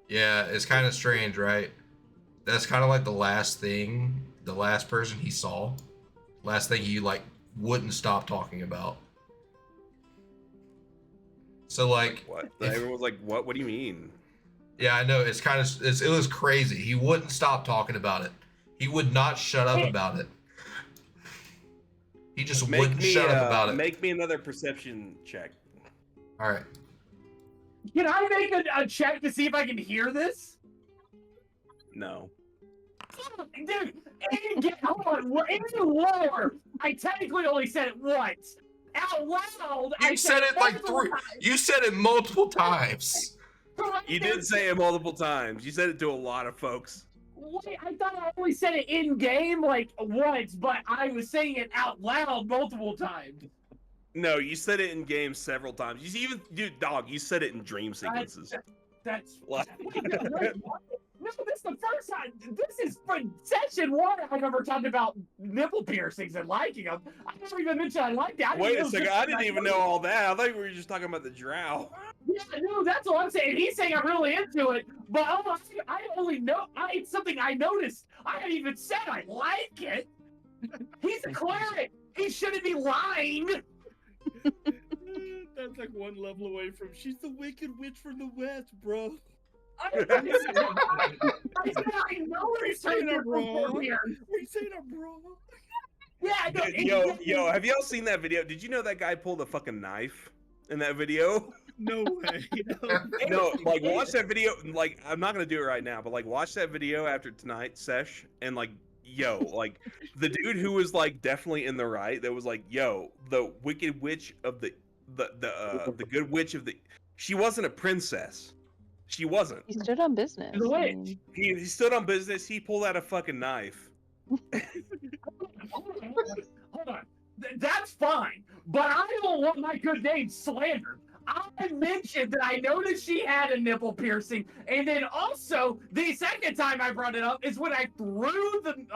Yeah, it's kind of strange, right? That's kind of like the last person he saw, last thing he like wouldn't stop talking about. So like, what? Everyone was like, "What? What do you mean?" Yeah, I know. It was crazy. He wouldn't stop talking about it. He would not shut up about it. He just wouldn't shut up about it. Make me another perception check. All right. Can I make a check to see if I can hear this? No. Dude, hold on. In the lore, I technically only said it once. Out loud, You said it like three. You said it multiple times. Correct. You did say it multiple times. You said it to a lot of folks. Wait, I thought I only said it in game like once, but I was saying it out loud multiple times. No, you said it in game several times. You even, dude, dog, you said it in dream sequences. That's Like- no, this is the first time. This is for session 1 I've ever talked about nipple piercings and liking them. I never even mentioned I liked it. Wait a second, I didn't even know all that. I thought we were just talking about the drow. Yeah, no, that's what I'm saying. He's saying I'm really into it, but I only know it's something I noticed. I haven't even said I like it. He's a cleric. He shouldn't be lying. That's like one level away from she's the Wicked Witch from the West, bro. I said I noticed her nipple here. Are you saying I'm wrong? Yeah, no, Yo, have y'all seen that video? Did you know that guy pulled a fucking knife in that video? No way. No, like watch that video. Like I'm not gonna do it right now, but like watch that video after tonight's sesh, and like, yo, like the dude who was like definitely in the right, that was like, yo, the Wicked Witch of the good witch of the. She wasn't a princess. She wasn't. He stood on business. The I witch. mean, He stood on business. He pulled out a fucking knife. Hold on. That's fine, but I don't want my good name slandered. I mentioned that I noticed she had a nipple piercing, and then also the second time I brought it up is when I threw the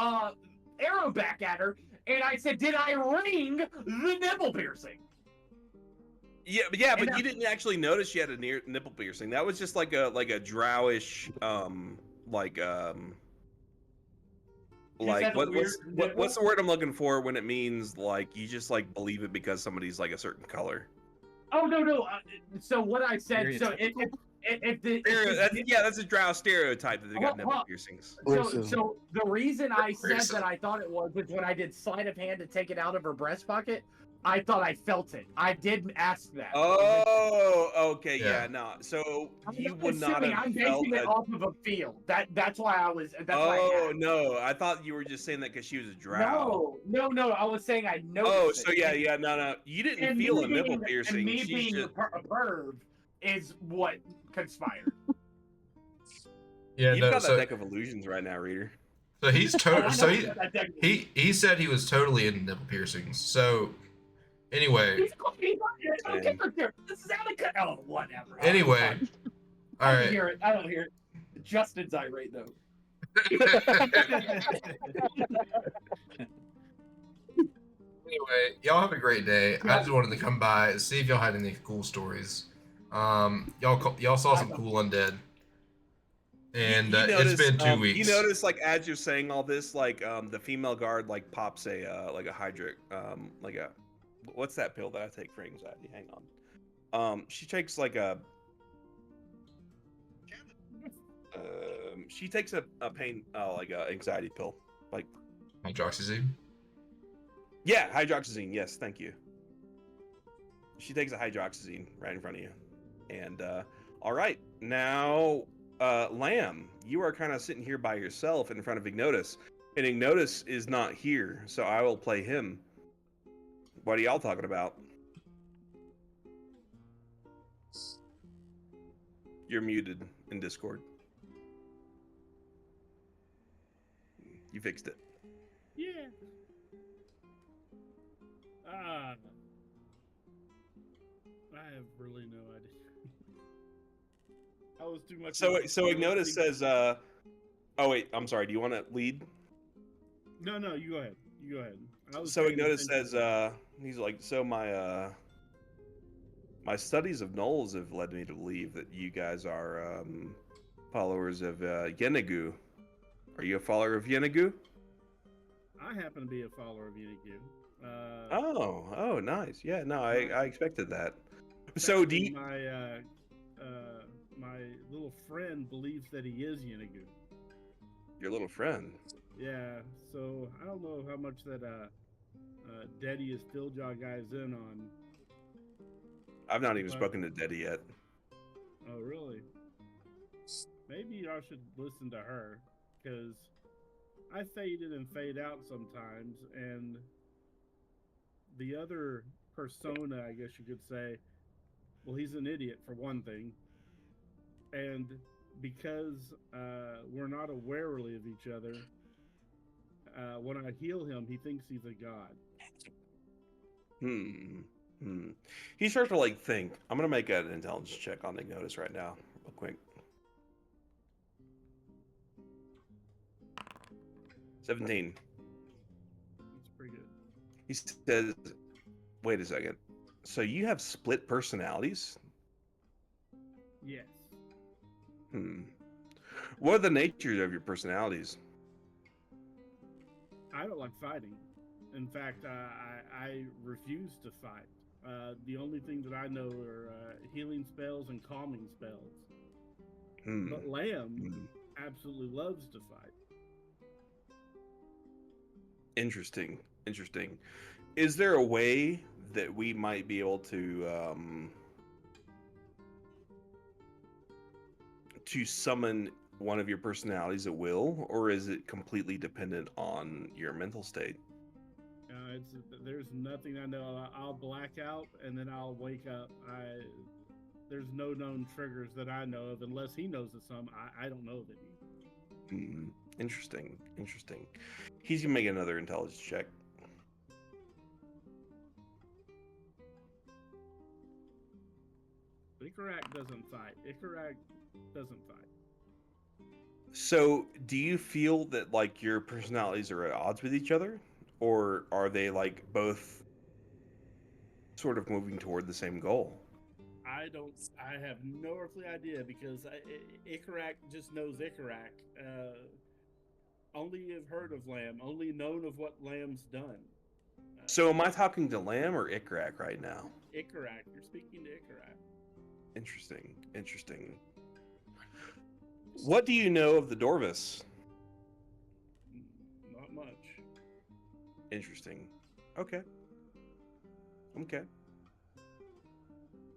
arrow back at her, and I said, "Did I ring the nipple piercing?" But you didn't actually notice she had a nipple piercing. That was just like a drowish what's the word I'm looking for when it means like you just like believe it because somebody's like a certain color. Oh no. So what I said. So that's a drow stereotype that they got nipple piercings. So the reason I said that I thought it was when I did sleight of hand to take it out of her breast pocket. I thought I felt it. I did ask that. Oh, okay, yeah, no. So you would not have I'm felt basing it off of a feel. That's why I was. That's why I no, I thought you were just saying that because she was a drow. No. I was saying I noticed. Oh, so no. You didn't feel a nipple piercing. And me being a perv is what conspired. Yeah, You've got that deck of illusions right now, Reader. So he's he said he was totally into nipple piercings. So anyway. This is oh, whatever. Anyway. All right. I don't hear it. Justin's irate though. Anyway, y'all have a great day. I just wanted to come by and see if y'all had any cool stories. Y'all saw some cool undead. And it's been 2 weeks. You notice, like, as you're saying all this, like, the female guard, like, pops a, like a hydric, like a, what's that pill that I take for anxiety? Hang on. She takes, like, a, she takes a pain, like, a anxiety pill. Like, hydroxyzine? Yeah, hydroxyzine. Yes, thank you. She takes a hydroxyzine right in front of you. And, all right, now... Lamb, you are kind of sitting here by yourself in front of Ignotus, and Ignotus is not here, so I will play him. What are y'all talking about? You're muted in Discord. You fixed it. Yeah. I have really no idea. I was too much. So Ignotus says, oh wait, I'm sorry. Do you want to lead? No, you go ahead. You go ahead. So Ignotus says, he's like, so my studies of gnolls have led me to believe that you guys are followers of Yennegu. Are you a follower of Yennegu? I happen to be a follower of Yennegu. Oh, nice. Yeah, no, I expected that. So do you... My little friend believes that he is Yennegu. Your little friend? Yeah, so I don't know how much that Dedius Stilljaw guy's in on. I've not even spoken to Deddy yet. Oh, really? Maybe I should listen to her, because I fade in and fade out sometimes, and the other persona, I guess you could say, well, he's an idiot for one thing. and because we're not aware really of each other, when I heal him, he thinks he's a god. He starts to like think. I'm gonna make an intelligence check on Ignotus right now, real quick. 17. That's pretty good. He says, "Wait a second. So you have split personalities? Yes. What are the natures of your personalities?" I don't like fighting. In fact, I refuse to fight. The only thing that I know are healing spells and calming spells. But Lamb absolutely loves to fight. Interesting. Is there a way that we might be able to summon one of your personalities at will, or is it completely dependent on your mental state? There's nothing I know. I'll black out and then I'll wake up. There's no known triggers that I know of, unless he knows of some. I don't know of any. Interesting. He's gonna make another intelligence check. Ikarak doesn't fight. So, do you feel that like your personalities are at odds with each other, or are they like both sort of moving toward the same goal? I have no earthly idea, because Ikarak just knows Ikarak. Only have heard of Lamb, only known of what Lamb's done. So am I talking to Lamb or Ikarak right now? Ikarak, you're speaking to Ikarak. Interesting. What do you know of the Dorvis? Not much. Interesting. Okay.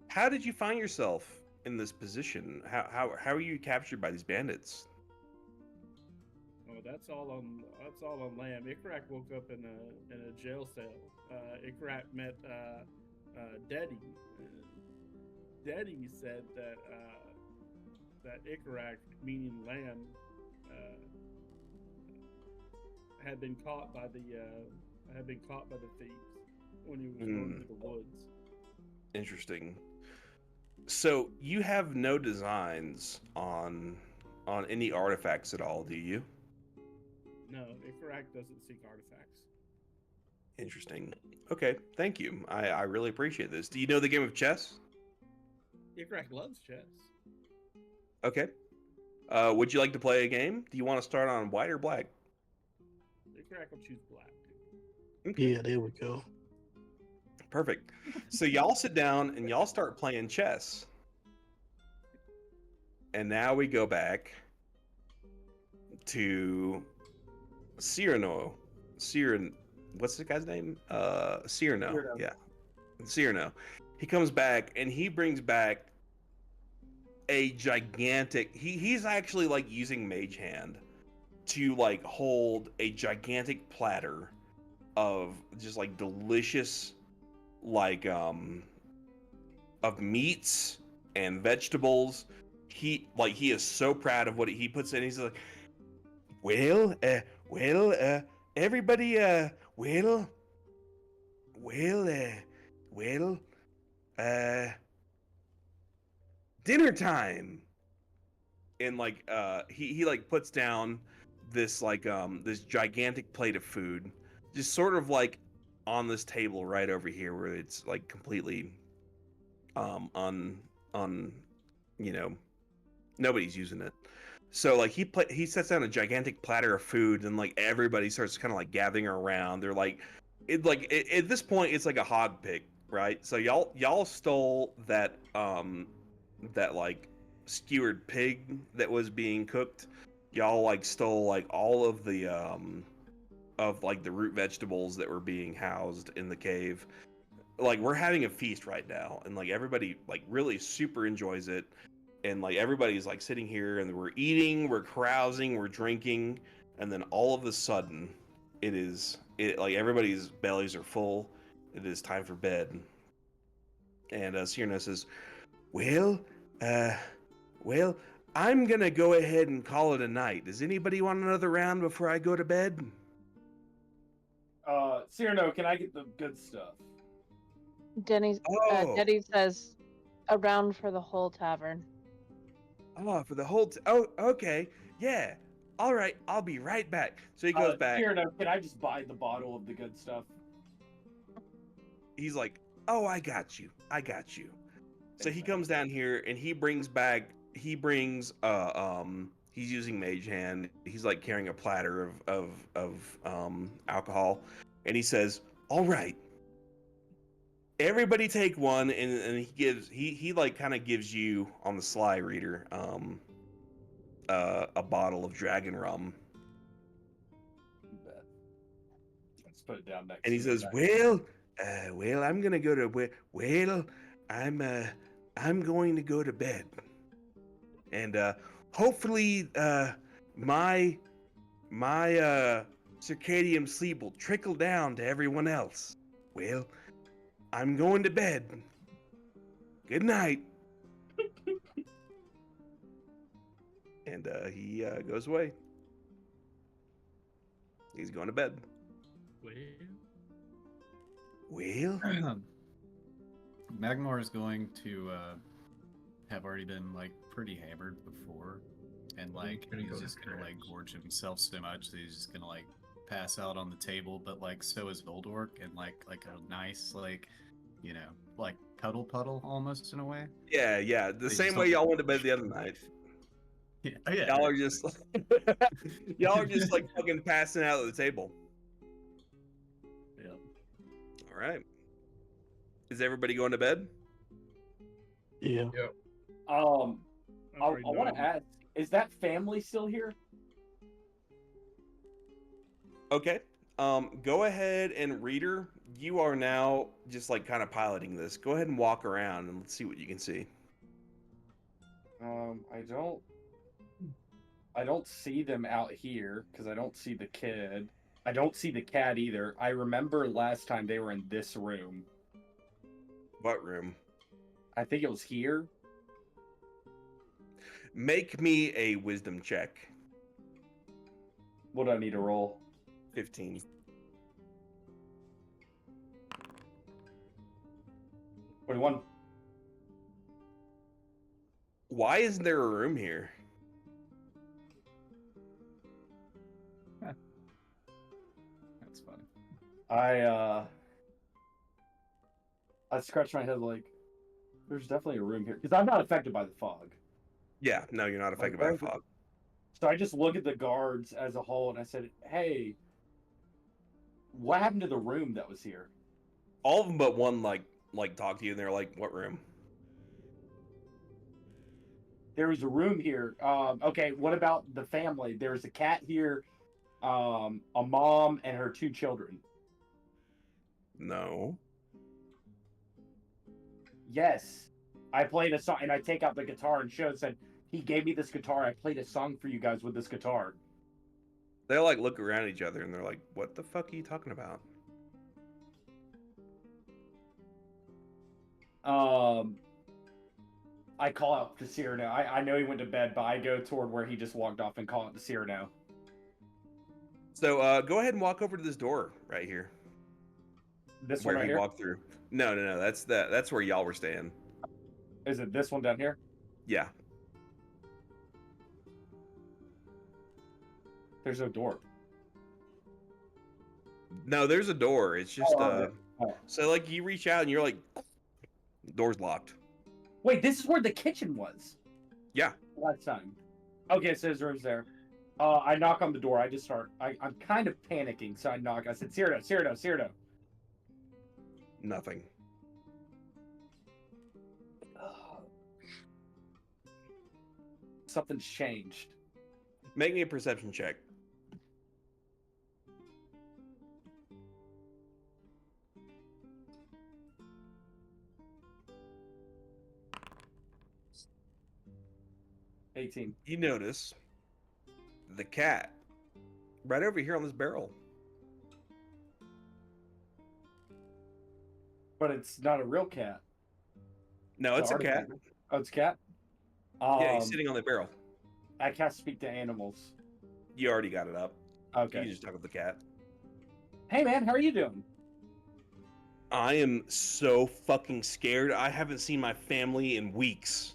How did you find yourself in this position? How are you captured by these bandits? Oh, that's all on Lamb. Ikarak woke up in a jail cell. Ikarak met Deddy. Deddy said that Ikarak, meaning Lamb, had been caught by the thieves when he was going through the woods. Interesting. So you have no designs on any artifacts at all, do you? No, Ikarak doesn't seek artifacts. Interesting. Okay, thank you. I really appreciate this. Do you know the game of chess? Ikarak loves chess. Okay. Would you like to play a game? Do you want to start on white or black? Ikarak will choose black. Okay. Yeah, there we go. Perfect. So y'all sit down and y'all start playing chess. And now we go back to Cyrano. What's the guy's name? Cyrano. Yeah. Cyrano. He comes back and he brings back a gigantic he's actually like using Mage Hand to like hold a gigantic platter of just like delicious like of meats and vegetables. He is so proud of what he puts in. He's like, everybody, dinner time. And like, he like puts down this like this gigantic plate of food, just sort of like on this table right over here, where it's like completely nobody's using it. So like he sets down a gigantic platter of food, and like everybody starts kind of like gathering around. They're like, at this point it's like a hog pick, right? So y'all stole that like skewered pig that was being cooked. Y'all like stole like all of the of like the root vegetables that were being housed in the cave. Like we're having a feast right now, and like everybody like really super enjoys it. And like everybody's like sitting here and we're eating, we're carousing, we're drinking, and then all of a sudden like everybody's bellies are full. It is time for bed. And Cyrano says, well, Well, I'm gonna go ahead and call it a night. Does anybody want another round before I go to bed? Cyrano, can I get the good stuff? Oh, Denny says, around for the whole tavern. oh, for the whole. Oh, okay, yeah. All right, I'll be right back. So he goes back. Cyrano, can I just buy the bottle of the good stuff? He's like, "Oh, I got you. I got you." So he comes down here and he brings back. He brings. He's using Mage Hand. He's like carrying a platter of alcohol, and he says, "All right, everybody take one." And he gives. He like kind of gives you on the sly, reader. A bottle of dragon rum. Let's put it down next. And he to says, that. well, I'm gonna go to I'm going to go to bed, and hopefully, my circadian sleep will trickle down to everyone else. Well, I'm going to bed. Good night. And he goes away. He's going to bed. Well, Magmar is going to have already been like pretty hammered before, and like he's just gonna like gorge himself so much that he's just gonna like pass out on the table. But like so is Voldork, and like a nice like like cuddle puddle almost in a way. yeah, the same way y'all went to bed the other night. Yeah, oh, yeah. Y'all are just y'all are just like fucking passing out at the table. Yeah. All right. Is everybody going to bed? Yeah. Yep. I I want to ask, is that family still here? Okay. Go ahead and reader, you are now just like kind of piloting this. Go ahead and walk around and let's see what you can see. I don't see them out here because I don't see the kid. I don't see the cat either. I remember last time they were in this room. What room? I think it was here. Make me a wisdom check. What do I need to roll? 15. 21. Why isn't there a room here? That's funny. I scratched my head like, there's definitely a room here because I'm not affected by the fog. Yeah, no, you're not affected by the fog. So I just look at the guards as a whole and I said, hey, what happened to the room that was here? All of them but one like talk to you and they're like, what room? There was a room here. Okay, what about the family? There's a cat here, a mom and her 2 children. No. Yes. I played a song and I take out the guitar and show said, he gave me this guitar. I played a song for you guys with this guitar. They like look around at each other and they're like, what the fuck are you talking about? I call out to Cyrano. I know he went to bed, but I go toward where he just walked off and call out to Cyrano. So go ahead and walk over to this door right here. This where one right he here? walked through. No, that's where y'all were staying. Is it this one down here? Yeah. There's no door. No, there's a door. It's just okay. So like you reach out and you're like, door's locked. Wait, this is where the kitchen was. Yeah. Last time. Okay, so his room's there. I knock on the door. I just start. I'm kind of panicking, so I knock. I said, Cyrano. Nothing. Something's changed. Make me a perception check. $18. You notice the cat right over here on this barrel. But it's not a real cat. No, it's a cat. Oh, it's a cat? Yeah, he's sitting on the barrel. I cast speak to animals. You already got it up. Okay. You can just talk with the cat. Hey man, how are you doing? I am so fucking scared. I haven't seen my family in weeks.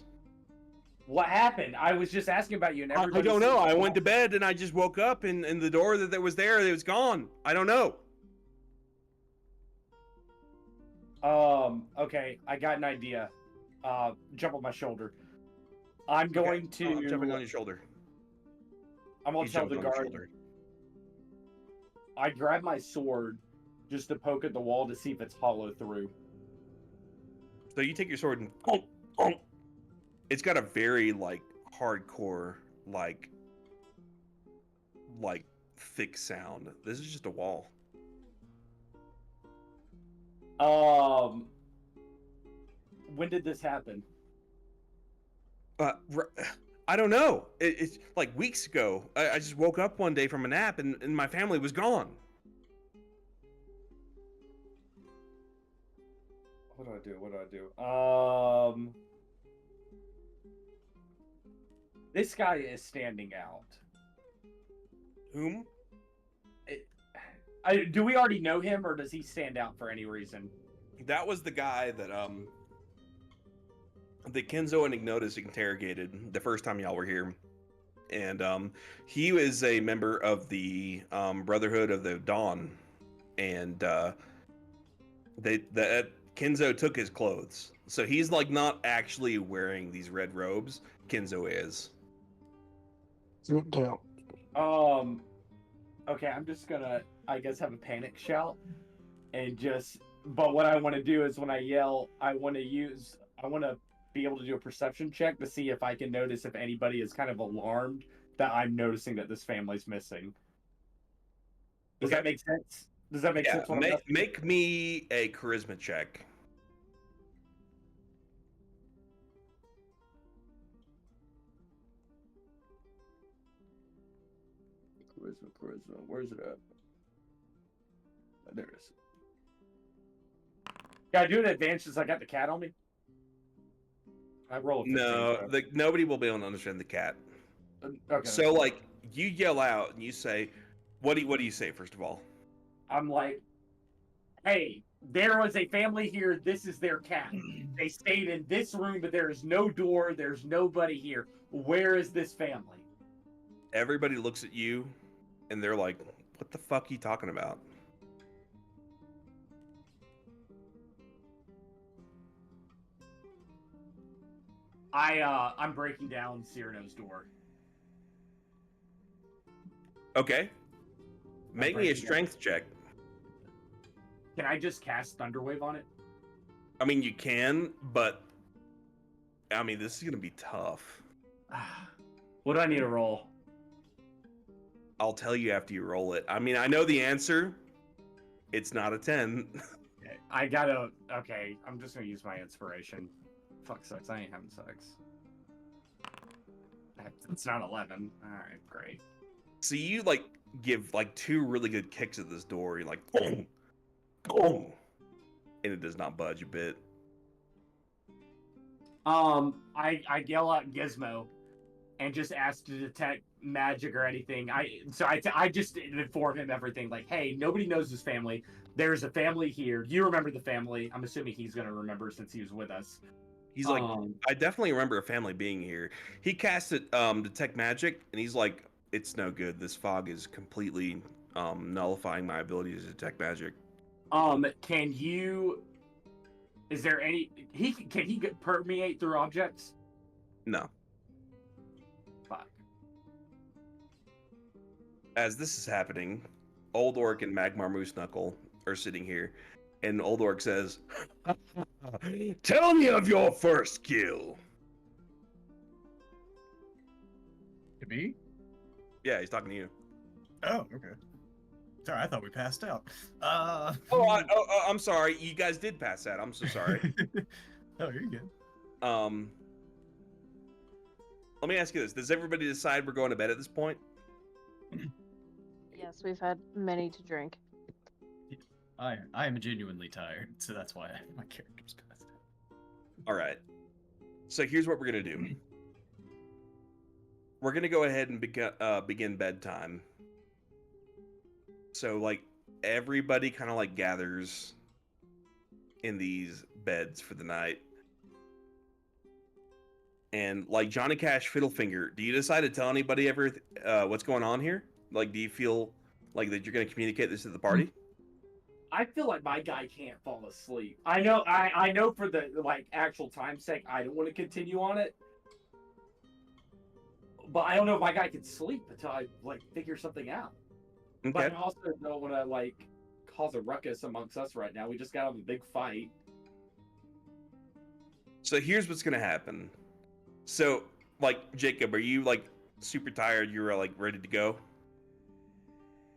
What happened? I was just asking about you, and I everybody. don't know. I went to bed and I just woke up, and the door that was there, it was gone. I don't know. Okay, I got an idea. Jump on my shoulder. I'm going to. I'm jumping on your shoulder. I'm gonna He's tell the jumping on your guard. shoulder. I grab my sword just to poke at the wall to see if it's hollow through. So you take your sword and it's got a very like hardcore like thick sound. This is just a wall. When did this happen? I don't know. It's like weeks ago. I just woke up one day from a nap and my family was gone. What do I do? What do I do? This guy is standing out. Whom? Do we already know him, or does he stand out for any reason? That was the guy that Kenzo and Ignotus interrogated the first time y'all were here, and he was a member of the Brotherhood of the Dawn, and Kenzo took his clothes, so he's like not actually wearing these red robes. Kenzo is. Okay, I'm just gonna, I guess, have a panic shout, and just. But what I want to do is when I yell, I want to be able to do a perception check to see if I can notice if anybody is kind of alarmed that I'm noticing that this family's missing. Does that make sense? Does that make sense? Make me a charisma check. Charisma. Where's it at? There it is. Can I do an advantage since I got the cat on me? I roll a 15. No, nobody will be able to understand the cat. Okay. So like you yell out and you say, what do you say first of all? I'm like, hey, there was a family here. This is their cat. They stayed in this room, but there is no door. There's nobody here. Where is this family? Everybody looks at you and they're like, what the fuck are you talking about? I'm breaking down Cyrano's door. Okay. Make me a strength check. Can I just cast Thunderwave on it? I mean, you can, but I mean, this is gonna be tough. What do I need to roll? I'll tell you after you roll it. I mean, I know the answer. It's not a 10. Okay, I'm just gonna use my inspiration. Fuck sucks, I ain't having sex. It's not 11. Alright, great. So you like give like 2 really good kicks at this door. You're like, boom, boom, and it does not budge a bit. I yell out Gizmo and just ask to detect magic or anything. I just inform him everything. Like, hey, nobody knows this family. There's a family here. You remember the family? I'm assuming he's gonna remember since he was with us. He's like, I definitely remember a family being here. He casted detect magic, and he's like, it's no good. This fog is completely nullifying my ability to detect magic. Can you? Is there any? Can he permeate through objects? No. Fuck. As this is happening, Old Orc and Magmar Moose Knuckle are sitting here, and Old Orc says, tell me of your first kill. To me? Yeah, he's talking to you. Oh, okay. Sorry, I thought we passed out. I'm sorry. You guys did pass that. I'm so sorry. Oh, you're good. Let me ask you this. Does everybody decide we're going to bed at this point? Yes, we've had many to drink. I am genuinely tired, so that's why my character's passed out. All right. So here's what we're going to do. we're gonna go ahead and begin bedtime. So like everybody kind of like gathers in these beds for the night. And like Johnny Cash Fiddlefinger, do you decide to tell anybody ever what's going on here? Like, do you feel like that you're going to communicate this to the party? I feel like my guy can't fall asleep. I know for the like actual time's sake, I don't want to continue on it. But I don't know if my guy can sleep until I like figure something out. Okay. But I also don't want to like cause a ruckus amongst us right now. We just got out of a big fight. So here's what's going to happen. So, like, Jacob, are you like super tired? You're like ready to go?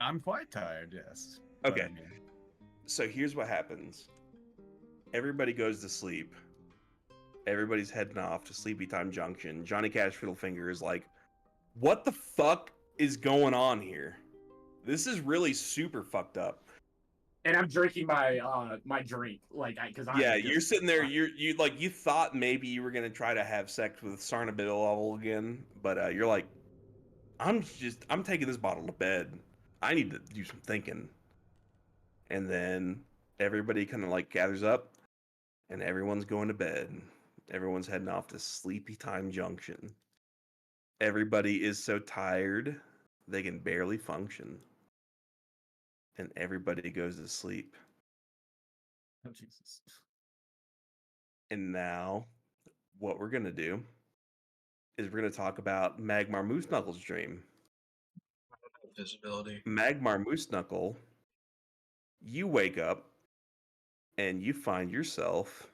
I'm quite tired, yes. Okay. But, I mean, So here's what happens. Everybody goes to sleep. Everybody's heading off to Sleepy Time Junction. Johnny Cash Fiddlefinger is like, what the fuck is going on here? This is really super fucked up. And I'm drinking my my drink, like, because You're sitting there. You thought maybe you were gonna try to have sex with Sarnabil again, but you're like, I'm taking this bottle to bed. I need to do some thinking. And then everybody kind of like gathers up, and everyone's going to bed. Everyone's heading off to Sleepy Time Junction. Everybody is so tired they can barely function, and everybody goes to sleep. oh Jesus. And now, what we're gonna do is we're gonna talk about Magmar Moose Knuckle's dream. Visibility. Magmar Moose Knuckle, you wake up and you find yourself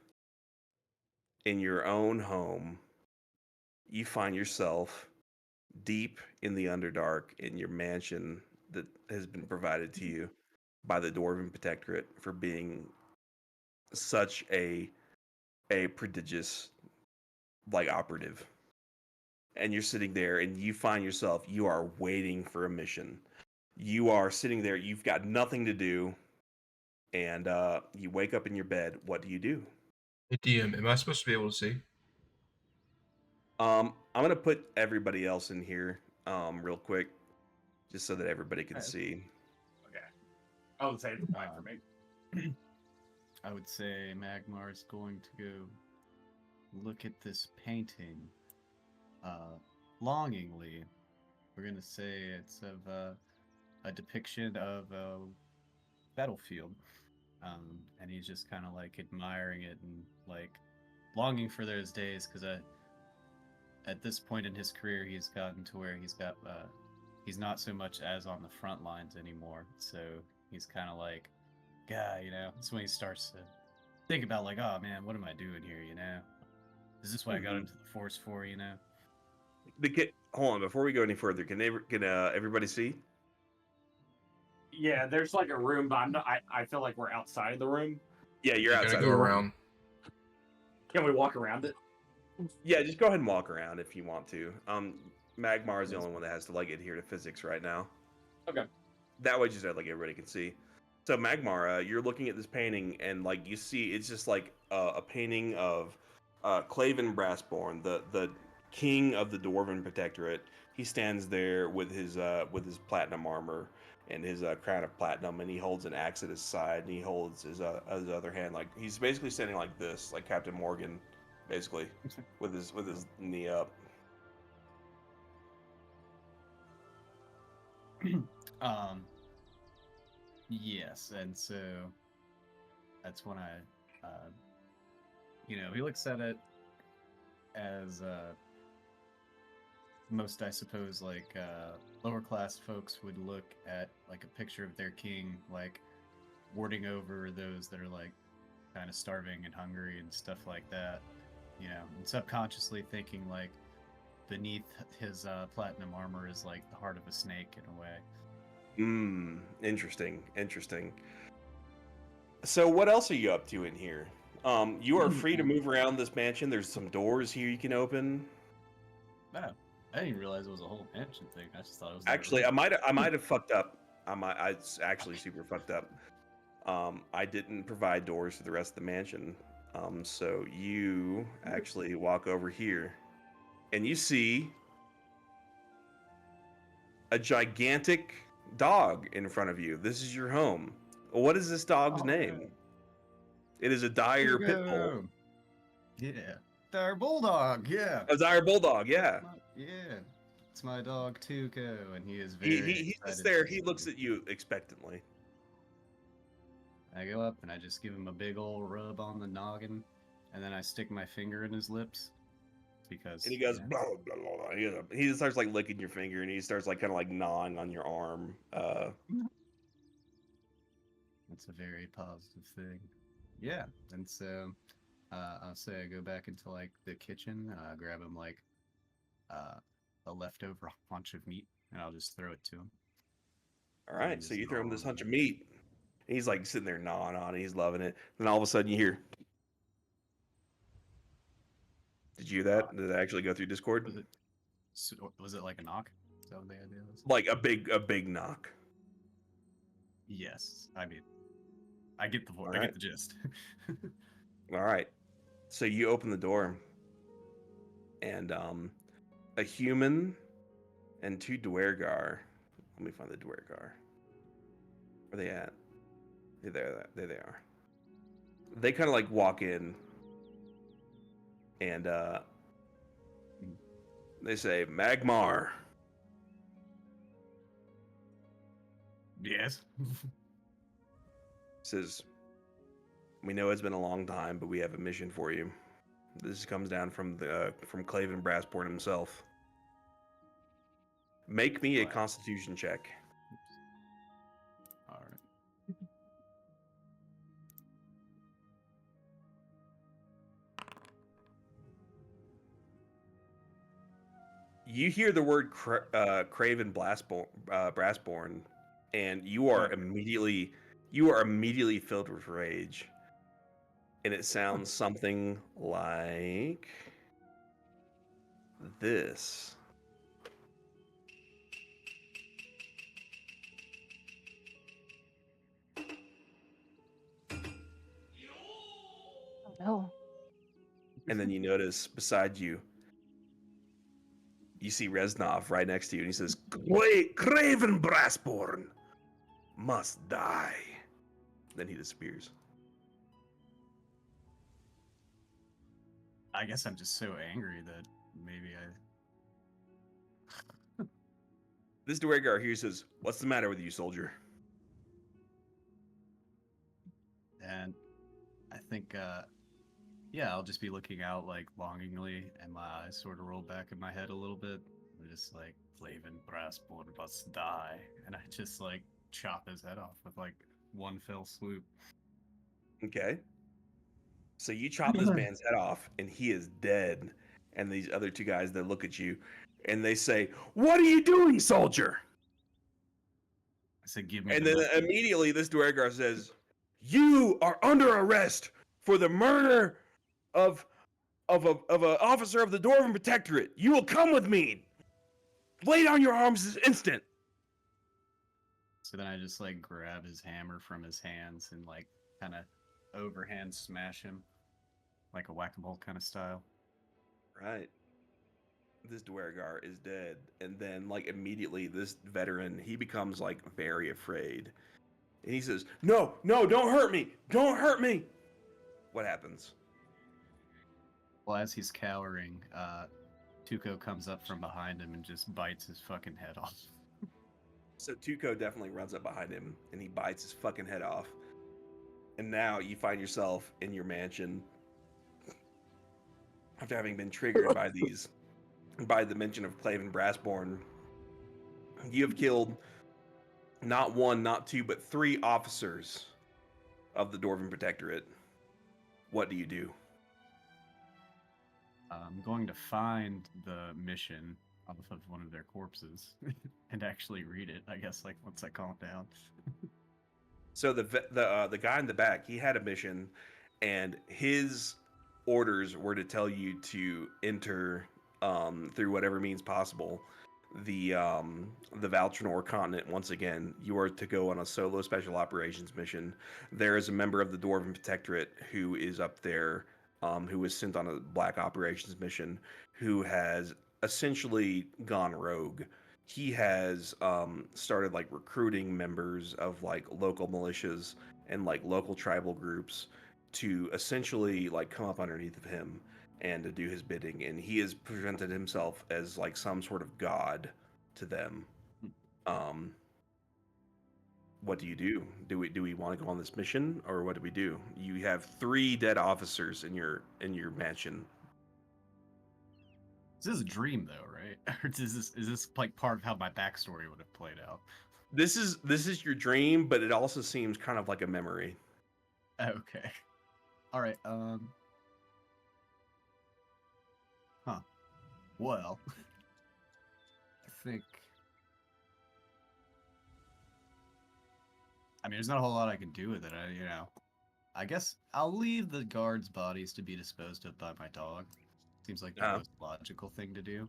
in your own home. You find yourself deep in the Underdark in your mansion that has been provided to you by the Dwarven Protectorate for being such a prodigious like operative. And you're sitting there and you find yourself, you are waiting for a mission. You are sitting there, you've got nothing to do, and you wake up in your bed. What do you do? Hey, DM, am I supposed to be able to see? I'm gonna put everybody else in here real quick, just so that everybody can see. Okay. I would say it's fine for me. I would say Magmar is going to go look at this painting longingly. We're going to say it's of a depiction of a battlefield. And he's just kind of like admiring it and like longing for those days because at this point in his career, he's gotten to where he's not so much as on the front lines anymore. So he's kind of like, God, it's when he starts to think about like, oh man, what am I doing here? Is this what I got into the Force for? Hold on, before we go any further, can everybody see? Yeah, there's like a room, but I feel like we're outside of the room. Yeah, you're outside. Go around. Can we walk around it? Yeah, just go ahead and walk around if you want to. Magmar is the only one that has to like adhere to physics right now. Okay. That way, just like everybody can see. So Magmar, you're looking at this painting, and like you see, it's just like a painting of Claven Brassborn, the king of the Dwarven Protectorate. He stands there with his platinum armor and his crown of platinum, and he holds an axe at his side, and he holds his other hand like he's basically standing like this, like Captain Morgan, basically, with his knee up. Yes, and so that's when he looks at it as most, I suppose, like lower class folks would look at like a picture of their king, like warding over those that are like kind of starving and hungry and stuff like that, and subconsciously thinking like beneath his platinum armor is like the heart of a snake in a way. Interesting. So what else are you up to in here? You are free to move around this mansion. There's some doors here you can open. Oh, I didn't even realize it was a whole mansion thing. I just thought it was Actually, I might have fucked up. I actually super fucked up. I didn't provide doors to the rest of the mansion. So you actually walk over here and you see a gigantic dog in front of you. This is your home. What is this dog's name? It is a dire pit bull. Yeah. Dire bulldog. Yeah. A dire bulldog. Yeah. Yeah. It's my dog Tuco, and he is He very sits excited there. to He see looks me. at you expectantly. I go up and I just give him a big old rub on the noggin, and then I stick my finger in his lips because. And he goes, blah, blah, blah, blah. He just starts like licking your finger, and he starts like kind of like gnawing on your arm. That's a very positive thing. Yeah, and so I'll say I go back into like the kitchen, grab him like a leftover haunch of meat, and I'll just throw it to him. All right, so you throw him this hunch of meat. And he's like sitting there gnawing on it. He's loving it. Then all of a sudden you hear. Did you hear that? Did it actually go through Discord? Was it like a knock? Is that what the idea was? Like a big knock. Yes, I mean, I get the All I right. get the gist. All right. So you open the door, and a human and two Dwergar. Let me find the Dwergar. Where are they at? There they are. They kind of like walk in, and they say, "Magmar." Yes. Says, "We know it's been a long time, but we have a mission for you. This comes down from Claven Brassport himself. Make me a Constitution check." All right. You hear the word Craven Brassborn, and you are immediately filled with rage. And it sounds something like this. Oh no. And then you notice beside you, you see Reznov right next to you, and he says, "Craven Brassborn must die." Then he disappears. I guess I'm just so angry that maybe I. This Dwergar here says, "What's the matter with you, soldier?" And I think, yeah, I'll just be looking out like longingly, and my eyes sort of roll back in my head a little bit. I'm just like, Flavin Brassborn must die, and I just like chop his head off with like one fell swoop. Okay. So you chop this man's head off, and he is dead. And these other two guys, they look at you, and they say, "What are you doing, soldier?" I said, "Give me." And then immediately, this Dwergar says, "You are under arrest for the murder of an officer of the Dwarven Protectorate. You will come with me. Lay down your arms this instant." So then I just like grab his hammer from his hands and like kind of overhand smash him, like a whack-a-mole kind of style. Right. This Dwergar is dead, and then like immediately, this veteran, he becomes like very afraid, and he says, "No, don't hurt me! Don't hurt me!" What happens? Well, as he's cowering, Tuco comes up from behind him and just bites his fucking head off. So Tuco definitely runs up behind him, and he bites his fucking head off. And now you find yourself in your mansion after having been triggered by the mention of Claven Brassborn. You have killed not one, not two, but 3 officers of the Dwarven Protectorate. What do you do? I'm going to find the mission off of one of their corpses and actually read it, I guess, like once I calm down. So the guy in the back, he had a mission, and his orders were to tell you to enter through whatever means possible the Valtranor continent once again. You are to go on a solo special operations mission. There is a member of the Dwarven Protectorate who is up there, who was sent on a black operations mission, who has essentially gone rogue. he has started like recruiting members of like local militias and like local tribal groups to essentially like come up underneath of him and to do his bidding, and he has presented himself as like some sort of god to them. um what do you do? Do we want to go on this mission, or what do we do? You have 3 dead officers in your mansion. This is a dream, though, right? Or is this like part of how my backstory would have played out? This is your dream, but it also seems kind of like a memory. Okay. All right. Huh. Well, I think. I mean, there's not a whole lot I can do with it. I guess I'll leave the guards' bodies to be disposed of by my dog. Seems like the most logical thing to do.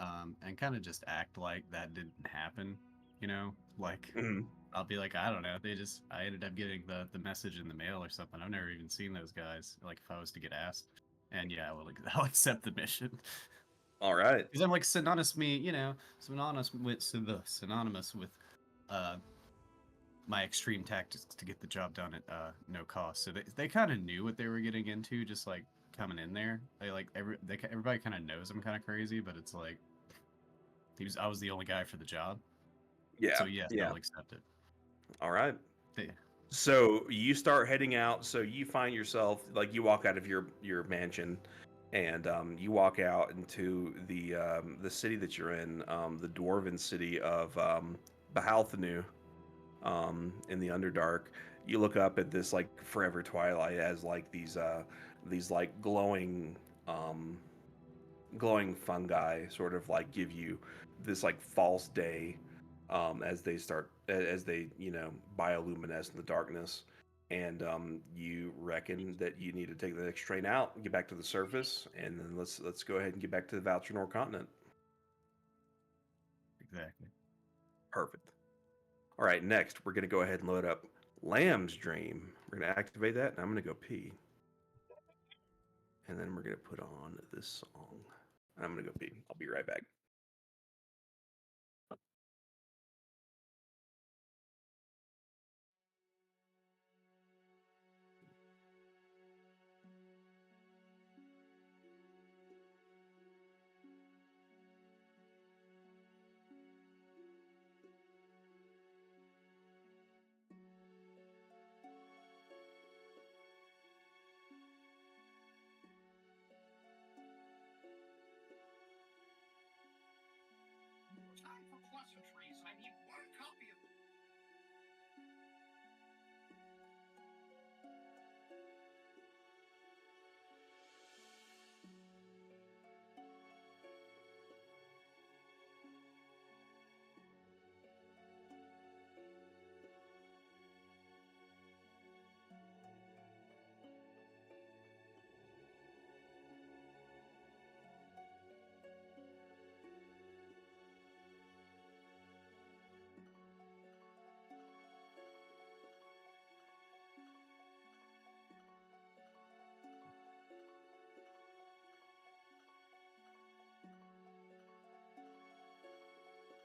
And kind of just act like that didn't happen. Like I'll be like, I don't know. I ended up getting the message in the mail or something. I've never even seen those guys. Like if I was to get asked, and yeah, I'll accept the mission. All right. Because I'm like synonymous with my extreme tactics to get the job done at no cost. So they kind of knew what they were getting into, just like coming in there. Everybody kind of knows I'm kind of crazy, but it's like I was the only guy for the job. Yeah. So yes, yeah. they'll accept it. All right. Yeah. So you start heading out. So you find yourself like you walk out of your the you walk out into the city that you're in, the dwarven city of Bahalthanu, in the Underdark. You look up at this like forever twilight as like these like glowing fungi sort of like give you this like false day, as they bioluminesce in the darkness, and you reckon that you need to take the next train out and get back to the surface, and then let's go ahead and get back to the Valtrinor continent. Exactly. Perfect. All right, next we're going to go ahead and load up Lamb's Dream. We're going to activate that, and I'm going to go pee. And then we're going to put on this song. I'm going to go pee. I'll be right back. Time for pleasantries. I need one copy of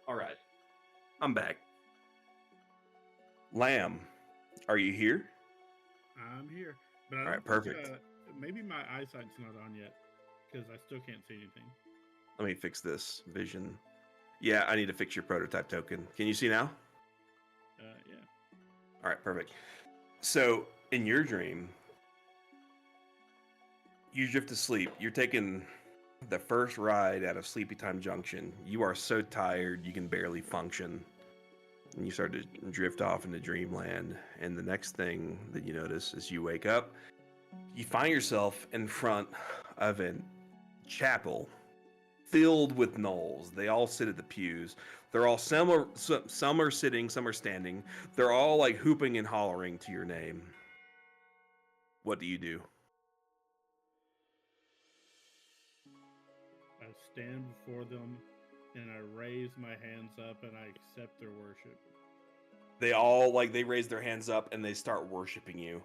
All right. I'm back. Lamb, are you here? I'm here. But I All don't right, perfect. maybe my eyesight's not on yet because I still can't see anything. Let me fix this vision. Yeah, I need to fix your prototype token. Can you see now? Yeah. All right, perfect. So, in your dream, you drift to sleep. You're taking the first ride out of Sleepy Time Junction. You are so tired you can barely function. And you start to drift off into dreamland. And the next thing that you notice is you wake up, you find yourself in front of a chapel filled with gnolls. They all sit at the pews. They're all some are sitting, some are standing. They're all like hooping and hollering to your name. What do you do? I stand before them and I raise my hands up and I accept their worship. They all they raise their hands up and they start worshiping you.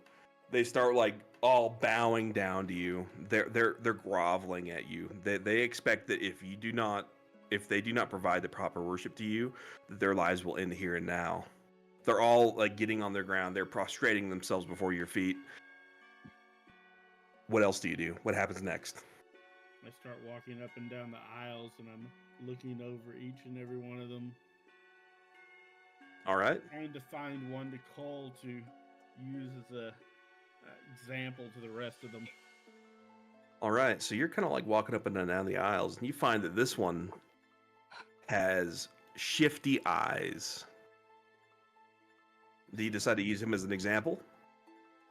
They start all bowing down to you. They're groveling at you. They expect that if you do not if they do not provide the proper worship to you, that their lives will end here and now. They're all like getting on their ground. They're prostrating themselves before your feet. What else do you do? What happens next? I start walking up and down the aisles, and I'm looking over each and every one of them, All right. trying to find one to call to use as a example to the rest of them. All right. So you're kind of like walking up and down the aisles, and you find that this one has shifty eyes. Do you decide to use him as an example?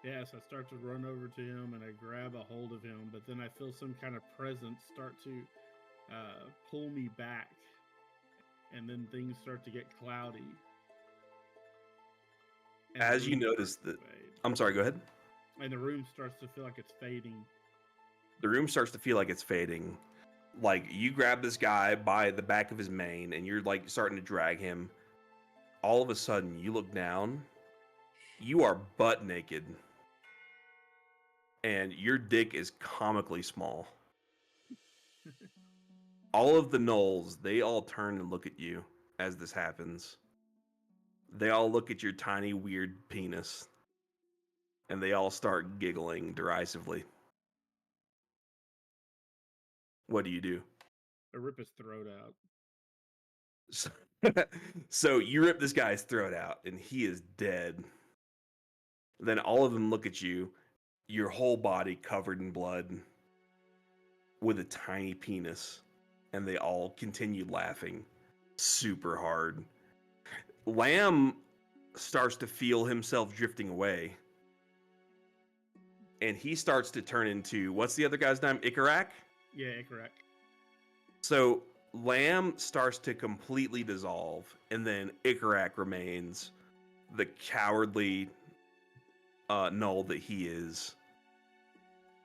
Yes, I start to run over to him and I grab a hold of him, but then I feel some kind of presence start to pull me back, and then things start to get cloudy. And As the you room notice starts to that, fade. I'm sorry, go ahead. And the room starts to feel like it's fading. The room starts to feel like it's fading. Like you grab this guy by the back of his mane and you're like starting to drag him. All of a sudden, you look down. You are butt naked. And your dick is comically small. All of the gnolls, they all turn and look at you as this happens. They all look at your tiny, weird penis. And they all start giggling derisively. What do you do? I rip his throat out. So, so you rip this guy's throat out, and he is dead. Then all of them look at you, your whole body covered in blood, with a tiny penis, and they all continue laughing super hard. Lamb starts to feel himself drifting away, and he starts to turn into, what's the other guy's name? Ikarak? Yeah, correct. So Lamb starts to completely dissolve, and then Ikarak remains the cowardly gnoll that he is.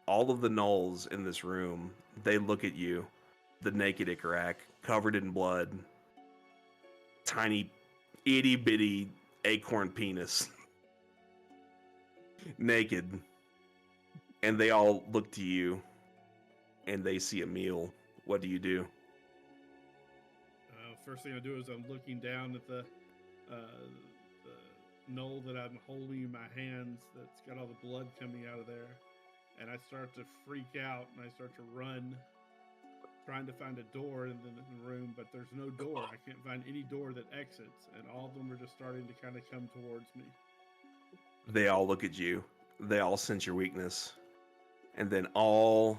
All of the gnolls in this room, they look at you, the naked Ikarak, covered in blood, tiny, itty bitty acorn penis, naked, and they all look to you, and they see a meal. What do you do? First thing I do is I'm looking down at the knoll that I'm holding in my hands that's got all the blood coming out of there. And I start to freak out and I start to run, trying to find a door in the room, but there's no door. I can't find any door that exits, and all of them are just starting to kind of come towards me. They all look at you. They all sense your weakness. And then all,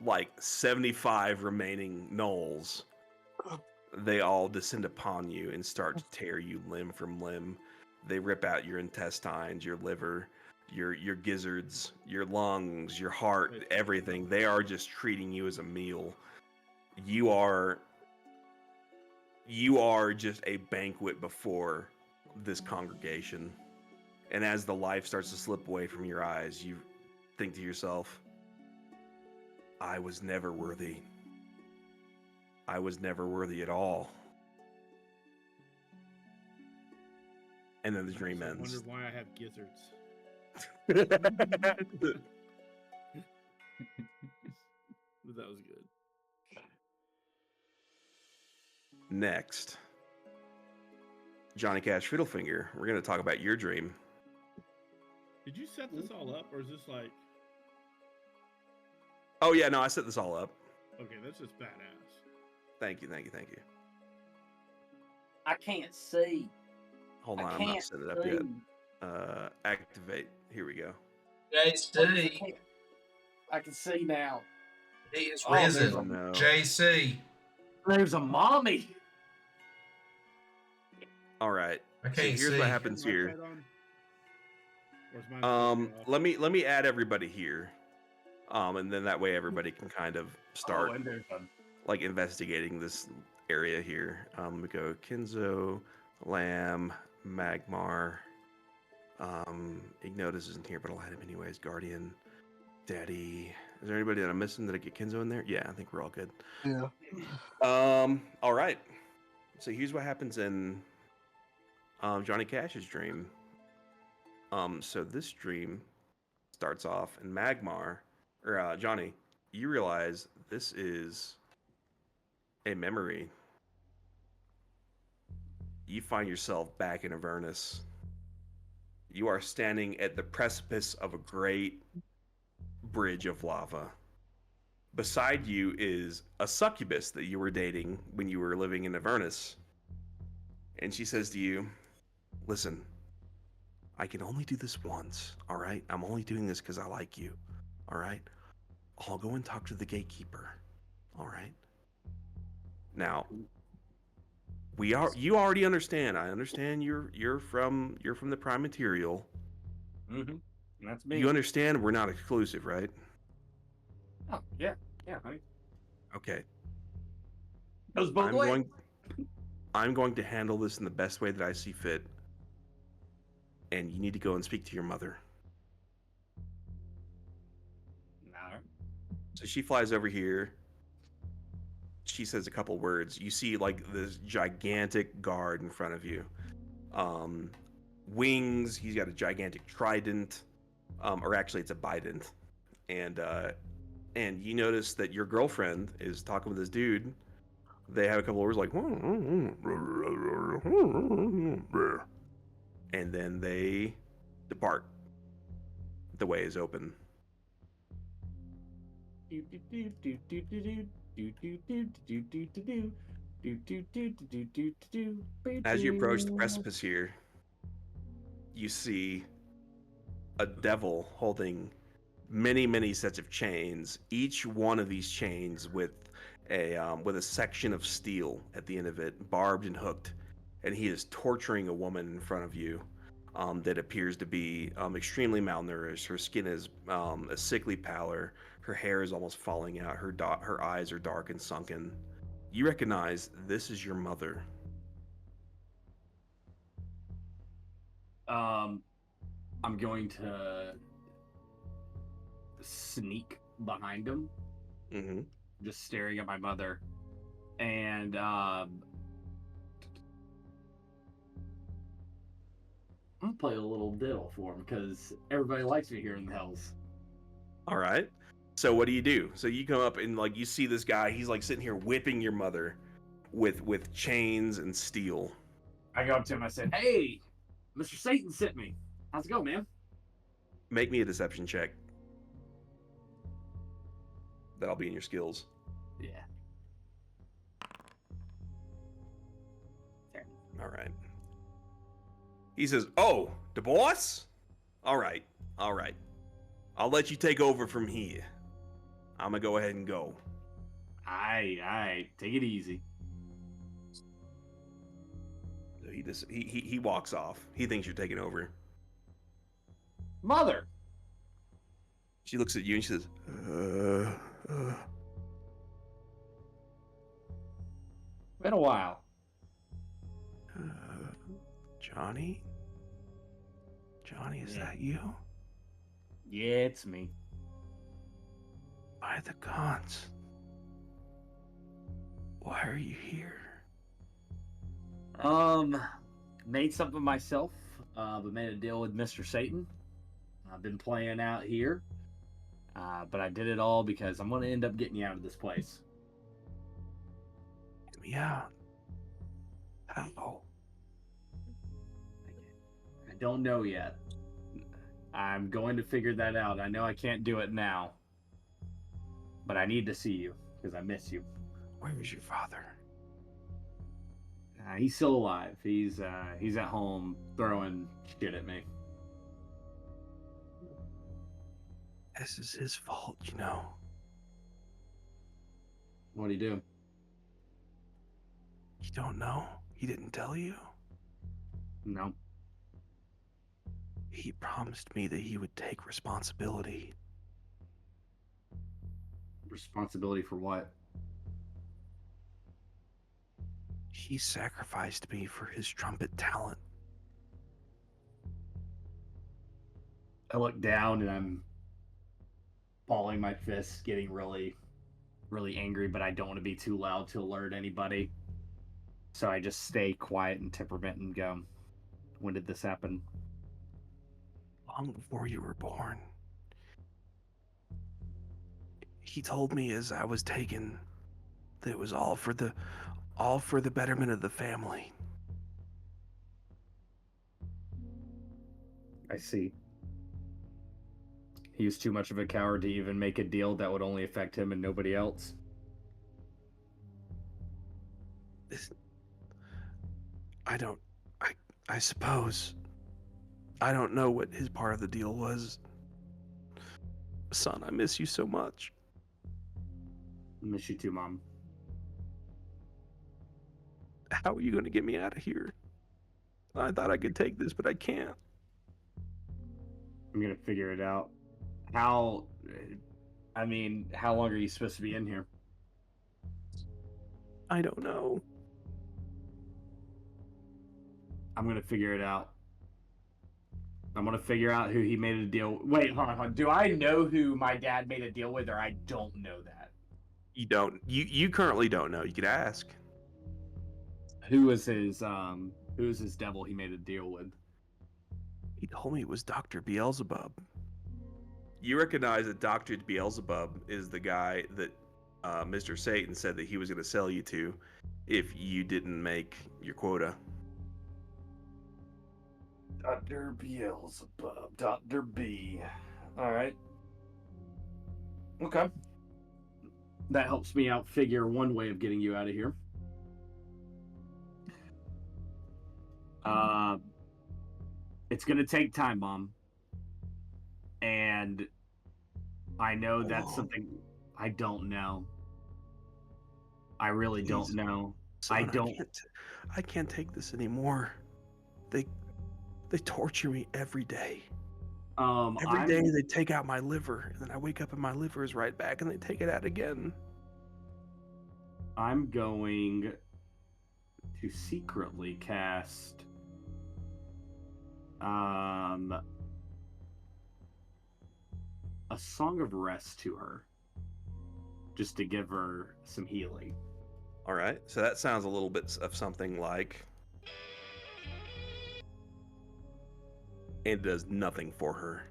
like, 75 remaining gnolls, they all descend upon you and start to tear you limb from limb. They rip out your intestines, your liver, your gizzards, your lungs, your heart, everything. They are just treating you as a meal. You are just a banquet before this congregation. And as the life starts to slip away from your eyes, you think to yourself, I was never worthy. I was never worthy at all. And then the dream I ends. wonder why I have gizzards. But that was good. Next, Johnny Cash Fiddlefinger, we're going to talk about your dream. Did you set this all up, or is this like... Oh, yeah, no, I set this all up. Okay, that's just badass. Thank you. I can't see. Hold on, I I'm not can't setting it up yet. see. Activate. Here we go. JC, I can see now. he is Oh, there's risen. Oh, no. JC. There's a mommy. All right. I So can't here's see. what happens here. Or is mine supposed to be off? Let me add everybody here. And then that way everybody can kind of start Oh, and there's a... like investigating this area here. We go Kenzo, Lamb, Magmar. Ignotus isn't here, but I'll add him anyways. Guardian, Daddy. Is there anybody that I'm missing? Did I get Kenzo in there? Yeah, I think we're all good. Yeah. All right. So here's what happens in Johnny Cash's dream. So this dream starts off in Magmar, or Johnny, you realize this is a memory you find yourself back in Avernus. You are standing at the precipice of a great bridge of lava. Beside you is a succubus that you were dating when you were living in Avernus. And she says to you, listen, I can only do this once, all right? I'm only doing this because I like you, all right? I'll go and talk to the gatekeeper, all right? Now, you already understand. I understand you're from the Prime Material. Mm-hmm. That's me. You understand we're not exclusive, right? Oh, yeah. Yeah, honey. Okay. Goes both ways. I'm going to handle this in the best way that I see fit. And you need to go and speak to your mother. No. So she flies over here. She says a couple words. You see like this gigantic guard in front of you. Wings, he's got a gigantic trident. Or actually it's a bident. And you notice that your girlfriend is talking with this dude. They have a couple of words like, and then they depart. The way is open. As you approach the precipice here, you see a devil holding many sets of chains. Each one of these chains with a section of steel at the end of it, barbed and hooked, and he is torturing a woman in front of you. That appears to be extremely malnourished. Her skin is a sickly pallor. Her hair is almost falling out. Her eyes are dark and sunken. You recognize this is your mother. I'm going to sneak behind him, just staring at my mother, and I'm gonna play a little diddle for him because everybody likes me here in the hills. All right. So what do? So you come up and like you see this guy. He's like sitting here whipping your mother with chains and steel. I go up to him. I said, "Hey, Mr. Satan sent me. How's it going, man?" Make me a deception check. That'll be in your skills. Yeah. All right. He says, "Oh, the boss? All right. I'll let you take over from here. I'm gonna go ahead and go." Aye. Take it easy. So he walks off. He thinks you're taking over. Mother. She looks at you and she says, Been a while. Johnny? Johnny, is that you? Yeah, it's me. By the gods. Why are you here? Made something myself, but made a deal with Mr. Satan. I've been playing out here, but I did it all because I'm going to end up getting you out of this place. Get me out. How? I don't know yet. I'm going to figure that out. I know I can't do it now, but I need to see you because I miss you. Where is your father? He's still alive. He's at home throwing shit at me. This is his fault, you know. What do you do? You don't know? He didn't tell you? No. He promised me that he would take responsibility. Responsibility for what? He sacrificed me for his trumpet talent. I look down and I'm balling my fists, getting really angry, but I don't want to be too loud to alert anybody. So I just stay quiet and temperament and go, when did this happen? Long before you were born. He told me as I was taken that it was all for the betterment of the family. I see. He was too much of a coward to even make a deal that would only affect him and nobody else. I suppose. I don't know what his part of the deal was. Son, I miss you so much. I miss you too, Mom. How are you going to get me out of here? I thought I could take this, but I can't. I'm gonna figure it out. How long are you supposed to be in here? I don't know. I'm gonna figure it out. I'm gonna figure out who he made a deal. Wait, hold on. Do I know who my dad made a deal with, or I don't know that? You don't. You currently don't know. You could ask. Who was his devil he made a deal with? He told me it was Dr. Beelzebub. You recognize that Dr. Beelzebub is the guy that Mr. Satan said that he was going to sell you to if you didn't make your quota. Dr. Beelzebub, Dr. B. All right. Okay. That helps me out figure one way of getting you out of here. It's going to take time, Mom. And I know that's something I don't know. I really don't know. Son, I can't take this anymore. They torture me every day. Every day they take out my liver, and then I wake up and my liver is right back, and they take it out again. I'm going to secretly cast a Song of Rest to her, just to give her some healing. All right, so that sounds a little bit of something like, and it does nothing for her.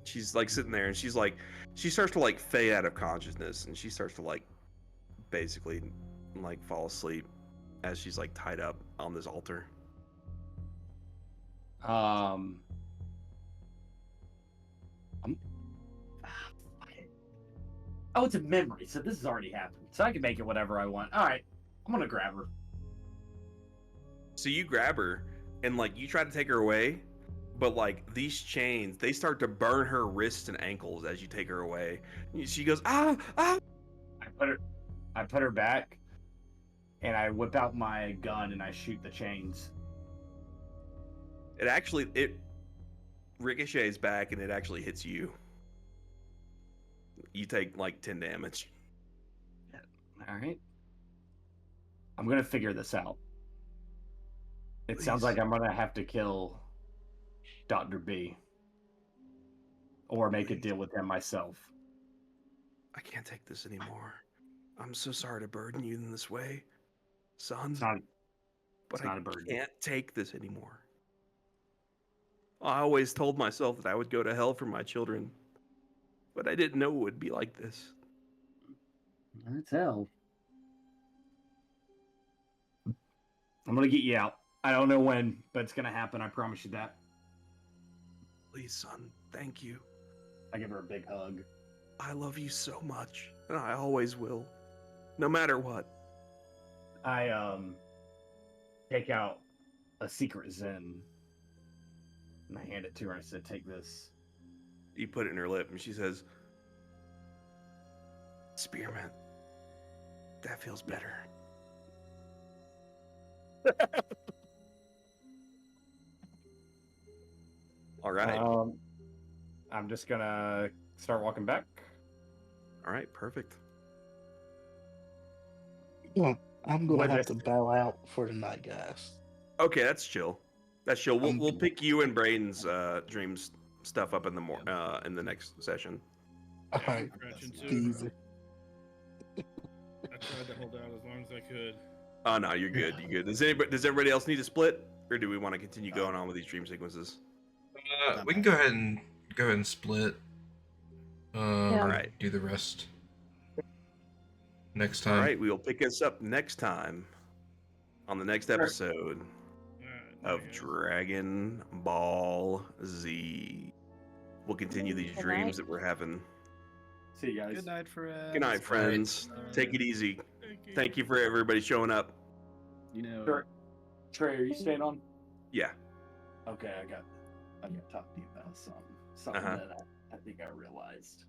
She's like sitting there, and she starts to like fade out of consciousness, and she starts to like basically like fall asleep as she's like tied up on this altar. Oh, it's a memory, so this has already happened. So I can make it whatever I want. All right, I'm gonna grab her. So you grab her, and like you try to take her away, but like these chains, they start to burn her wrists and ankles as you take her away. She goes, ah, ah. I put her back, and I whip out my gun and I shoot the chains. It ricochets back, and it actually hits you. You take like 10 damage. All right. I'm gonna figure this out. It sounds like I'm gonna have to kill Dr. B. Or make a deal with him myself. I can't take this anymore. I'm so sorry to burden you in this way, son. But I can't take this anymore. I always told myself that I would go to hell for my children, but I didn't know it would be like this. That's hell. I'm gonna get you out. I don't know when, but it's gonna happen. I promise you that. Please, son. Thank you. I give her a big hug. I love you so much, and I always will, no matter what. I take out a secret Zen, and I hand it to her. I said, "Take this." You put it in her lip, and she says, "Spearmint. That feels better." All right. I'm just gonna start walking back. All right, perfect. Well, I'm gonna have to bow out for the night, guys. Okay, that's chill. That's chill. We'll pick you and Braden's dreams stuff up in the next session. All right, easy. I tried to hold out as long as I could. Oh no, you're good. You're good. Does everybody else need to split, or do we want to continue going on with these dream sequences? We can go ahead and split. All right. Do the rest next time. All right, we will pick this up next time on the next Sure. episode of Nice. Dragon Ball Z. We'll continue these Good dreams night. that we're having. See you guys. Good night, friends. Good night, friends. Take it easy. Thank you for everybody showing up. You know. Trey, are you staying on? Yeah. Okay, I got to talk to you about something Uh-huh. that I think I realized.